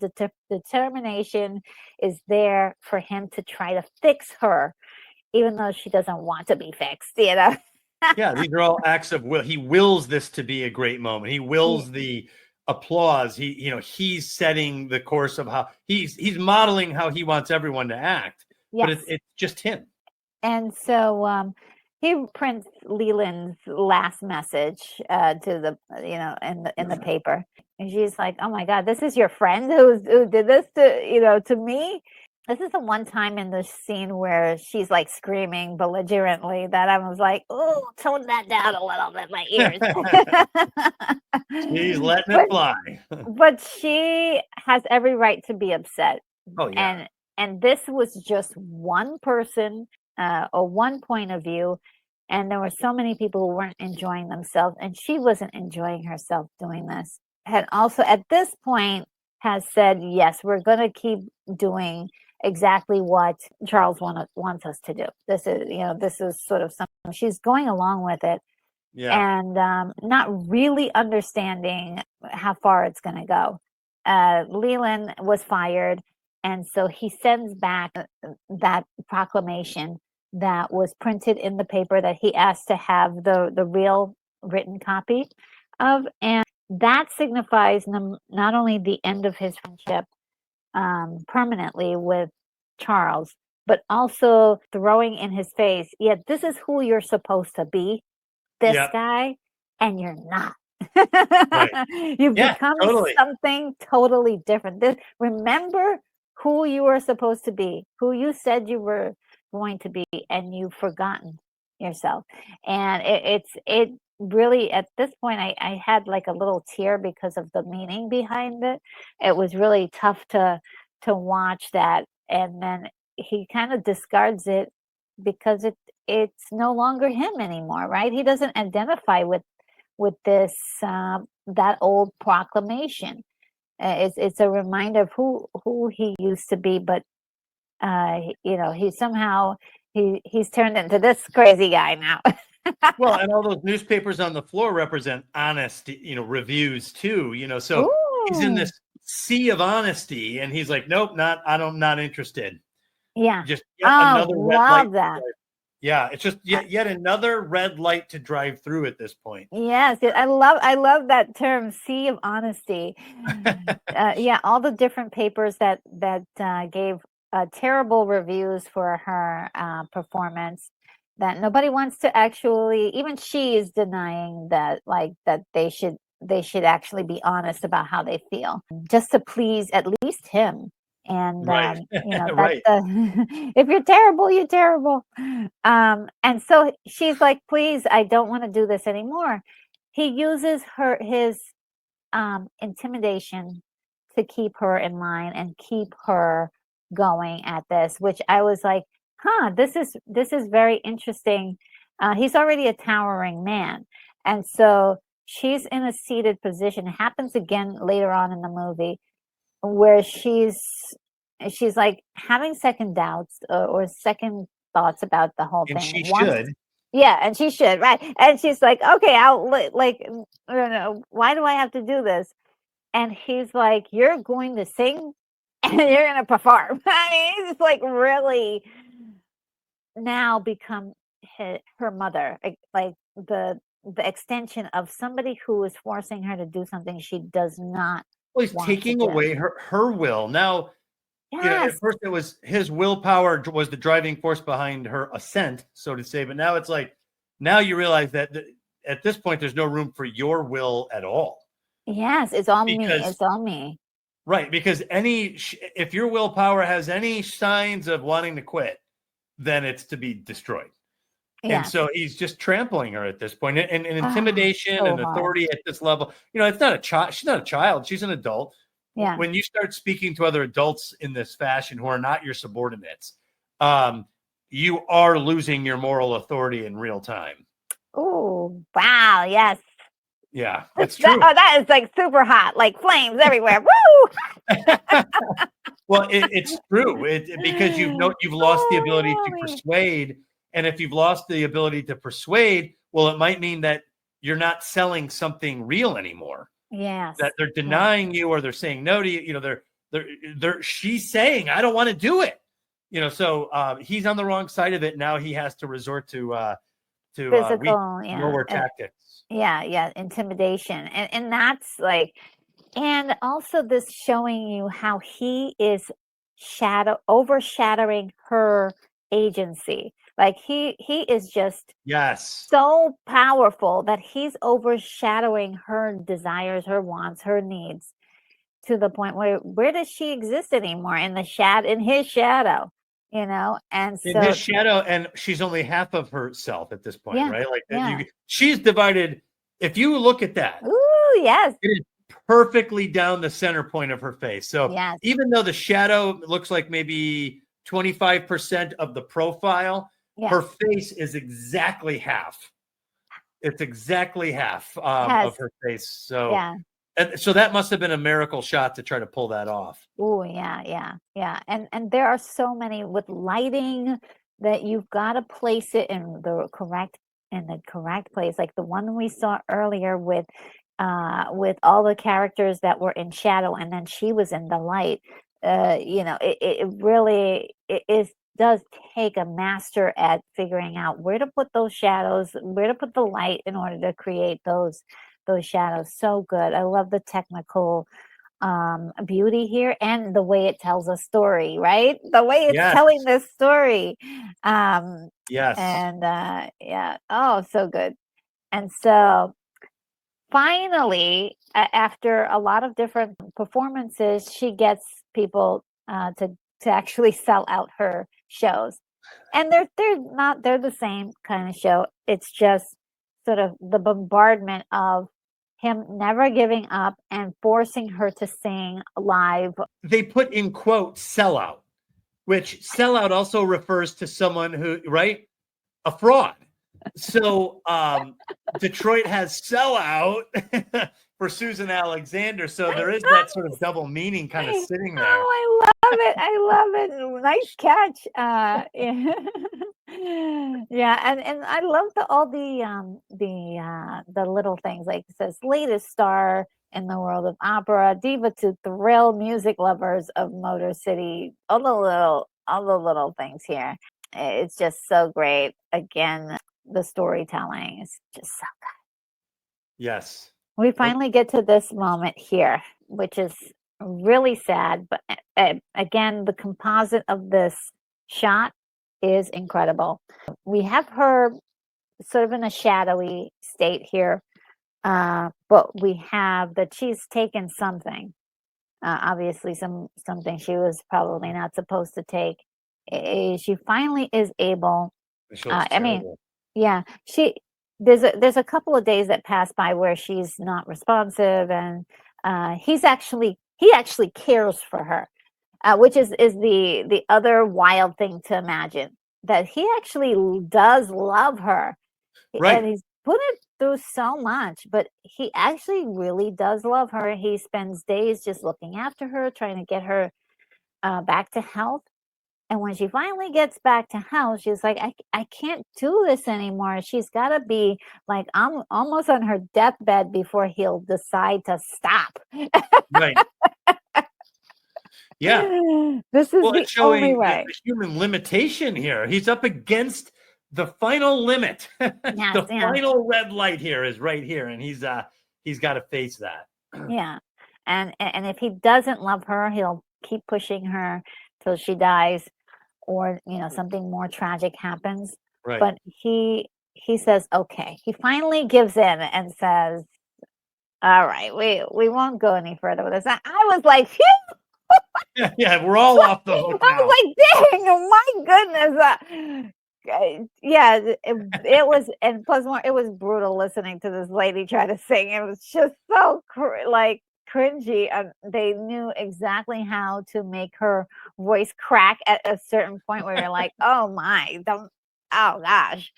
determination is there for him to try to fix her, even though she doesn't want to be fixed. Yeah, these are all acts of will. He wills this to be a great moment. He wills the applause. He's setting the course of how he's modeling how he wants everyone to act. But Yes. it's just him. And so he prints Leland's last message to the in the paper, and she's like, "Oh my God, this is your friend who did this to me." This is the one time in the scene where she's like screaming belligerently that I was like, "Oh, tone that down a little bit, my ears." He's letting it fly. But she has every right to be upset. Oh yeah. And this was just one person or one point of view, and there were so many people who weren't enjoying themselves, and she wasn't enjoying herself doing this. Had also at this point has said, yes, we're going to keep doing exactly what Charles wants us to do. This is sort of something she's going along with it. Yeah. And not really understanding how far it's going to go. Leland was fired, and so he sends back that proclamation that was printed in the paper that he asked to have the real written copy of, and that signifies not only the end of his friendship permanently with Charles, but also throwing in his face, yeah, this is who you're supposed to be, this guy, and you're not. Right. You've become totally. something totally different. Remember who you were supposed to be, who you said you were going to be, and you've forgotten yourself. And it really, at this point, I had like a little tear because of the meaning behind it. It was really tough to watch that, and then he kind of discards it because it's no longer him anymore, right? He doesn't identify with this that old proclamation. It's a reminder of who he used to be, but he somehow he's turned into this crazy guy now. Well, and all those newspapers on the floor represent honest, reviews too. So he's in this sea of honesty, and he's like, nope, I'm not interested. Yeah. Just another red light. That. Yeah, it's just yet another red light to drive through at this point. Yes, I love that term, sea of honesty. Yeah, all the different papers that gave terrible reviews for her performance, that nobody wants to actually, even she is denying that, like, that they should actually be honest about how they feel, just to please at least him. And right. right. If you're terrible, you're terrible. And so she's like, please, I don't want to do this anymore. he uses his intimidation to keep her in line and keep her going at this, which I was like, huh, this is very interesting. He's already a towering man, and so she's in a seated position. It happens again later on in the movie where she's like having second doubts or second thoughts about the whole And thing. she Wants should. Yeah, and she should, right? And she's like, okay, like, I don't know, why do I have to do this? And he's like, you're going to sing and you're going to perform. I mean, he's like really now become her mother, like the extension of somebody who is forcing her to do something she does not Well, he's want to taking do. away her will. Now, at Yes. first it was his willpower was the driving force behind her ascent, so to say. But now it's like, now you realize that at this point, there's no room for your will at all. Yes, it's all me. Because It's all me. Right, because if your willpower has any signs of wanting to quit, then it's to be destroyed. And Yes. so he's just trampling her at this point. And intimidation so and hard. authority at this level, it's not a child. She's not a child. She's an adult. Yeah. When you start speaking to other adults in this fashion who are not your subordinates, you are losing your moral authority in real time. Oh, wow. Yes. Yeah, that's true. That is like super hot, like flames everywhere. Woo! Well, it's true. Because you've lost the ability to Mommy. persuade, and if you've lost the ability to persuade, well, it might mean that you're not selling something real anymore. Yes. That they're denying you, or they're saying no to you. She's saying, I don't want to do it. So he's on the wrong side of it. Now he has to resort to physical, lower tactics. Yeah, intimidation, and that's like, and also this showing you how he is overshadowing her agency. Like he is just so powerful that he's overshadowing her desires, her wants, her needs, to the point where does she exist anymore? In his shadow, and so in his shadow, and she's only half of herself at this point, right? Like she's divided. If you look at that, ooh, yes, it is perfectly down the center point of her face. So even though the shadow looks like maybe 25% of the profile, her face is exactly half. It's exactly half of her face. So so that must have been a miracle shot to try to pull that off. Oh, yeah. And there are so many with lighting that you've got to place it in the correct place. Like the one we saw earlier with all the characters that were in shadow and then she was in the light. It really does take a master at figuring out where to put those shadows, where to put the light in order to create those shadows. So good. I love the technical beauty here and the way it tells a story, right? The way it's telling this story. And oh, so good. And so finally, after a lot of different performances, she gets people to actually sell out her shows. And they're the same kind of show. It's just sort of the bombardment of him never giving up and forcing her to sing live. They put in quotes sellout, which sellout also refers to someone who, right? A fraud. So Detroit has sellout for Susan Alexander. So there is that sort of double meaning kind of sitting there. Oh, I love it. Nice catch. Yeah, and I love all the little things, like it says latest star in the world of opera, diva to thrill music lovers of Motor City. All the little things here. It's just so great. Again, the storytelling is just so good. Yes. We finally get to this moment here, which is really sad. But again, the composite of this shot is incredible. We have her sort of in a shadowy state here, but we have that she's taken something. Obviously, something she was probably not supposed to take. She finally is able. I mean, yeah, there's a couple of days that pass by where she's not responsive, and he actually cares for her, which is the other wild thing to imagine, that he actually does love her, and Right. he's put it through so much, but he actually really does love her. He spends days just looking after her, trying to get her back to health. And when she finally gets back to health, she's like, I can't do this anymore. She's got to be like, I'm almost on her deathbed before he'll decide to stop. Right. Yeah. This is Well, the it's only showing way. the human limitation here. He's up against the final limit. Yes, The yeah, final red light here is right here, and he's got to face that. yeah. And if he doesn't love her, he'll keep pushing her till she dies, or something more tragic happens. Right. But he says, okay. He finally gives in and says, all right, we won't go any further with this. I was like, phew. Yeah, we're all off the hook I now. was like, dang, oh my goodness. Yeah, it was, and plus more, it was brutal listening to this lady try to sing. It was just so like cringy. They knew exactly how to make her voice crack at a certain point where you're like, oh my, don't, oh gosh.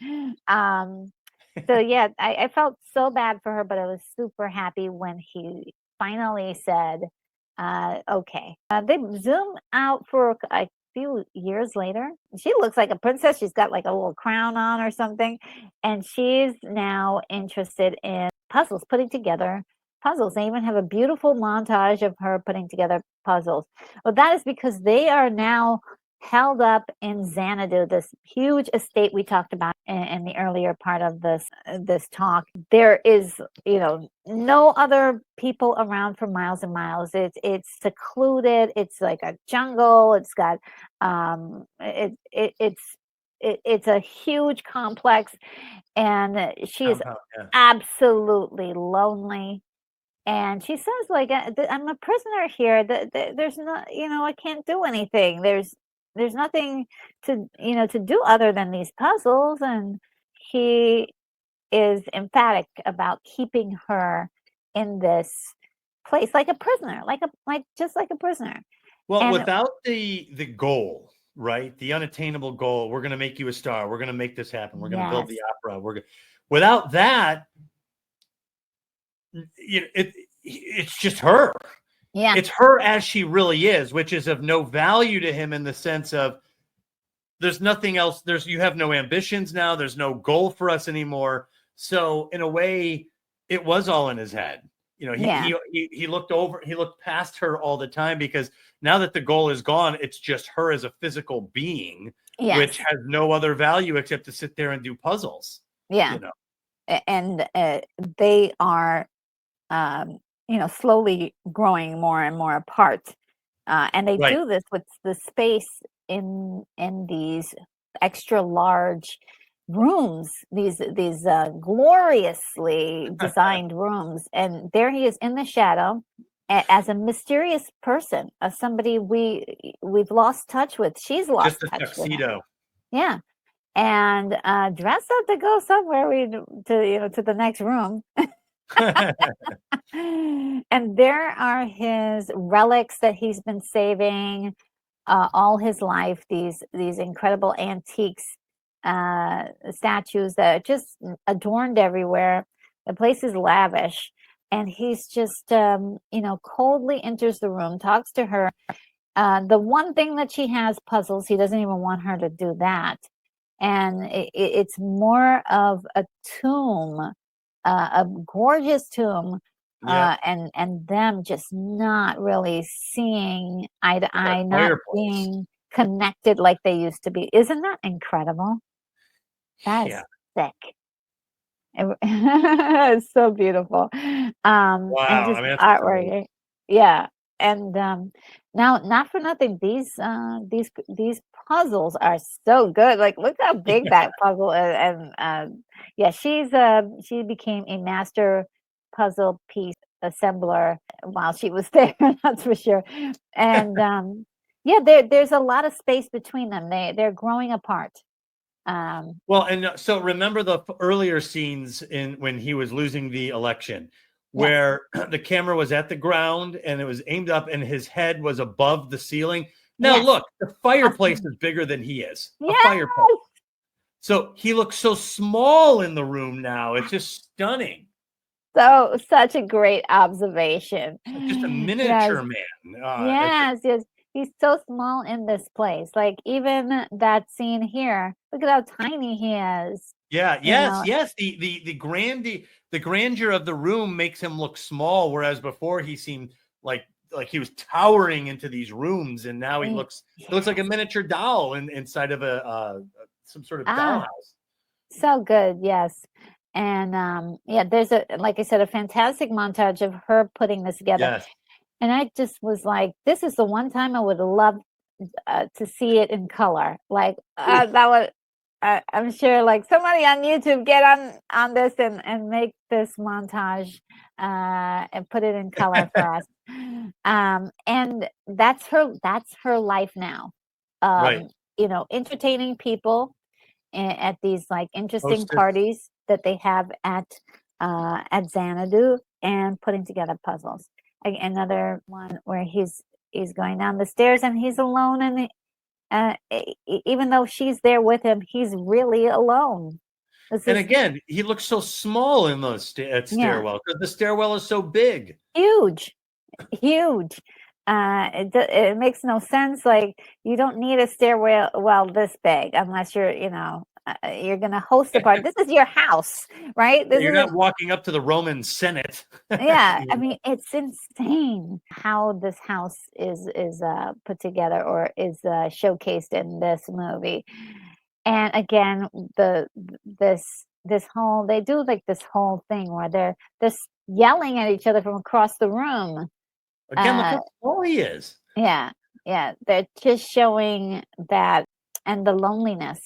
So yeah, I felt so bad for her, but I was super happy when he finally said, okay. They zoom out for a few years later. She looks like a princess. She's got like a little crown on or something. And she's now interested in puzzles, putting together puzzles. They even have a beautiful montage of her putting together puzzles. Well, that is because they are now held up in Xanadu, this huge estate we talked about in the earlier part of this talk. There is, no other people around for miles and miles. It's secluded. It's like a jungle. It's got it's a huge complex, and she is Compound, yeah. absolutely lonely. And she says, like, I'm a prisoner here. There's not, I can't do anything. There's nothing to do other than these puzzles. And he is emphatic about keeping her in this place like a prisoner, just like a prisoner. Well, And without the goal, right? The unattainable goal. We're going to make you a star. We're going to make this happen. We're going to build yes, the opera. Without that, it's just her. yeah, It's her as she really is, which is of no value to him in the sense of there's nothing else. You have no ambitions now. There's no goal for us anymore. So in a way, it was all in his head. yeah, He looked past her all the time because now that the goal is gone, it's just her as a physical being, yes, which has no other value except to sit there and do puzzles. yeah. And they are, slowly growing more and more apart. And they Right. do this with the space in these extra large rooms, these gloriously designed rooms. And there he is in the shadow, as a mysterious person, as somebody we've lost touch with. She's lost Just a touch with him. tuxedo. Yeah. And dressed up to go somewhere, to the next room. And there are his relics that he's been saving all his life, these incredible antiques, statues that are just adorned everywhere. The place is lavish, and he's just coldly enters the room, talks to her. The one thing that she has puzzles. He doesn't even want her to do that, and it's more of a tomb, a gorgeous tomb, Yeah. and them just not really seeing eye to That eye, not fireplace. being connected like they used to be. Isn't that incredible? That is Yeah. sick. It's so beautiful. And Wow. just I mean, that's incredible. artwork. Yeah. And now, not for nothing, these puzzles are so good. Like, look how big that puzzle is. And yeah, she became a master puzzle piece assembler while she was there, that's for sure. And yeah, there's a lot of space between them. They're growing apart. Well, and so remember the earlier scenes when he was losing the election, where the camera was at the ground and it was aimed up and his head was above the ceiling. Now look, the fireplace is bigger than he is. A fireplace. So he looks so small in the room now. It's just stunning. So such a great observation. Just a miniature man. Yes. He's so small in this place. Like even that scene here, look at how tiny he is. Yeah, yes. The grandeur of the room makes him look small, whereas before he seemed like he was towering into these rooms, and now he looks like a miniature doll inside of some sort of dollhouse. So good, yes. And there's like I said, a fantastic montage of her putting this together. Yes. And I just was like, this is the one time I would love to see it in color. Like that would, I'm sure like somebody on YouTube get on this and make this montage and put it in color for us. And that's her life now. Right. Entertaining people at these like interesting parties that they have at Xanadu and putting together puzzles. Another one where he's going down the stairs and he's alone, and even though she's there with him, he's really alone. Again, he looks so small in those stairwell because the stairwell is so big. Huge. It makes no sense. Like you don't need a stairwell this big unless you're going to host a party. This is your house, right? You're not walking up to the Roman Senate. Yeah, I mean, it's insane how this house is put together or is showcased in this movie. And again, this whole they do like this whole thing where they're yelling at each other from across the room. Again, look how small he is. Yeah, they're just showing that and the loneliness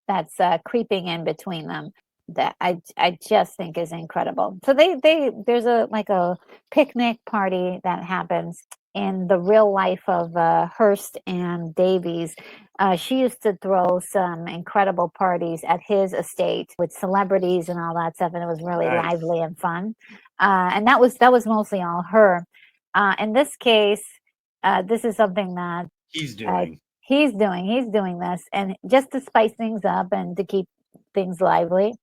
that's creeping in between them that I just think is incredible. So there's a picnic party that happens in the real life of Hearst and Davies. She used to throw some incredible parties at his estate with celebrities and all that stuff, and it was really lively and fun. And that was mostly all her. In this case, this is something that he's doing. He's doing this, and just to spice things up and to keep things lively,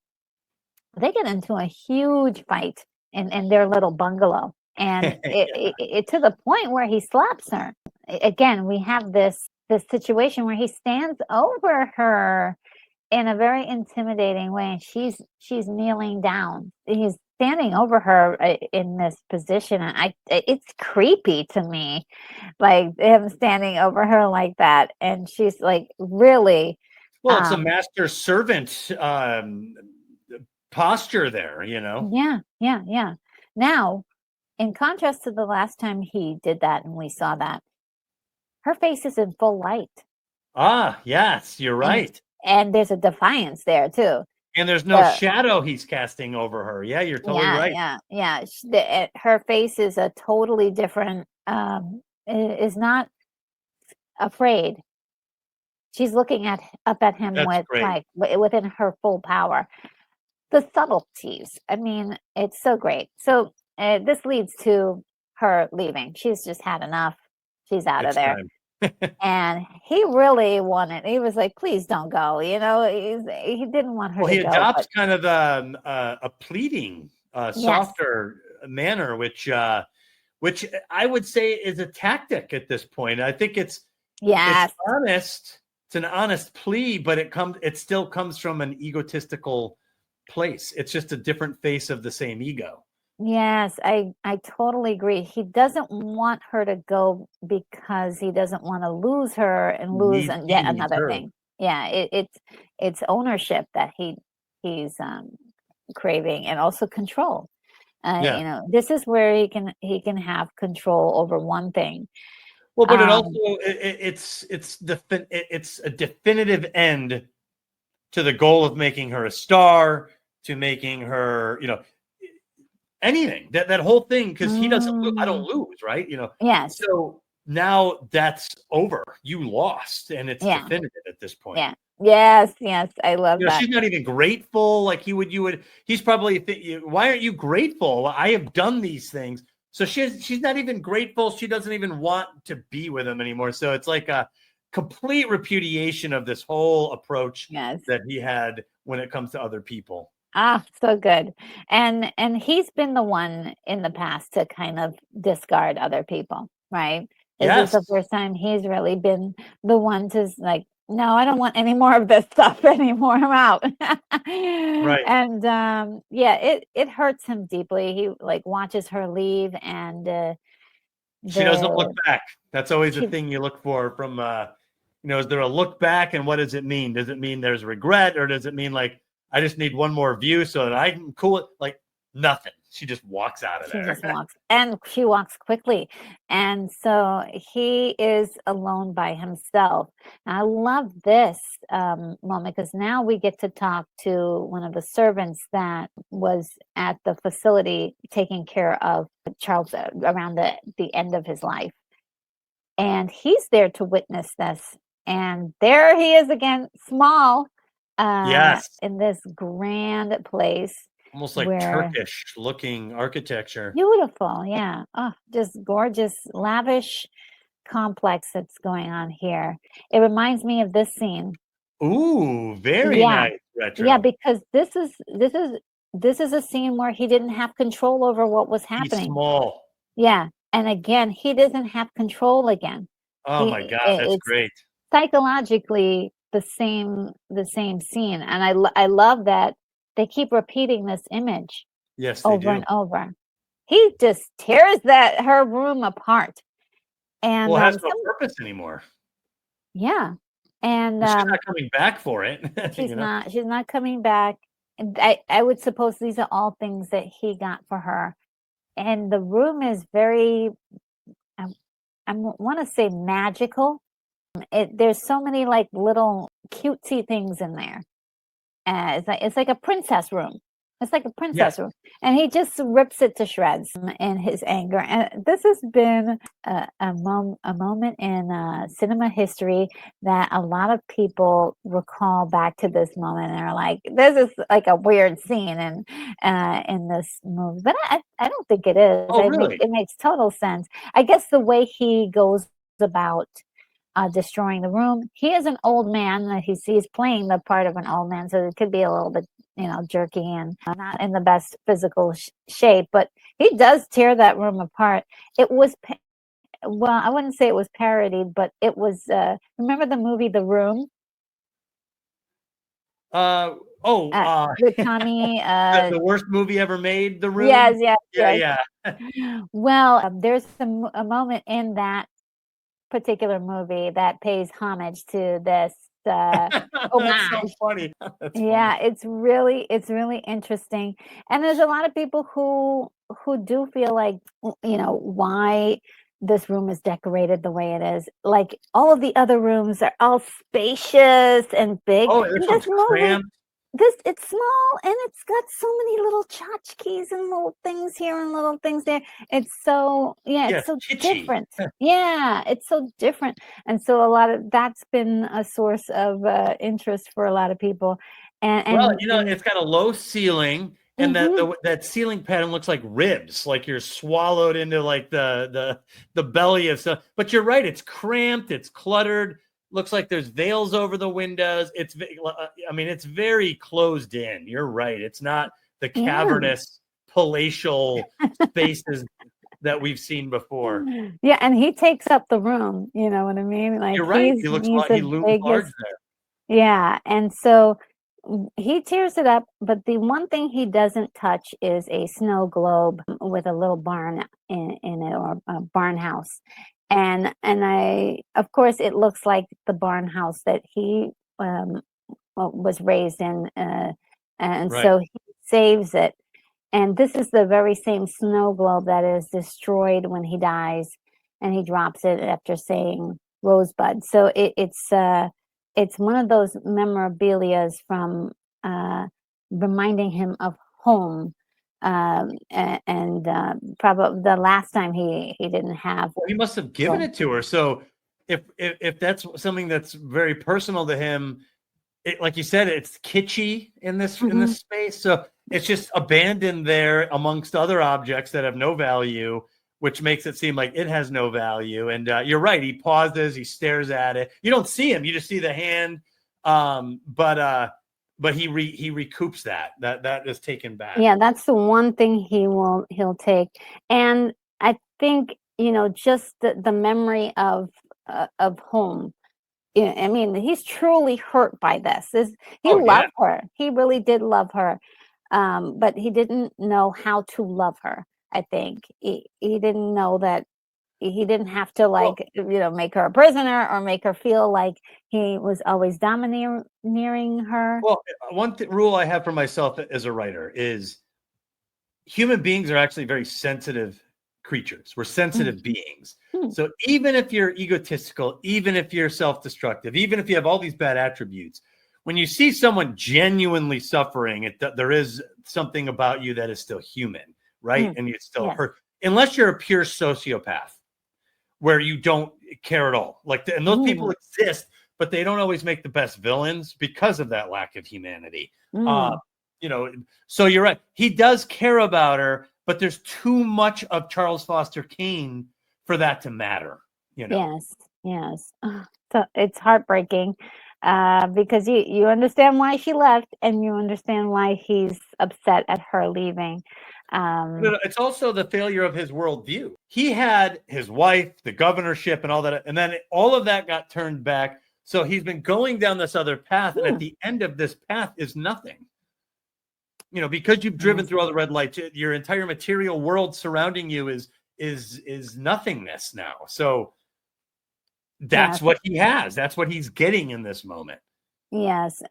they get into a huge fight in their little bungalow, and it to the point where he slaps her. Again, we have this situation where he stands over her in a very intimidating way, and she's kneeling down. He's standing over her in this position, and it's creepy to me, like him standing over her like that, and she's like really. Well, it's a master servant posture there, Yeah. Now, in contrast to the last time he did that, and we saw that, her face is in full light. Yes, you're right. And there's a defiance there too. And there's no shadow he's casting over her. Yeah, you're totally right. Yeah. Her face is a totally different, is not afraid. She's looking up at him within her full power. The subtleties. I mean, it's so great. So this leads to her leaving. She's just had enough. She's out of there. And he really wanted. He was like, "Please don't go." He didn't want her. Well, he adopts kind of a pleading, softer manner, which I would say is a tactic at this point. I think it's honest. It's an honest plea, but it still comes from an egotistical place. It's just a different face of the same ego. Yes, I totally agree. He doesn't want her to go because he doesn't want to lose her and lose yet another thing. Yeah, it's ownership that he's craving, and also control. This is where he can have control over one thing. Well, but it also it's a definitive end to the goal of making her a star, to making her, anything, that whole thing, because he doesn't I don't lose, right? Yes. So now that's over. You lost, and it's definitive at this point. Yeah. Yes, yes, I love You know, that. she's not even grateful. Like he's probably why aren't you grateful? Well, I have done these things. So she's not even grateful. She doesn't even want to be with him anymore. So it's like a complete repudiation of this whole approach Yes. that he had when it comes to other people. Ah, so good. And he's been the one in the past to kind of discard other people, right? This is the Yes. first time he's really been the one to like, no, I don't want any more of this stuff anymore. I'm out. Right. And yeah, it hurts him deeply. He like watches her leave and She doesn't look the back. That's always the she thing you look for from is there a look back, and what does it mean? Does it mean there's regret, or does it mean like I just need one more view so that I can cool it? Like nothing. She just walks out of She there. just walks, and she walks quickly. And so he is alone by himself. And I love this moment because now we get to talk to one of the servants that was at the facility taking care of Charles around the end of his life. And he's there to witness this. And there he is again, small, Yes. in this grand place Almost like where Turkish looking architecture. beautiful, yeah. Oh, just gorgeous, lavish complex that's going on here. It reminds me of this scene. Ooh, very Yeah. nice Yeah, retro. because this is a scene where he didn't have control over what was He's happening. small. Yeah. And again, he doesn't have control again. Oh my He God, that's it's great. psychologically the same scene. And I love that they keep repeating this image Yes, they over do. and over. He just tears her room apart. And Well, it has no some purpose anymore. yeah. And She's not coming back for it. she's not coming back. And I would suppose these are all things that he got for her. And the room is very I want to say magical. There's so many like little cutesy things in there. It's like a princess room. It's like a Yes. princess room, and he just rips it to shreds in his anger. And this has been a moment in cinema history that a lot of people recall back to this moment and are like, "This is like a weird scene," in this movie. But I don't think it is. Oh, really? It makes total sense. I guess the way he goes about destroying the room. He is an old man. He's playing the part of an old man, so it could be a little bit jerky and not in the best physical shape. But he does tear that room apart. It was well, I wouldn't say it was parodied, but it was. Remember the movie The Room? Uh With Tommy. the worst movie ever made, The Yes, Room. yes, Yeah, yes. yeah. Well, there's a moment in that particular movie that pays homage to this That's so homage. funny. That's funny. Yeah, it's really interesting. And there's a lot of people who do feel like why this room is decorated the way it is. Like all of the other rooms are all spacious and big. Oh, And this this one's movie, cramped. it's small and it's got so many little tchotchkes and little things here and little things there. It's Yes, so kitschy. different. Yeah, it's so different. And so a lot of that's been a source of interest for a lot of people. And Well, and the it's got a low ceiling, and mhm, that ceiling pattern looks like ribs, like you're swallowed into like the belly of stuff. But you're right; it's cramped, it's cluttered. Looks like there's veils over the windows. It's very closed in. You're right; it's not the yeah. cavernous palatial spaces that we've seen before. Yeah, and he takes up the room, you know what I mean? Like You're right; he's he the looms large biggest. there. Yeah, and so he tears it up, but the one thing he doesn't touch is a snow globe with a little barn in it, or a barn house. And of course, it looks like the barn house that he was raised in, and Right, so he saves it. And this is the very same snow globe that is destroyed when he dies, and he drops it after saying Rosebud. So it's one of those memorabilias from reminding him of home, and probably the last time he didn't have. well, he must have given So it to her. So if that's something that's very personal to him, like you said, it's kitschy in this Mhm. space. So it's just abandoned there amongst other objects that have no value, which makes it seem like it has no value. And you're right. He pauses, he stares at it. You don't see him, you just see the hand. But he recoups that is taken back. Yeah, that's the one thing he'll take. And I think, just the memory of home. Yeah, I mean, he's truly hurt by this. He Oh yeah. loved her. He really did love her. But he didn't know how to love her. I think he didn't know that he didn't have to, Well, like, make her a prisoner or make her feel like he was always domineering her. well, one rule I have for myself as a writer is human beings are actually very sensitive creatures. We're sensitive beings. Mm. So even if you're egotistical, even if you're self-destructive, even if you have all these bad attributes, when you see someone genuinely suffering, there is something about you that is still human, right? And you still Yes. hurt, unless you're a pure sociopath where you don't care at all. And those people exist, but they don't always make the best villains because of that lack of humanity. Mm. So you're right. He does care about her, but there's too much of Charles Foster Kane for that to matter. Yes. So it's heartbreaking, because you understand why she left, and you understand why he's upset at her leaving. It's also the failure of his worldview. He had his wife, the governorship, and all that, and then all of that got turned back. So he's been going down this other path, and at the end of this path is nothing. Because you've driven through all the red lights, your entire material world surrounding you is nothingness now. So that's what he has. That's what he's getting in this moment. Yes,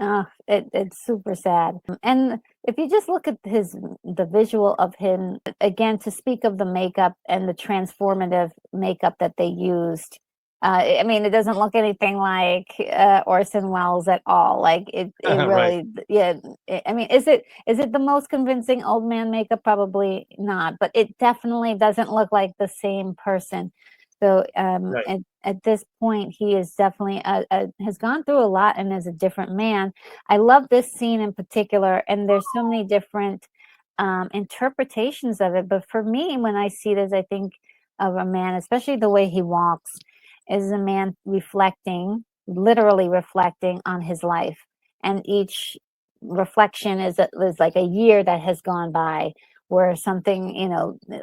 it's super sad. And if you just look at the visual of him, again, to speak of the makeup and the transformative makeup that they used, I mean, it doesn't look anything like Orson Welles at all. Like it Right. really, yeah. I mean, is it the most convincing old man makeup? Probably not, but it definitely doesn't look like the same person. So Right. at this point, he is definitely has gone through a lot and is a different man. I love this scene in particular, and there's so many different interpretations of it. But for me, when I see this, I think of a man, especially the way he walks, is a man literally reflecting on his life, and each reflection is like a year that has gone by, where something,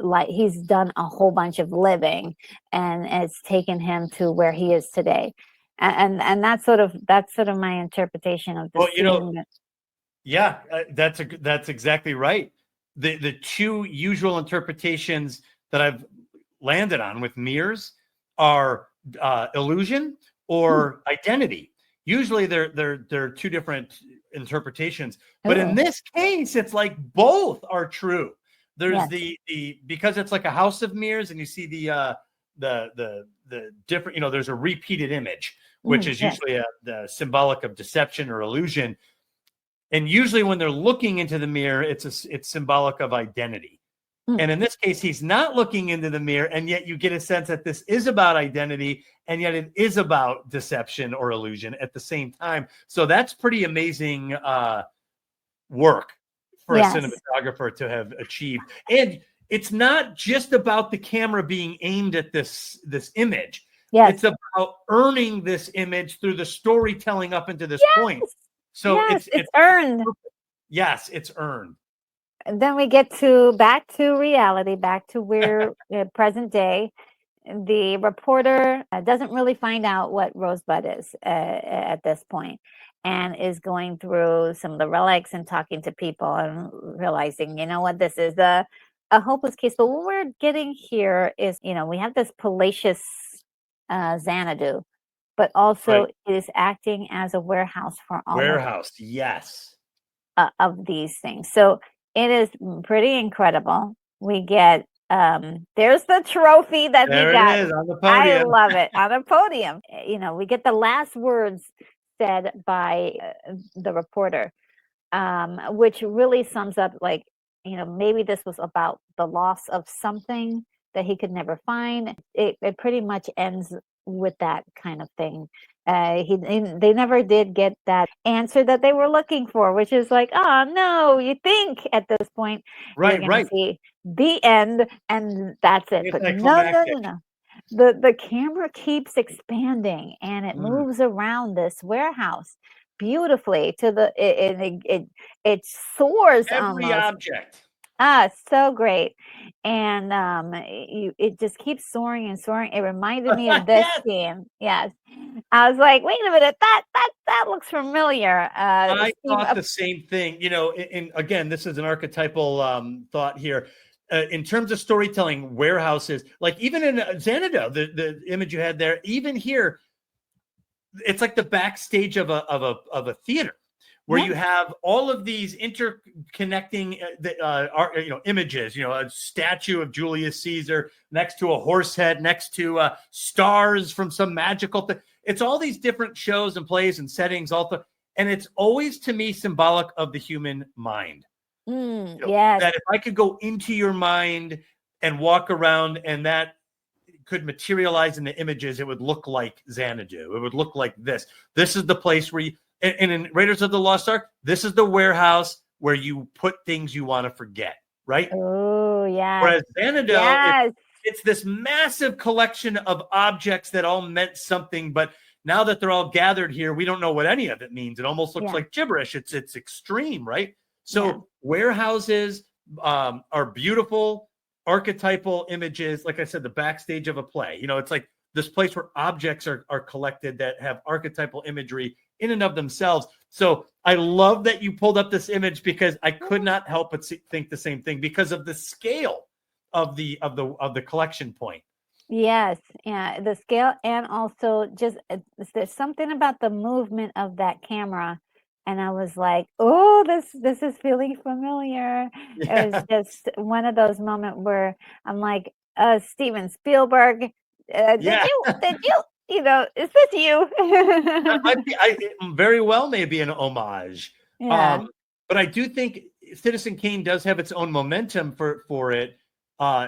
like he's done a whole bunch of living, and it's taken him to where he is today. And that's sort of my interpretation of the scene. Yeah, that's exactly right. The two usual interpretations that I've landed on with mirrors are illusion or identity. Usually they're two different interpretations, but in this case, it's like both are true. There's the because it's like a house of mirrors, and you see the different. There's a repeated image, which is usually the symbolic of deception or illusion. And usually, when they're looking into the mirror, it's symbolic of identity. And in this case, he's not looking into the mirror, and yet you get a sense that this is about identity, and yet it is about deception or illusion at the same time. So that's pretty amazing work for a cinematographer to have achieved. And it's not just about the camera being aimed at this image. It's about earning this image through the storytelling up into this point. So it's earned. Yes, it's earned. And then we get back to reality, back to where present day. The reporter doesn't really find out what Rosebud is at this point, and is going through some of the relics and talking to people and realizing, what, this is a hopeless case. But what we're getting here is, we have this Palacious Xanadu, but also it is acting as a warehouse for all of these things. So it is pretty incredible. We get there's the trophy that he got. It is on the podium. I love it, on a podium. We get the last words said by the reporter, which really sums up, like, maybe this was about the loss of something that he could never find. It pretty much ends with that kind of thing. They never did get that answer that they were looking for, which is like, oh no, you think at this point you're Right, going to right. see the end and that's it. But no, no, no, Anticlimactic. no. The camera keeps expanding and it Mm. moves around this warehouse beautifully to it soars Every almost. object. So great. And it just keeps soaring and soaring. It reminded me of this Yes. scene. Yes. I was like, wait a minute, that looks familiar. I Steve, thought the same thing. You know, again, this is an archetypal thought here. In terms of storytelling, warehouses, like even in Xanadu, the image you had there, even here, it's like the backstage of a theater where yeah, you have all of these interconnecting images, a statue of Julius Caesar next to a horse head, next to stars from some magical thing. It's all these different shows and plays and settings, and it's always to me symbolic of the human mind. yes, That if I could go into your mind and walk around and that could materialize in the images, it would look like Xanadu. It would look like this. This is the place where and in Raiders of the Lost Ark, this is the warehouse where you put things you want to forget, right? oh yes, Whereas Xanadu, yes, it's this massive collection of objects that all meant something, but now that they're all gathered here, we don't know what any of it means. It almost looks yeah, like gibberish. It's extreme, right? So yeah, warehouses are beautiful archetypal images. Like I said, the backstage of a play. It's like this place where objects are collected that have archetypal imagery in and of themselves. So I love that you pulled up this image because I could not help but think the same thing because of the scale of the collection point. yes, yeah. The scale and also just there's something about the movement of that camera, and I was like, oh, this is feeling familiar. It was Yeah. just one of those moments where I'm like, Steven Spielberg, did Yeah. is this you? I very well may be an homage. Yeah. But I do think Citizen Kane does have its own momentum for it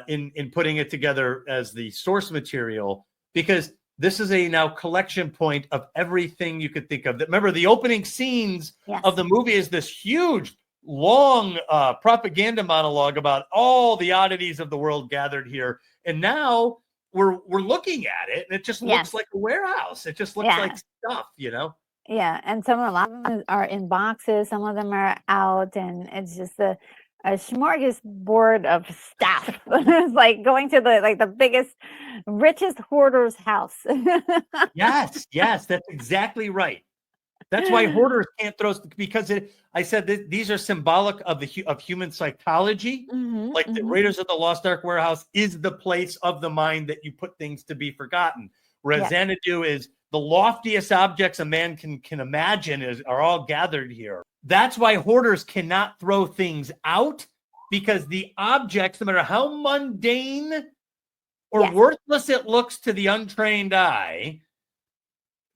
in putting it together as the source material, because this is a now collection point of everything you could think of. Remember, the opening scenes Yes. of the movie is this huge, long propaganda monologue about all the oddities of the world gathered here. And now we're looking at it, and it just looks Yes. like a warehouse. It just looks Yeah. like stuff. Yeah, and a lot of them are in boxes, some of them are out, and it's just a smorgasbord of stuff. It's like going to the biggest, richest hoarder's house. Yes, that's exactly right. That's why hoarders can't throw, because I said that these are symbolic of human psychology. Mhm, Like the mhm. Raiders of the Lost Ark warehouse is the place of the mind that you put things to be forgotten. Whereas Yeah. Xanadu is the loftiest objects a man can imagine are all gathered here. That's why hoarders cannot throw things out, because the objects, no matter how mundane or Yes. worthless it looks to the untrained eye,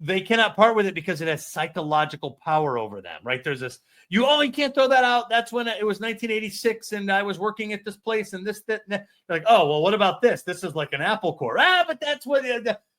they cannot part with it because it has psychological power over them, right? There's this, you can't throw that out. That's when it was 1986 and I was working at this place and this, that, and that. Like, oh, well, what about this? This is like an apple core. But that's what,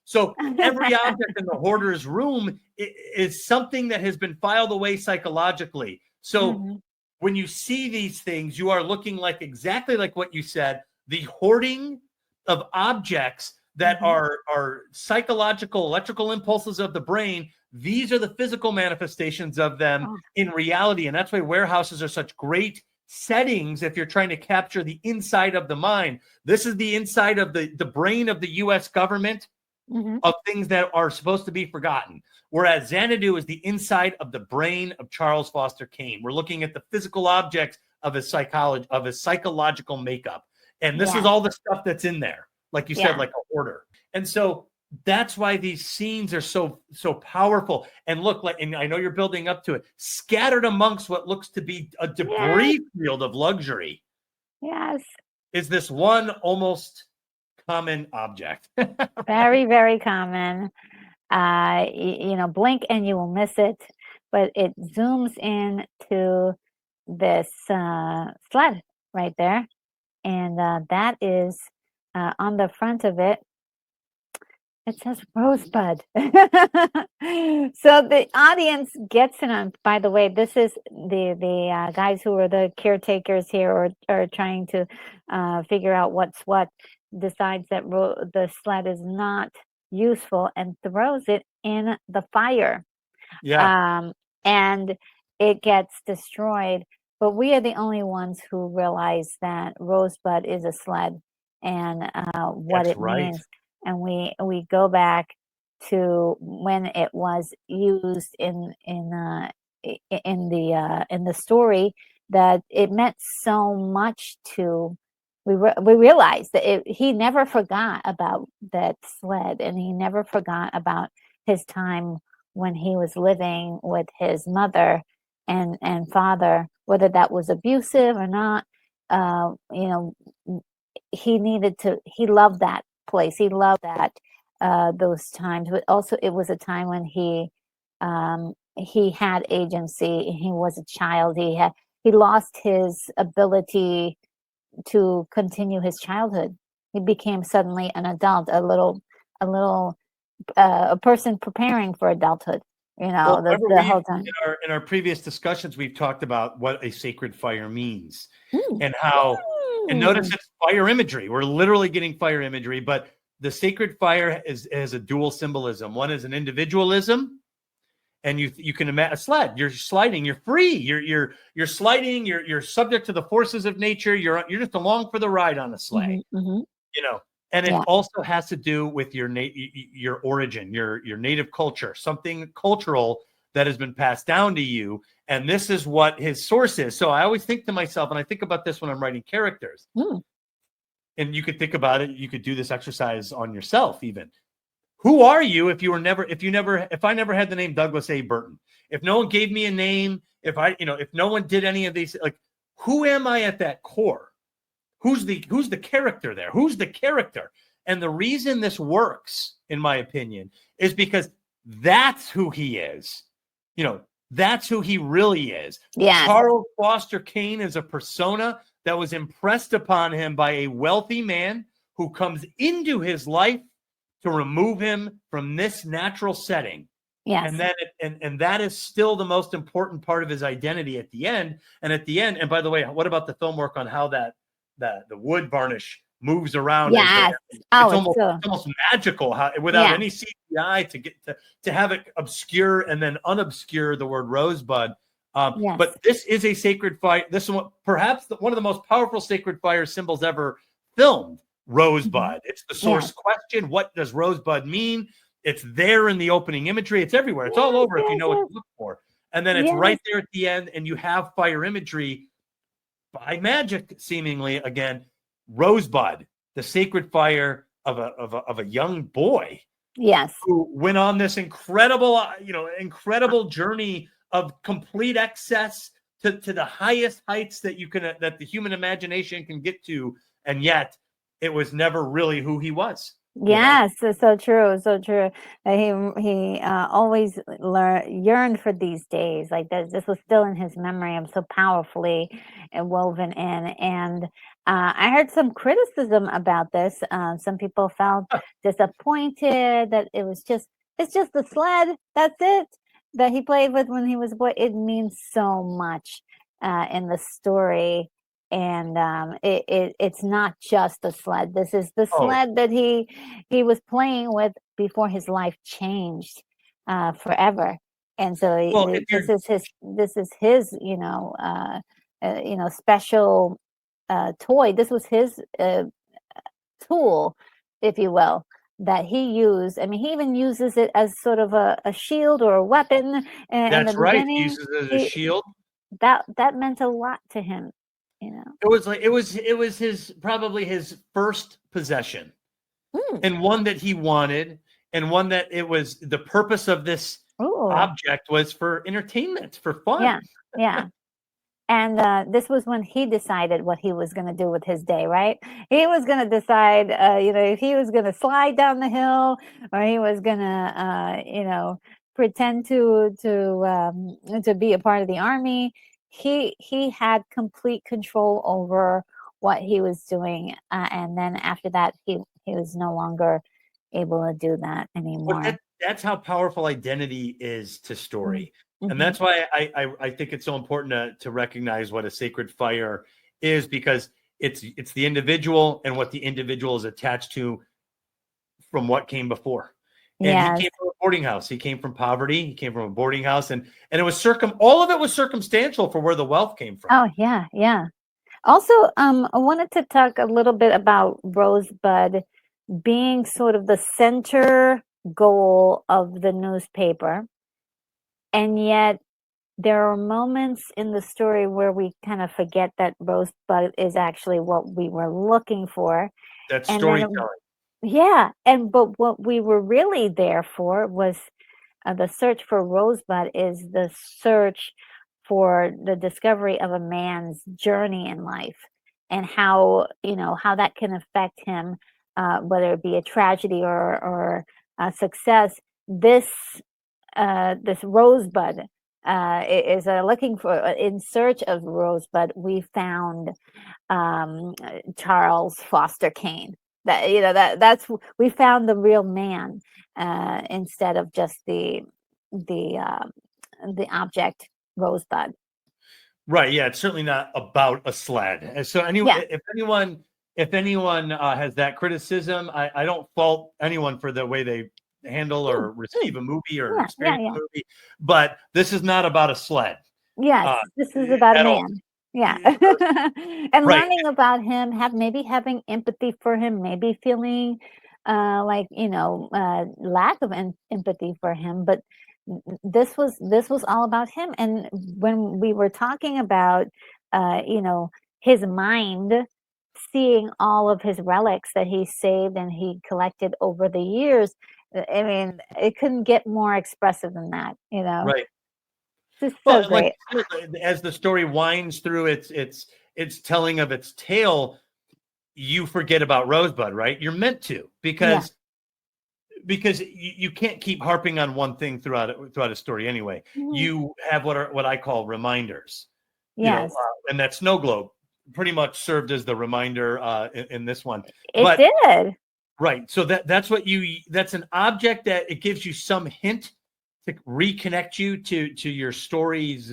so every object in the hoarder's room is something that has been filed away psychologically. So Mhm. when you see these things, you are looking like exactly like what you said, the hoarding of objects that Mhm. are psychological, electrical impulses of the brain. These are the physical manifestations of them Oh, in reality. And that's why warehouses are such great settings if you're trying to capture the inside of the mind. This is the inside of the brain of the US government, mhm. of things that are supposed to be forgotten. Whereas Xanadu is the inside of the brain of Charles Foster Kane. We're looking at the physical objects of his psychology, of his psychological makeup. And this is Yes. all the stuff that's in there, like you said, Yeah. like a hoarder. And so that's why these scenes are so powerful. And look, and I know you're building up to it, scattered amongst what looks to be a debris field of luxury Yes. is this one almost common object. Very, very common. Blink and you will miss it, but it zooms in to this sled right there, and that is on the front of it It says Rosebud. So the audience gets it on. By the way, this is the guys who are the caretakers here, or are trying to figure out what's what. Decides that the sled is not useful and throws it in the fire. Yeah, And it gets destroyed. But we are the only ones who realize that Rosebud is a sled and what that's it right. means. And we go back to when it was used in the story, that it meant so much to. We realized that he never forgot about that sled, and he never forgot about his time when he was living with his mother and father, whether that was abusive or not. You know, he loved that place. He loved that those times, but also it was a time when he had agency. He was a child. He lost his ability to continue his childhood. He became suddenly an adult, a little a person preparing for adulthood. Well, The remember the we've whole time. in our previous discussions we've talked about what a sacred fire means Mm. and how, and notice Mm. it's fire imagery. We're literally getting fire imagery, but the sacred fire has a dual symbolism. One is an individualism, and you can imagine a sled. You're sliding. You're free. You're sliding. You're subject to the forces of nature. You're just along for the ride on a sleigh. Mhm, mhm. You know, and it Yeah. also has to do with your origin, your native culture, something cultural that has been passed down to you. And this is what his source is. So I always think to myself, and I think about this when I'm writing characters. Mm. And you could think about it. You could do this exercise on yourself, even. Who are you if I never had the name Douglas A. Burton? If no one gave me a name, if no one did any of these, like, who am I at that core? Who's the character there? Who's the character? And the reason this works, in my opinion, is because that's who he is. That's who he really is. Yes. Charles Foster Kane is a persona that was impressed upon him by a wealthy man who comes into his life to remove him from this natural setting. Yes. And then and that is still the most important part of his identity at the end. And at the end, and by the way, what about the film work on how the wood varnish moves around? Yes. It's Oh, almost magical how, without Yeah. any CGI, to get to have it obscure and then unobscure the word Rosebud. Yes. But this is a sacred fire. This is perhaps one of the most powerful sacred fire symbols ever filmed. Rosebud. It's the source question. What does Rosebud mean? It's there in the opening imagery. It's everywhere. It's all over if you know what to look for. And then it's right there at the end, and you have fire imagery by magic, seemingly, again. Rosebud, the sacred fire of a young boy. Yes. Who went on this incredible journey of complete excess to the highest heights that the human imagination can get to, and yet it was never really who he was. Yes, so true, so true. He always yearned for these days. Like this was still in his memory, and so powerfully woven in. And I heard some criticism about this. Some people felt disappointed that it's just the sled. That's it that he played with when he was a boy. It means so much in the story. And it's not just the sled. This is the sled that he was playing with before his life changed forever. And so this is his special toy. This was his tool, if you will, that he used. I mean, he even uses it as sort of a shield or a weapon. That's right. He uses it as a shield. That meant a lot to him. It was probably his first possession, and one that he wanted, and one that it was the purpose of this object was for entertainment, for fun. Yeah. And this was when he decided what he was going to do with his day, right? He was going to decide, if he was going to slide down the hill, or he was going to, pretend to be a part of the army. He had complete control over what he was doing, and then after that, he was no longer able to do that But anymore. that's how powerful identity is to Mm-hmm. story. And Mm-hmm. that's why I think it's so important to recognize what a sacred fire is, because it's the individual and what the individual is attached to from what came before. And he Yes. came from a boarding house. He came from poverty. He came from a boarding house, and it was all of it was circumstantial for where the wealth came from. Oh, yeah, yeah. Also, I wanted to talk a little bit about Rosebud being sort of the center goal of the newspaper. And yet there are moments in the story where we kind of forget that Rosebud is actually what we were looking for. That's And then, storytelling. yeah, but what we were really there for was the search for Rosebud is the search for the discovery of a man's journey in life and how, how that can affect him, whether it be a tragedy or a success. This Rosebud is looking for, in search of Rosebud. We found Charles Foster Kane. That's we found the real man instead of just the object Rosebud. Right. Yeah. It's certainly not about a sled. And so Yeah. if anyone has that criticism, I don't fault anyone for the way they handle Mm, or receive a movie or yeah, yeah, experience yeah. a movie, but this is not about a sled Yes, uh, this is about a at all. man. Yeah. Yeah, And right. learning about him, maybe having empathy for him, maybe feeling like, lack of empathy for him, but this was all about him. And when we were talking about uh, you know, his mind seeing all of his relics that he saved and he collected over the years, I mean, it couldn't get more expressive than that, Right. Just so Well, like great. you said, as the story winds through its telling of its tale, you forget about Rosebud, right? You're meant to, Yeah. because you can't keep harping on one thing throughout a story anyway. Mhm. You have what I call reminders, Yes, and that snow globe pretty much served as the reminder in this one. it But did. right, so that's an object that it gives you some hint to reconnect you to your story's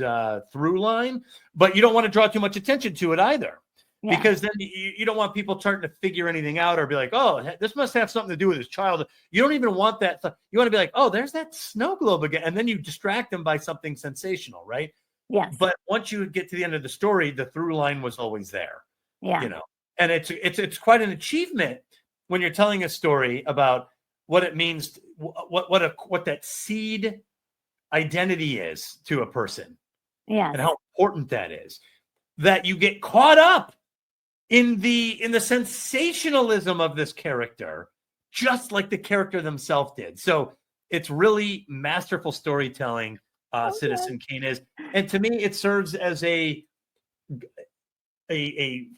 through line, but you don't want to draw too much attention to it either, Yeah. because then you don't want people starting to figure anything out or be like, oh, this must have something to do with his childhood. You don't even want that. You want to be like, oh, there's that snow globe again, and then you distract them by something sensational, right? Yes. But once you get to the end of the story, the through line was always there, Yeah. and it's quite an achievement when you're telling a story about what it means, what that seed identity is to a person Yes. and how important that is, that you get caught up in the sensationalism of this character, just like the character themselves did. So it's really masterful storytelling. Okay. Citizen Kane is, and to me, it serves as a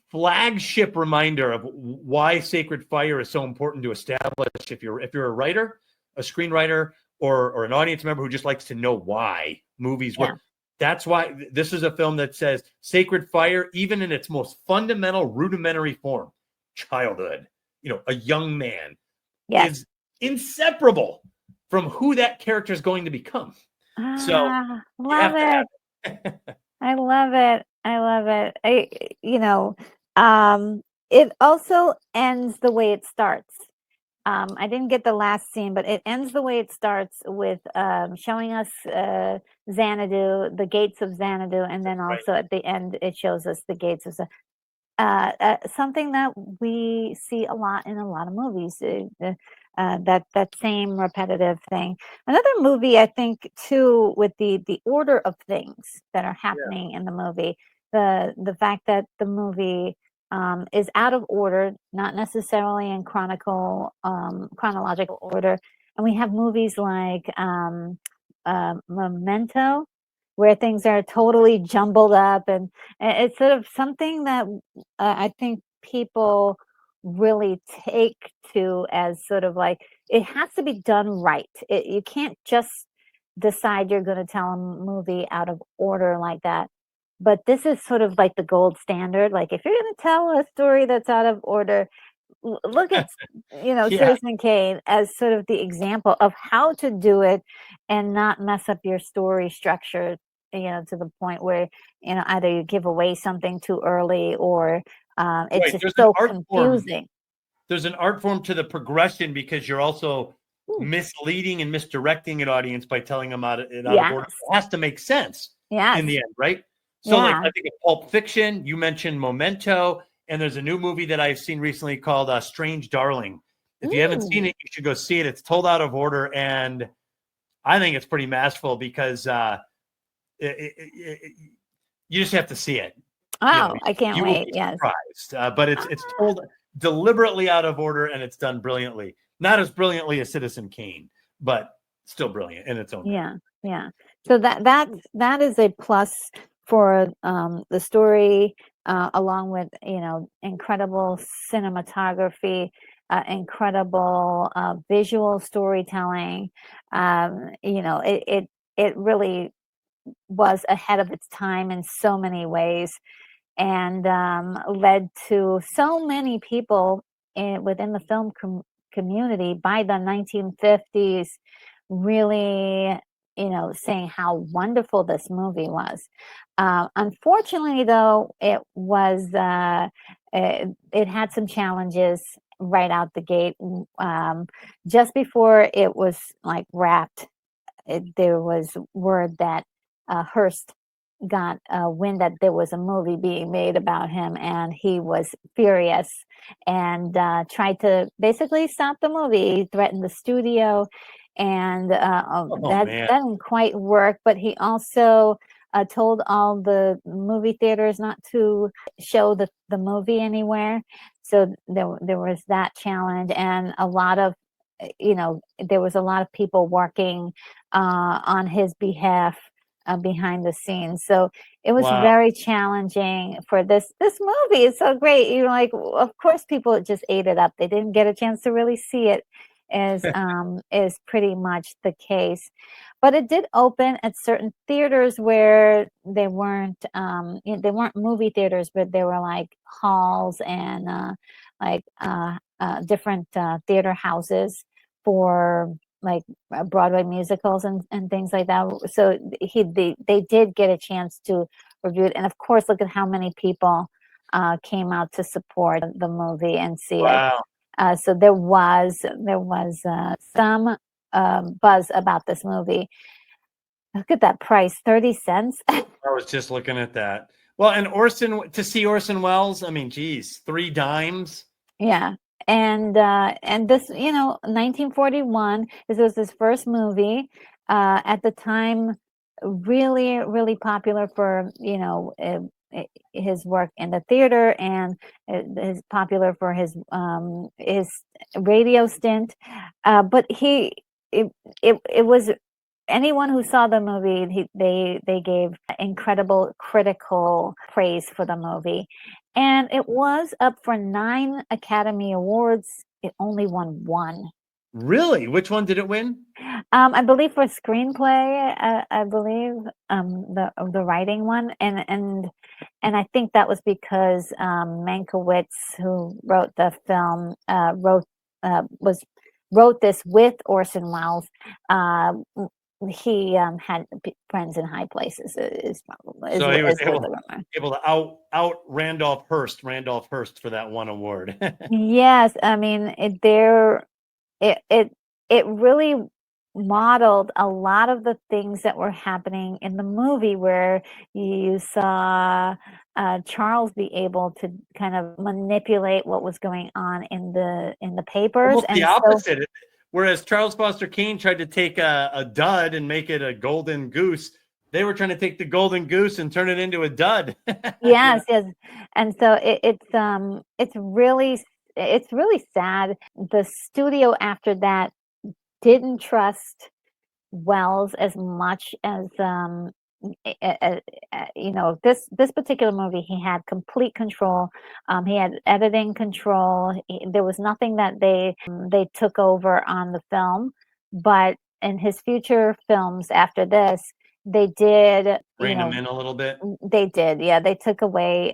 flagship reminder of why Sacred Fire is so important to establish. If you're a writer, a screenwriter, or an audience member who just likes to know why movies Yeah. work, that's why this is a film that says Sacred Fire, even in its most fundamental, rudimentary form, childhood, a young man, Yes. is inseparable from who that character is going to become. So you Love have to it. have it. I love it. I love it. It also ends the way it starts. I didn't get the last scene, but it ends the way it starts with showing us Xanadu, the gates of Xanadu, and then Right. also at the end it shows us the gates of something that we see a lot in a lot of movies. That same repetitive thing. Another movie, I think, too, with the order of things that are Yeah. happening in the movie, the fact that the movie is out of order, not necessarily in chronological order, and we have movies like Memento, where things are totally jumbled up, and it's sort of something that I think people really take to as sort of like it has to be done right. You can't just decide you're going to tell a movie out of order like that. But this is sort of like the gold standard. Like if you're going to tell a story that's out of order, look at, Yeah. Citizen Kane as sort of the example of how to do it and not mess up your story structure, to the point where, either you give away something too early or it's Right. just There's an so art form. confusing. There's an art form to the progression because you're also Ooh. misleading and misdirecting an audience by telling them out of order. Yes. It has to make sense Yes. in the end, right? So, like, Yeah. I think of Pulp Fiction. You mentioned Memento, and there's a new movie that I've seen recently called Strange Darling. If you haven't seen Ooh. it, you should go see it. It's told out of order, and I think it's pretty masterful because you just have to see it. Oh, I can't You will wait. be Yes. surprised. But it's told deliberately out of order, and it's done brilliantly. Not as brilliantly as Citizen Kane, but still brilliant in its own way. Yeah, yeah. So that is a plus for the story, along with incredible cinematography, incredible visual storytelling. It really was ahead of its time in so many ways, and led to so many people within the film community by the 1950s really saying how wonderful this movie was. Unfortunately, though, it had some challenges right out the gate. Just before it was like wrapped, there was word that Hearst got wind that there was a movie being made about him, and he was furious and tried to basically stop the movie. He threatened the studio, and that Man. didn't quite work. But he also told all the movie theaters not to show the movie anywhere. So there was that challenge, and a lot of there was a lot of people working on his behalf behind the scenes. So it was Wow. very challenging for this movie. It's so great. Like, of course, people just ate it up. They didn't get a chance to really see it, as is pretty much the case. But it did open at certain theaters where they weren't movie theaters, but they were like halls and different theater houses for like Broadway musicals and things like that. So they did get a chance to review it, and of course, look at how many people came out to support the movie and see it. Wow. So there was some buzz about this movie. Look at that price, 30 cents. I was just looking at that. Well, and to see Orson Welles, I mean, geez, 3 dimes. Yeah. And this, 1941, this was his first movie. At the time, really, really popular for, his work in the theater, and is popular for his radio stint. But it was, anyone who saw the movie, they gave incredible critical praise for the movie, and it was up for 9 Academy Awards. It only won 1. Really? Which one did it win? I believe for screenplay. I believe the writing one, and I think that was because Mankiewicz, who wrote the film, wrote this with Orson Welles. He had friends in high places. So he was able to out Randolph Hearst for that one award. Yes, I mean it really modeled a lot of the things that were happening in the movie, where you saw Charles be able to kind of manipulate what was going on in the papers. Almost and the opposite. Whereas Charles Foster Kane tried to take a dud and make it a golden goose, they were trying to take the golden goose and turn it into a dud. Yes, yes. And so it's really sad. The studio after that didn't trust Wells as much as this particular movie. He had complete control. He had editing control. There was nothing that they took over on the film. But in his future films after this, they did, Rein them in a little bit. they did. Yeah, they took away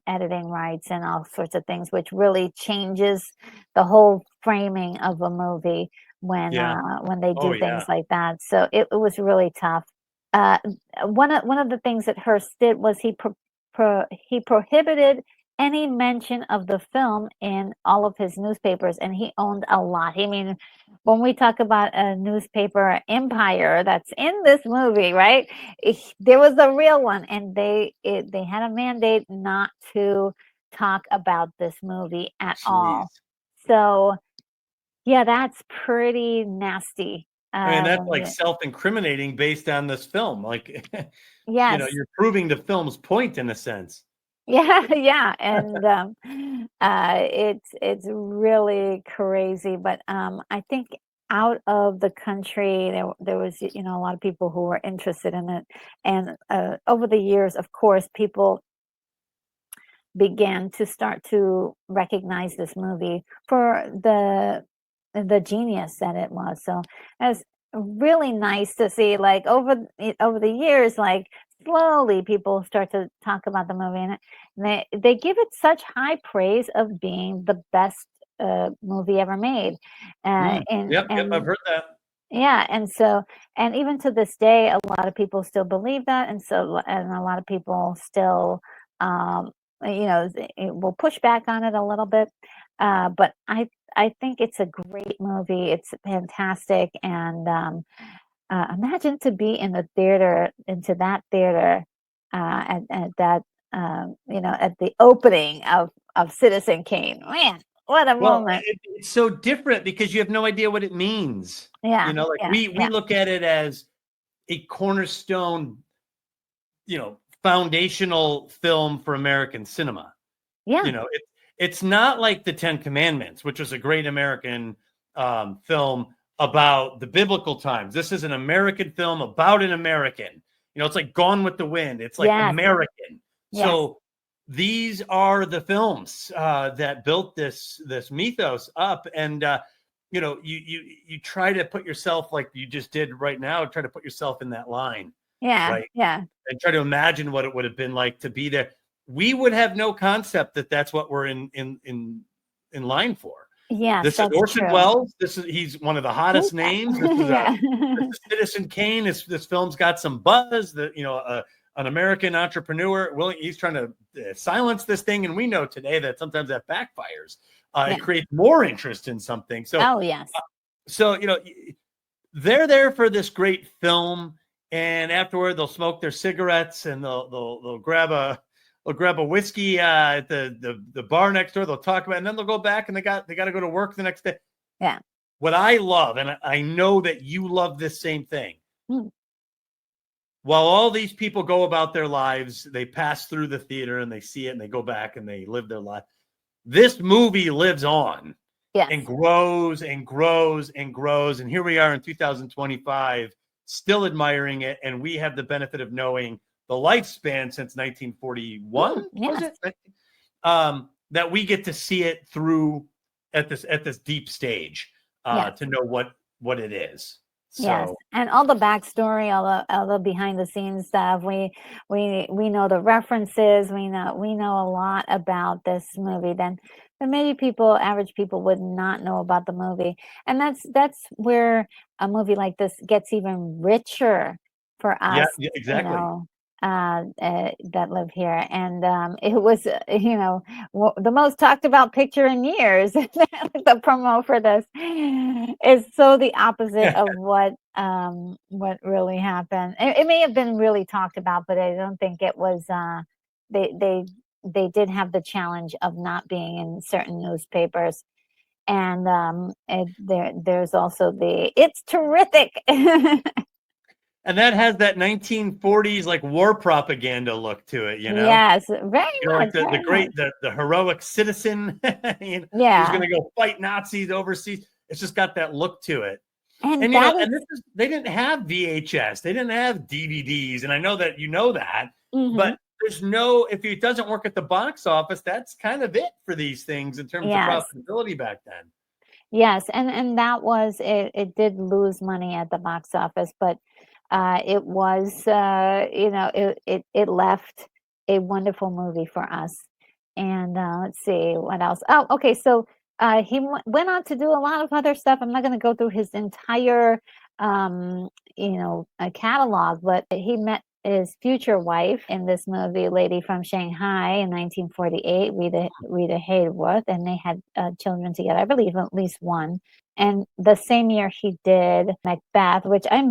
editing rights and all sorts of things, which really changes the whole framing of a movie Yeah. when they Oh do yeah. things like that. So it was really tough. Uh, one of the things that Hearst did was he prohibited any mention of the film in all of his newspapers, and he owned a lot. I mean, when we talk about a newspaper empire that's in this movie, right? There was a real one, and they had a mandate not to talk about this movie at all. Jeez. So yeah, that's pretty nasty. And that's When like you self-incriminating based on this film. Like, Yes. you're proving the film's point in a sense. Yeah, yeah, and it's really crazy. But I think out of the country, there was a lot of people who were interested in it, and over the years, of course, people began to start to recognize this movie for the genius that it was. So it's really nice to see, like, over the years, like, slowly people start to talk about the movie, and they give it such high praise of being the best movie ever made. Yep, I've And heard that. yeah, and so, and even to this day, a lot of people still believe that, and a lot of people still, um, will push back on it a little bit. But I think it's a great movie. It's fantastic, and imagine to be in the theater, into that theater, at that, at the opening of Citizen Kane. Man, what a Well, moment! it's so different because you have no idea what it means. Yeah, Like yeah, we yeah, look at it as a cornerstone, foundational film for American cinema. yeah, It's not like the Ten Commandments, which was a great American film about the biblical times. This is an American film about an American. It's like Gone with the Wind. It's like yes, American. yes. So these are the films that built this mythos up, and you try to put yourself, like you just did right now, try to put yourself in that line, Yeah, right? yeah. And try to imagine what it would have been like to be there. We would have no concept that that's what we're in line for. Yes, This is that's Orson true. Welles. He's one of the hottest names. This Yeah. is Citizen Kane. This film's got some buzz. An American entrepreneur. He's trying to silence this thing, and we know today that sometimes that backfires. Yeah. It creates more interest in something. So, Oh, yes. They're there for this great film, and afterward they'll smoke their cigarettes and they'll grab a whiskey at the bar next door. They'll talk about it, and then they'll go back and they got to go to work the next day. Yeah. What I love, and I know that you love this same thing. Mm. While all these people go about their lives, they pass through the theater and they see it and they go back and they live their life. This movie lives on. Yes. And grows and grows and grows. And here we are in 2025, still admiring it. And we have the benefit of knowing the lifespan since 1941, yes. was it? That we get to see it through at this deep stage to know what it is. So, yes, and all the backstory, all the behind the scenes stuff. We know the references. We know a lot about this movie. Then maybe average people would not know about the movie, and that's where a movie like this gets even richer for us. Yeah, exactly. That live here, and it was the most talked about picture in years. The promo for this is so the opposite of what really happened. It may have been really talked about, but I don't think it was. They did have the challenge of not being in certain newspapers, and there's also it's terrific. And that has that 1940s like war propaganda look to it, Yes, very like much. the great, the heroic citizen, who's Yeah. going to go fight Nazis overseas. It's just got that look to it. And They didn't have VHS, they didn't have DVDs, and I know that that, but there's if it doesn't work at the box office, that's kind of it for these things in terms of profitability back then. Yes, and that was it. It did lose money at the box office, but It was, it left a wonderful movie for us. And let's see what else. Oh, okay. So he went on to do a lot of other stuff. I'm not going to go through his entire, catalog, but he met his future wife in this movie, Lady from Shanghai, in 1948, Rita Hayworth, and they had children together. I believe at least one. And the same year he did Macbeth, which I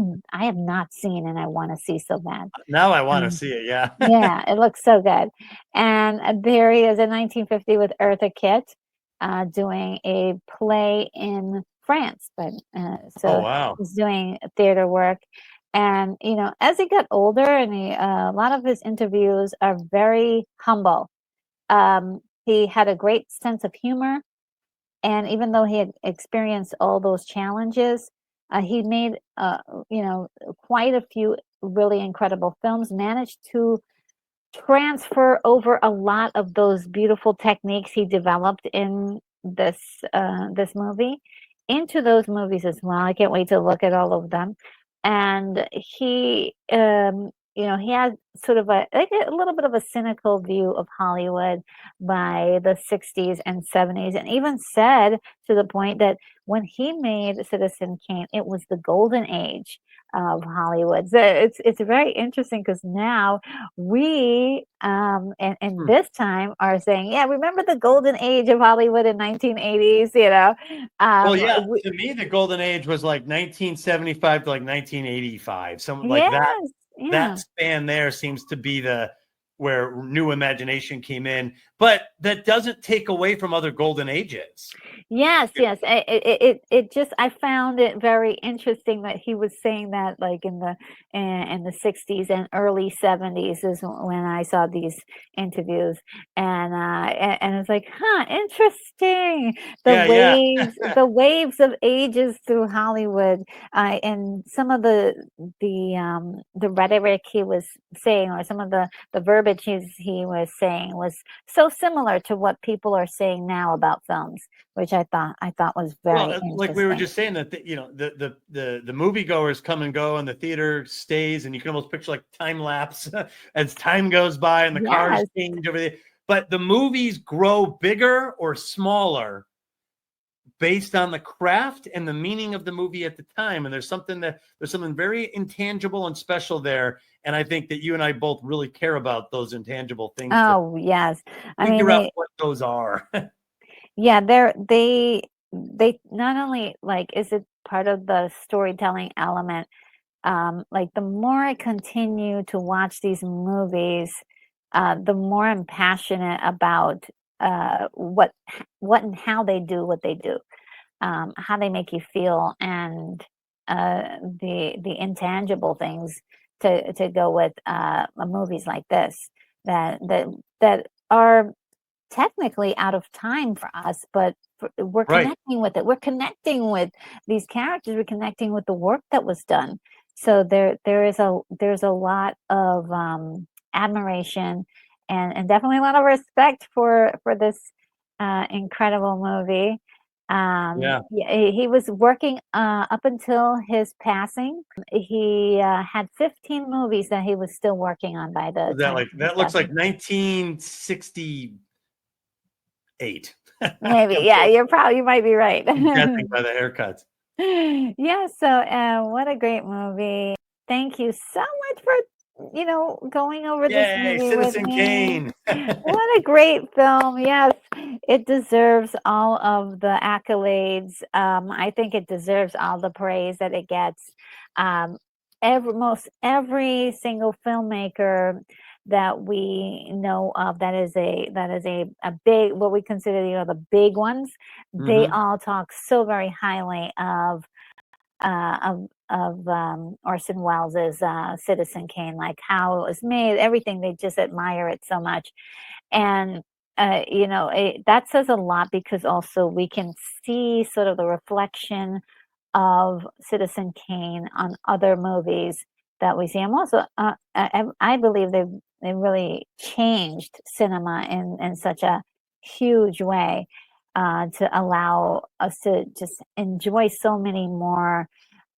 have not seen and I want to see so bad. Now I want to see it. Yeah. Yeah, it looks so good. And there he is in 1950 with Eartha Kitt, doing a play in France. But Oh, wow. he's doing theater work. And as he got older, and a lot of his interviews are very humble. He had a great sense of humor. And even though he had experienced all those challenges, he made, quite a few really incredible films, managed to transfer over a lot of those beautiful techniques he developed in this movie into those movies as well. I can't wait to look at all of them. And he had sort of a little bit of a cynical view of Hollywood by the 60s and 70s, and even said to the point that when he made Citizen Kane, it was the golden age of Hollywood. So it's very interesting because now we and this time are saying, yeah, remember the golden age of Hollywood in 1980s, Well, yeah, to me, the golden age was like 1975 to like 1985. Something like that. Yeah. That span there seems to be where new imagination came in, but that doesn't take away from other golden ages. Yes. It just, I found it very interesting that he was saying that, like in the 60s and early 70s is when I saw these interviews, and it's like, interesting. The waves of ages through Hollywood, and some of the rhetoric he was saying, or some of the verbiage he was saying, was so similar to what people are saying now about films, which I thought was very interesting. Like we were just saying that the moviegoers come and go and the theater stays, and you can almost picture like time lapse as time goes by and the cars change over there. But the movies grow bigger or smaller based on the craft and the meaning of the movie at the time. And there's something very intangible and special there. And I think that you and I both really care about those intangible things. Oh, yes. Figure out what those are. Yeah, they not only, like, is it part of the storytelling element, like the more I continue to watch these movies, the more I'm passionate about what and how they do what they do, how they make you feel, and the intangible things to go with movies like this that are technically out of time for us, but we're connecting with it. We're connecting with these characters. We're connecting with the work that was done. So there's a lot of admiration and definitely a lot of respect for this incredible movie. He was working up until his passing. He had 15 movies that he was still working on by the time. That looks like 1968. Maybe, yeah, you might be right. Judging by the haircuts. Yeah, so what a great movie. Thank you so much for going over this movie Citizen with me. Kane. What a great film. Yes, it deserves all of the accolades. I think it deserves all the praise that it gets. Every single filmmaker that we know of that is a big, what we consider the big ones, they all talk so very highly of Orson Welles' Citizen Kane, like how it was made, everything. They just admire it so much. And that says a lot, because also we can see sort of the reflection of Citizen Kane on other movies that we see. I'm also I believe they really changed cinema in such a huge way, to allow us to just enjoy so many more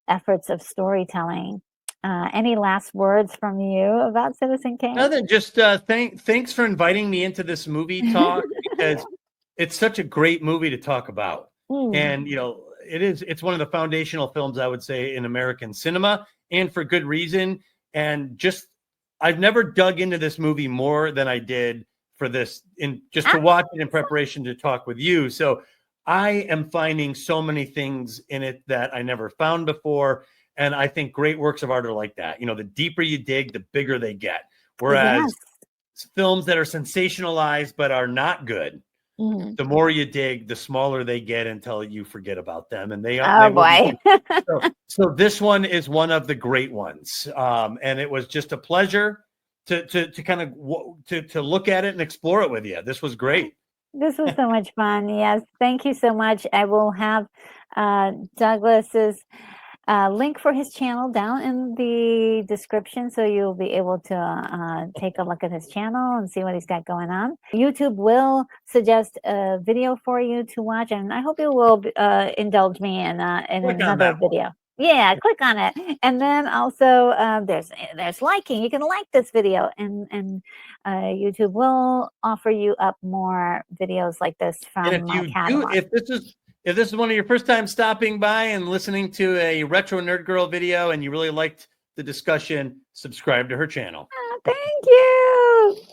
efforts of storytelling Any last words from you about Citizen Kane? Nothing. Just thanks for inviting me into this movie talk because it's such a great movie to talk about. And it's one of the foundational films, I would say, in American cinema, and for good reason. And just I've never dug into this movie more than I did for this, to watch it in preparation to talk with you. So I am finding so many things in it that I never found before. And I think great works of art are like that. The deeper you dig, the bigger they get. Whereas films that are sensationalized but are not good, the more you dig, the smaller they get until you forget about them. And they are. Oh boy! So this one is one of the great ones, and it was just a pleasure to kind of to look at it and explore it with you. This was great. This was so much fun. Yes, thank you so much. I will have Douglas's link for his channel down in the description, so you'll be able to take a look at his channel and see what he's got going on. YouTube will suggest a video for you to watch, and I hope you will indulge me in another video. Yeah, click on it, and then also there's liking. You can like this video, and YouTube will offer you up more videos like this from catalog. If this is one of your first time stopping by and listening to a Retro Nerd Girl video and you really liked the discussion, subscribe to her channel. Oh, thank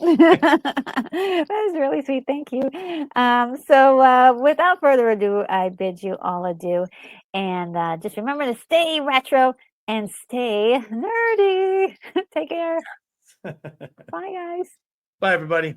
you. That is really sweet. Thank you. So without further ado, I bid you all adieu. And just remember to stay retro and stay nerdy. Take care. Bye, guys. Bye, everybody.